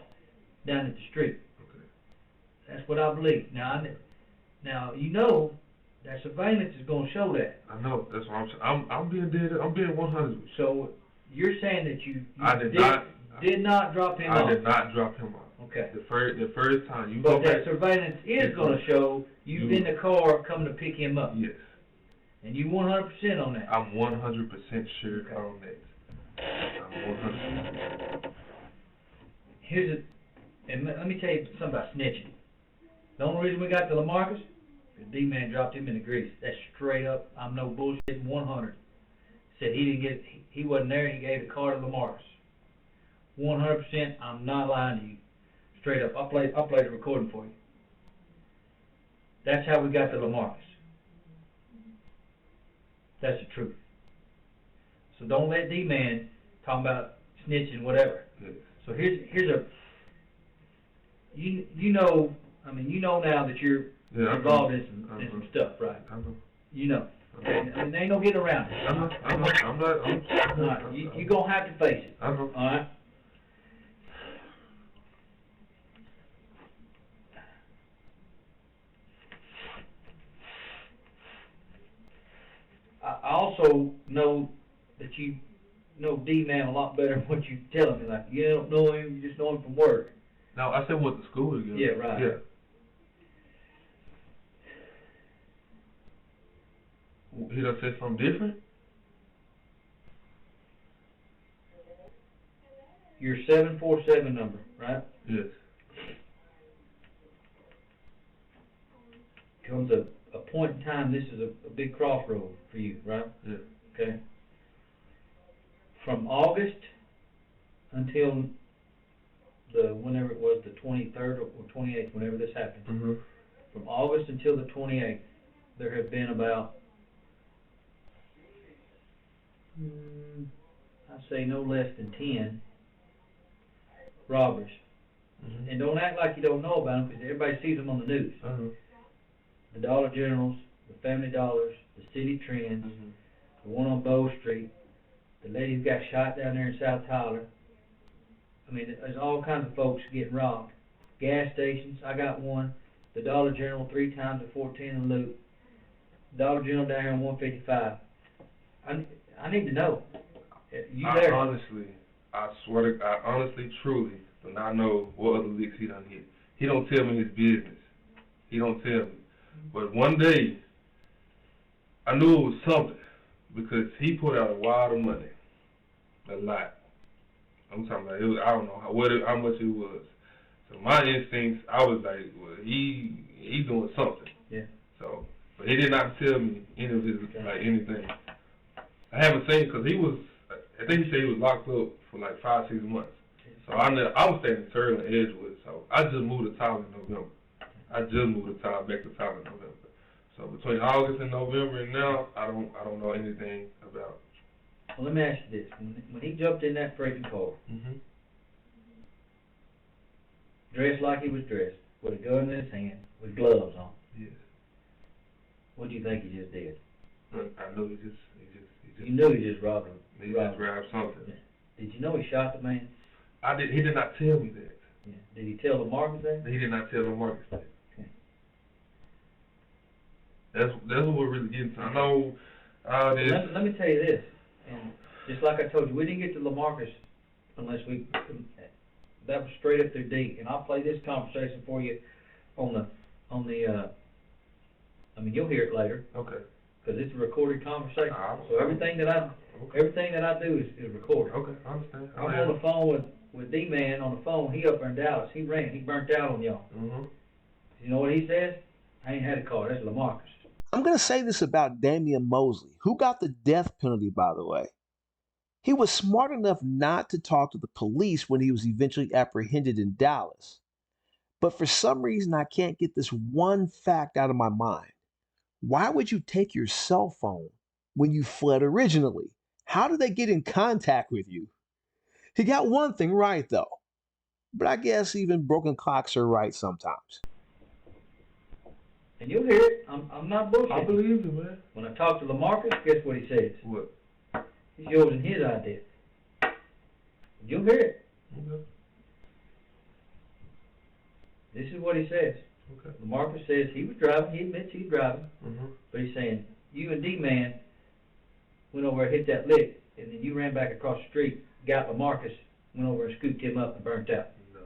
down at the street. Okay. That's what I believe. Now you know that surveillance is going to show that. I know. That's what I'm saying. I'm being dead. I'm being 100 with you. So you're saying that you did not drop him off. I did not drop him off. Okay. The first time you. But that surveillance is going to show you in the car coming to pick him up. Yes. And you 100% on that. I'm 100% sure on that. I'm 100%. And let me tell you something about snitching. The only reason we got to LaMarcus, D-Man dropped him in the grease. That's straight up. I'm no bullshit. 100. Said he wasn't there. He gave the car to LaMarcus. 100%. I'm not lying to you. Straight up. I'll play the recording for you. That's how we got to LaMarcus. That's the truth. So don't let D-Man talk about snitching, whatever. Yes. So here's a. You know now that you're involved in some stuff, right? I know. You know. And there ain't no getting around it. I'm not. All right, you gonna have to face it. I know. All right. I also know that you know D-Man a lot better than what you telling me. Like, you don't know him, you just know him from work. No, I said went to school together. Yeah, right. Yeah. He done said something different? Your 747 number, right? Yes. Comes a point in time, this is a big crossroad for you, right? Yeah. Okay. From August until whenever it was, the 23rd or 28th, whenever this happened. Mm-hmm. From August until the 28th, there have been about, I'd say no less than 10 robberies. Mm-hmm. And don't act like you don't know about them, because everybody sees them on the news. Uh-huh. The Dollar Generals, the Family Dollars, the City Trends, Mm-hmm. the one on Bow Street, the lady who got shot down there in South Tyler. I mean, there's all kinds of folks getting robbed. Gas stations, I got one. The Dollar General 3 times at 14 and loot. Dollar General down here on 155. I need to know. You there? I swear to God, honestly, truly, do not know what other licks he done hit. He don't tell me his business. He don't tell me. But one day, I knew it was something because he put out a wad of money, a lot. I'm talking about I don't know how much it was. So my instincts, I was like, well, he doing something. Yeah. So, but he did not tell me any of his like anything. I haven't seen because I think he said he was locked up for like 5-6 months. So I was staying in Turtle and Edgewood. So I just moved to Tyler in November. Back to Tyler in November. So between August and November and now, I don't know anything about. Well, let me ask you this: when he jumped in that freaking car, Mm-hmm. dressed like he was dressed, with a gun in his hand, with gloves on, Yes. what do you think he just did? I know he just. You knew he just robbed him. He just grabbed something. Yeah. Did you know he shot the man? He did not tell me that. Yeah. Did he tell LaMarcus that? He did not tell LaMarcus that. Okay. That's what we're really getting to. I know. Let me tell you this, and just like I told you, we didn't get to LaMarcus unless that was straight up through D. And I'll play this conversation for you on the. I mean, you'll hear it later. Okay. Because it's a recorded conversation. So everything that I do is recorded. Okay, I understand. I'm on the phone with D-Man on the phone. He up there in Dallas. He burnt out on y'all. Mm-hmm. You know what he says? I ain't had a car. That's LaMarcus. I'm going to say this about Damian Mosley, who got the death penalty, by the way. He was smart enough not to talk to the police when he was eventually apprehended in Dallas. But for some reason, I can't get this one fact out of my mind. Why would you take your cell phone when you fled originally? How did they get in contact with you? He got one thing right, though. But I guess even broken clocks are right sometimes. And you'll hear it. I'm not bullshitting. I believe you, man. When I talk to LaMarcus, guess what he says? What? He's using his idea. You'll hear it. Okay. This is what he says. Okay. LaMarcus says he was driving. He admits he's driving. Mm-hmm. But he's saying, you and D-Man went over and hit that lick, and then you ran back across the street, got LaMarcus, went over and scooped him up and burnt out. No.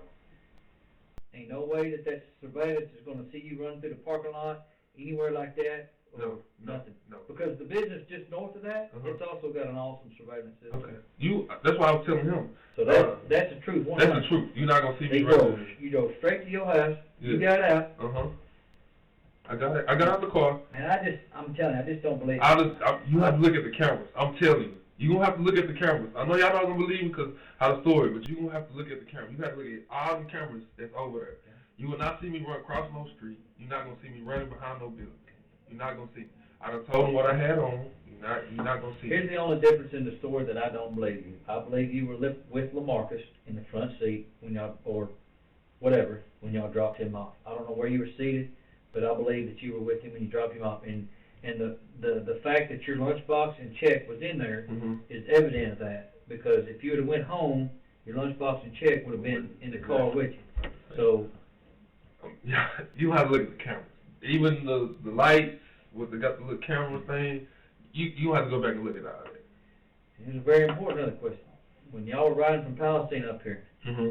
Ain't no way that surveillance is going to see you run through the parking lot anywhere like that. No. Nothing. No. Because the business just north of that, Uh-huh. it's also got an awesome surveillance system. Okay. That's why I was telling him. So that's the truth. That's the truth. You're not gonna see me You drove straight to your house. Yeah. You got out. I got it. I got out of the car. And I'm telling you, I just don't believe it. You have to look at the cameras. I'm telling you. You're going to have to look at the cameras. I know y'all not going to believe me because how the story, but you're going to have to look at the cameras. You have to look at all the cameras that's over there. You will not see me run across no street. You're not going to see me running behind no building. You're not going to see me. I done told them what I had on. You're not going to see me. Here's the only difference in the story that I don't believe you. I believe you were with LaMarcus in the front seat when y'all, or whatever, when y'all dropped him off. I don't know where you were seated, but I believe that you were with him when you dropped him off. And And the fact that your lunchbox and check was in there Mm-hmm. is evident of that, because if you would've went home, your lunchbox and check would've been in the car with you. So, Yeah, you have to look at the cameras. Even the lights, got the little camera thing, you have to go back and look at all that. here's a very important other question. When y'all were riding from Palestine up here, Mm-hmm.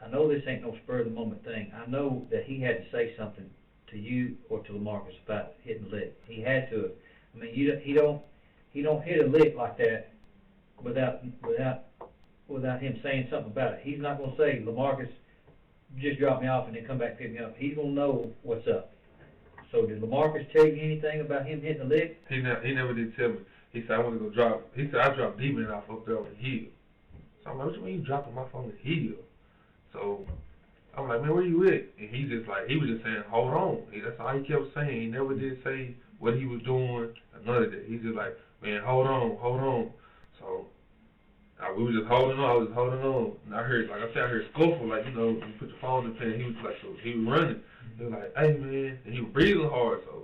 I know this ain't no spur of the moment thing. I know that he had to say something to you or to LaMarcus about hitting the lick. He had to. I mean, he don't hit a lick like that without him saying something about it. He's not gonna say, LaMarcus, just drop me off and then come back and pick me up. He's gonna know what's up. So did LaMarcus tell you anything about him hitting the lick? He never did tell me. He said, I want to go drop. He said, I dropped D-Man off up there on the hill. So I'm like, what you mean you dropped him off on the hill? So I'm like, man, where you at? And he was just saying, hold on. That's all he kept saying. He never did say what he was doing or none of that. He just like, man, hold on. So we were just holding on. I was just holding on. And I heard, like I said, I heard scuffle, like, you know, you put your phone in the pen. He was like, so he was running. He was like, hey, man. And he was breathing hard. So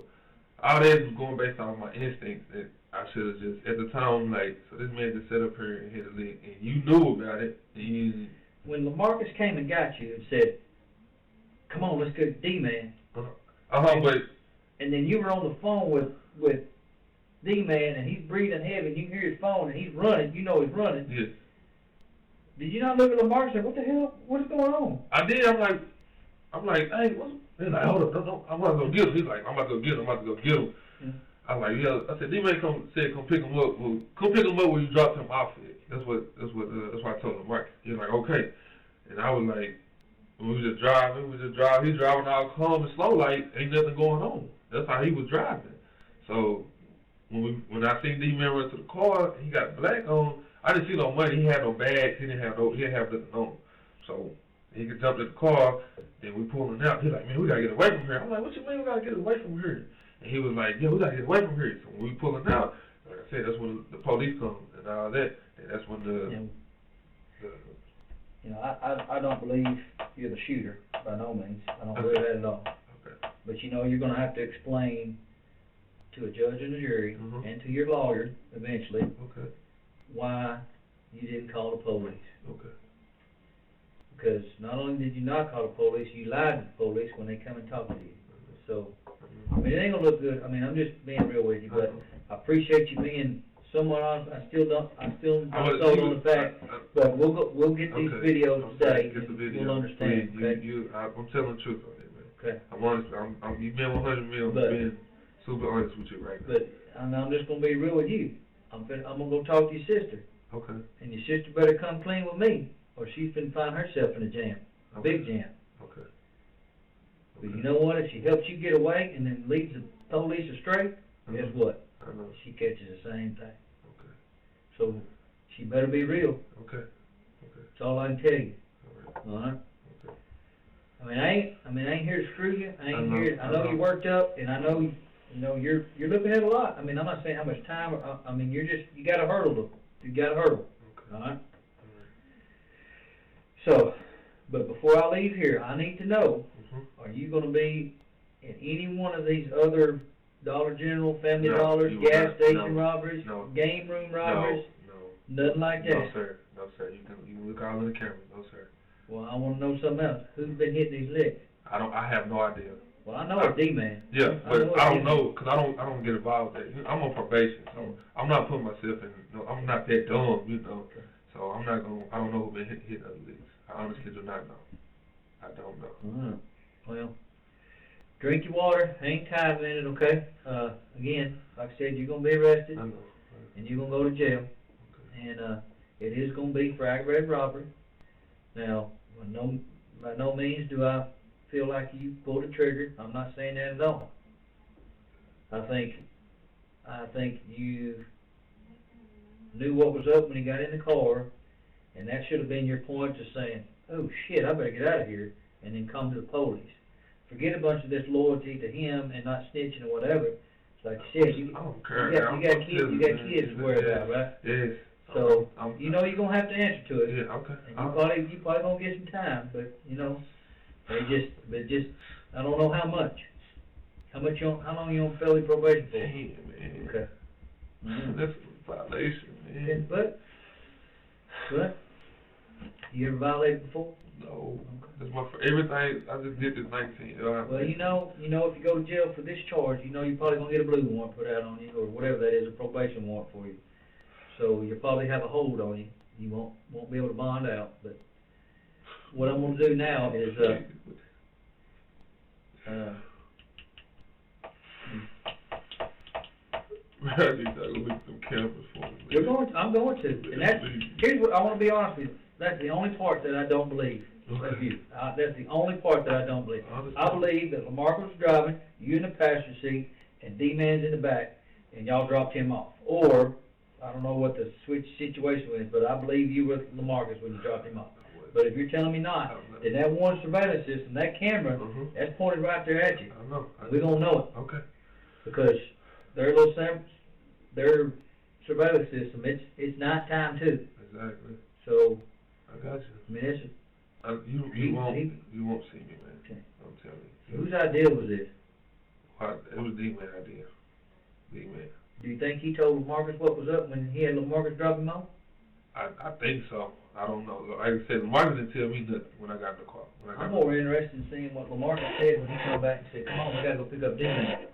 all that was going based on my instincts that I should have just, at the time, like, so this man just sat up here and hit a lick. And you knew about it. And When LaMarcus came and got you and said, come on, let's go to D-Man. but And then you were on the phone with D-Man, and he's breathing heavy, and you hear his phone, and he's running. You know he's running. yes, Did you not look at LaMarcus and say, what the hell? What is going on? I did. I'm like, hey, what's? He's like, hold up, no, I'm about to go get him. He's like, I'm about to go get him. Yeah. I was like, yeah. I said, D-Man come pick him up. Well, come pick him up when you drop him off it. That's what I told him. Right? He was like, okay. And I was like, when we was just driving. He driving all calm and slow, like ain't nothing going on. That's how he was driving. So when I seen D-Man run to the car, he got black on. I didn't see no money. He had no bags. He didn't have nothing on. So he could jump in the car. Then we pulling out. He's like, man, we gotta get away from here. I'm like, what you mean we gotta get away from here? And he was like, yeah, we gotta get away from here. So when we pulling out, like I said, that's when the police come and all that. And that's when You know, I don't believe you're the shooter, by no means. I don't believe that at all. Okay. But you know, you're going to have to explain to a judge and a jury, Mhm. and to your lawyer, eventually, Okay. why you didn't call the police. Okay. Because not only did you not call the police, you lied to the police when they come and talk to you. So, I mean, it ain't going to look good. I mean, I'm just being real with you, but I appreciate you being somewhat honest. I'm still not sold on the fact, but we'll get these videos today, Get the and video. we'll understand, Please, okay? I'm telling the truth on it, man. Okay. I'm honest. You've been 100 mil. I'm But- being super honest with you right now. But I'm just going to be real with you. I'm going to go talk to your sister, Okay. and your sister better come clean with me, or she's finna find herself in a jam, a big jam. Okay. But you know what? If she helps you get away and then leads the police astray, guess Mhm. what? I know. She catches the same thing. Okay. So she better be real. Okay. That's all I can tell you. All right. All right. Okay. I ain't here to screw you. I know, here. I know you worked up, and I know you're looking at a lot. I mean, I'm not saying how much time. I mean, you got a hurdle. You got a hurdle. Okay. All right. All right. So, but before I leave here, I need to know: Mhm. are you going to be in any one of these other Dollar General, Family No, Dollars, you will gas not. station No. robberies, No. game room robberies, No. nothing like that? No, sir. No, sir. You can look all in the camera. No, sir. Well, I want to know something else. Who's been hitting these licks? I have no idea. Well, I know it's D-Man. Yeah, but it's I don't D-Man. know, cause I don't get involved with that. I'm on probation, so I'm not putting myself in. No, I'm not that dumb, you know. Okay. So I don't know who been hitting other leagues. I honestly do not know. I don't know. All right. Well, drink your water. Hang tight a minute, okay? Again, like I said, you're gonna be arrested I know. and you're gonna go to jail, Okay. and it is gonna be for aggravated robbery. Now, by no means do I feel like you pulled the trigger. I'm not saying that at all. I think you knew what was up when he got in the car, and that should have been your point to saying, "Oh shit, I better get out of here," and then come to the police. Forget a bunch of this loyalty to him and not snitching or whatever. It's like you said, you I don't care. got kids to worry about, right? Yes. So I'm you know you're gonna have to answer to it. Yeah. Okay. And you probably gonna get some time, but you know, they just I don't know how much. How long you on felony probation for? Damn, man. Okay. That's a violation, Okay, man. but, you ever violated before? No. That's everything, I just did this 19. Well, you know, if you go to jail for this charge, you know you're probably gonna get a blue warrant put out on you, or whatever that is, a probation warrant for you. So you'll probably have a hold on you. You won't be able to bond out, but what I'm gonna do now is, I'm going to, and here's what, I wanna be honest with you, that's the only part that I don't believe. That's you. That's the only part that I don't believe. I believe that LaMarcus was driving, you in the passenger seat, and D-Man's in the back, and y'all dropped him off. Or, I don't know what the switch situation was, but I believe you were LaMarcus when you dropped him off. But if you're telling me not, then that one surveillance system, that camera, that's pointed right there at you. I know. We're gonna know it. Okay. Because their surveillance system, it's nighttime too. Exactly. So, I got you. I mean, it's You won't see me, man. Okay. I'm telling you. Whose idea was this? It was D-Man idea. D-Man. Do you think he told LaMarcus what was up when he had LaMarcus drop him off? I think so. I don't know. Like I said, LaMarcus didn't tell me nothing when I got in the car. I'm more interested in seeing what LaMarcus said when he came back and said, "Come on, we gotta go pick up D-Man."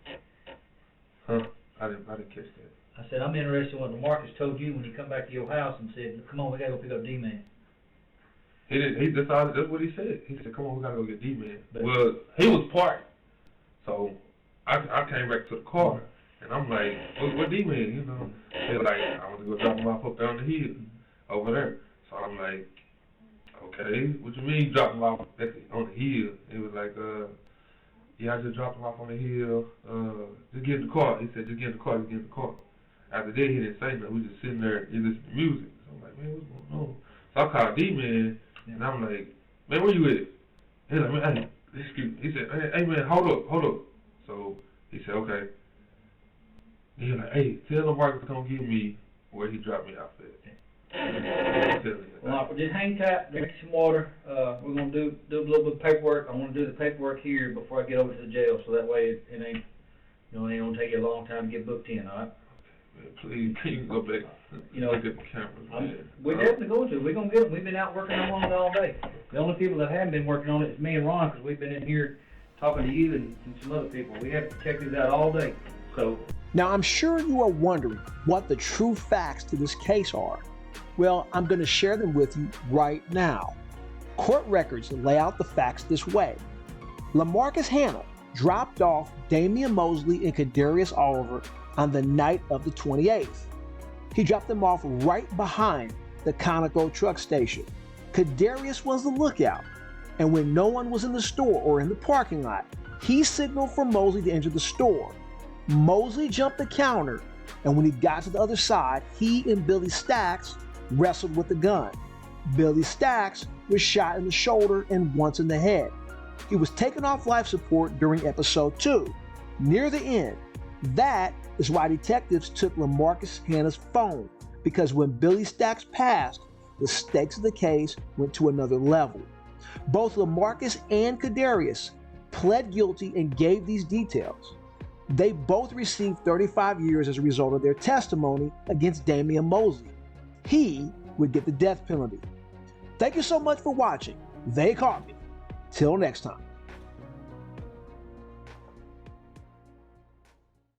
Huh? I didn't catch that. I said, I'm interested in what LaMarcus told you when he come back to your house and said, "Come on, we gotta go pick up D-Man." He did. That's what he said. He said, "Come on, we gotta go get D-Man." Well, he was parked, so I came back to the car, and I'm like, "What D-Man?" You know, he was like, "I want to go drop him off up down the hill over there." So I'm like, "Okay, what you mean drop him off on the hill?" He was like, "Yeah, I just dropped him off on the hill. Just get in the car." He said, "Just get in the car. Just get in the car." After that, he didn't say nothing. We just sitting there and listening to music. So I'm like, "Man, what's going on?" So I called D-Man. And I'm like, "Man, where you at?" He's like, "Man, hey, excuse me." He said, hey man, hold up. So he said, "Okay." He was like, "Hey, tell LaMarcus to come get me where he dropped me off at." Well, just hang tight, drink some water. We're gonna do a little bit of paperwork. I want to do the paperwork here before I get over to the jail, so that way it ain't, it ain't gonna take you a long time to get booked in. All right? Man, please go back. Look at the cameras, man. We're definitely going to. We're going to get them. We've been out working on it all day. The only people that haven't been working on it is me and Ron, because we've been in here talking to you and some other people. We have detectives out all day. So now, I'm sure you are wondering what the true facts to this case are. Well, I'm going to share them with you right now. Court records lay out the facts this way. LaMarcus Hannah dropped off Damian Mosley and KeDarius Oliver on the night of the 28th. He dropped them off right behind the Conoco truck station. KeDarius was the lookout, and when no one was in the store or in the parking lot, he signaled for Mosley to enter the store. Mosley jumped the counter, and when he got to the other side, he and Billy Stacks wrestled with the gun. Billy Stacks was shot in the shoulder and once in the head. He was taken off life support during episode 2. Near the end, that is why detectives took LaMarcus Hannah's phone, because when Billy Stacks passed, the stakes of the case went to another level. Both LaMarcus and KeDarius pled guilty and gave these details. They both received 35 years as a result of their testimony against Damian Mosley. He would get the death penalty. Thank you so much for watching. They Caught Me. Till next time.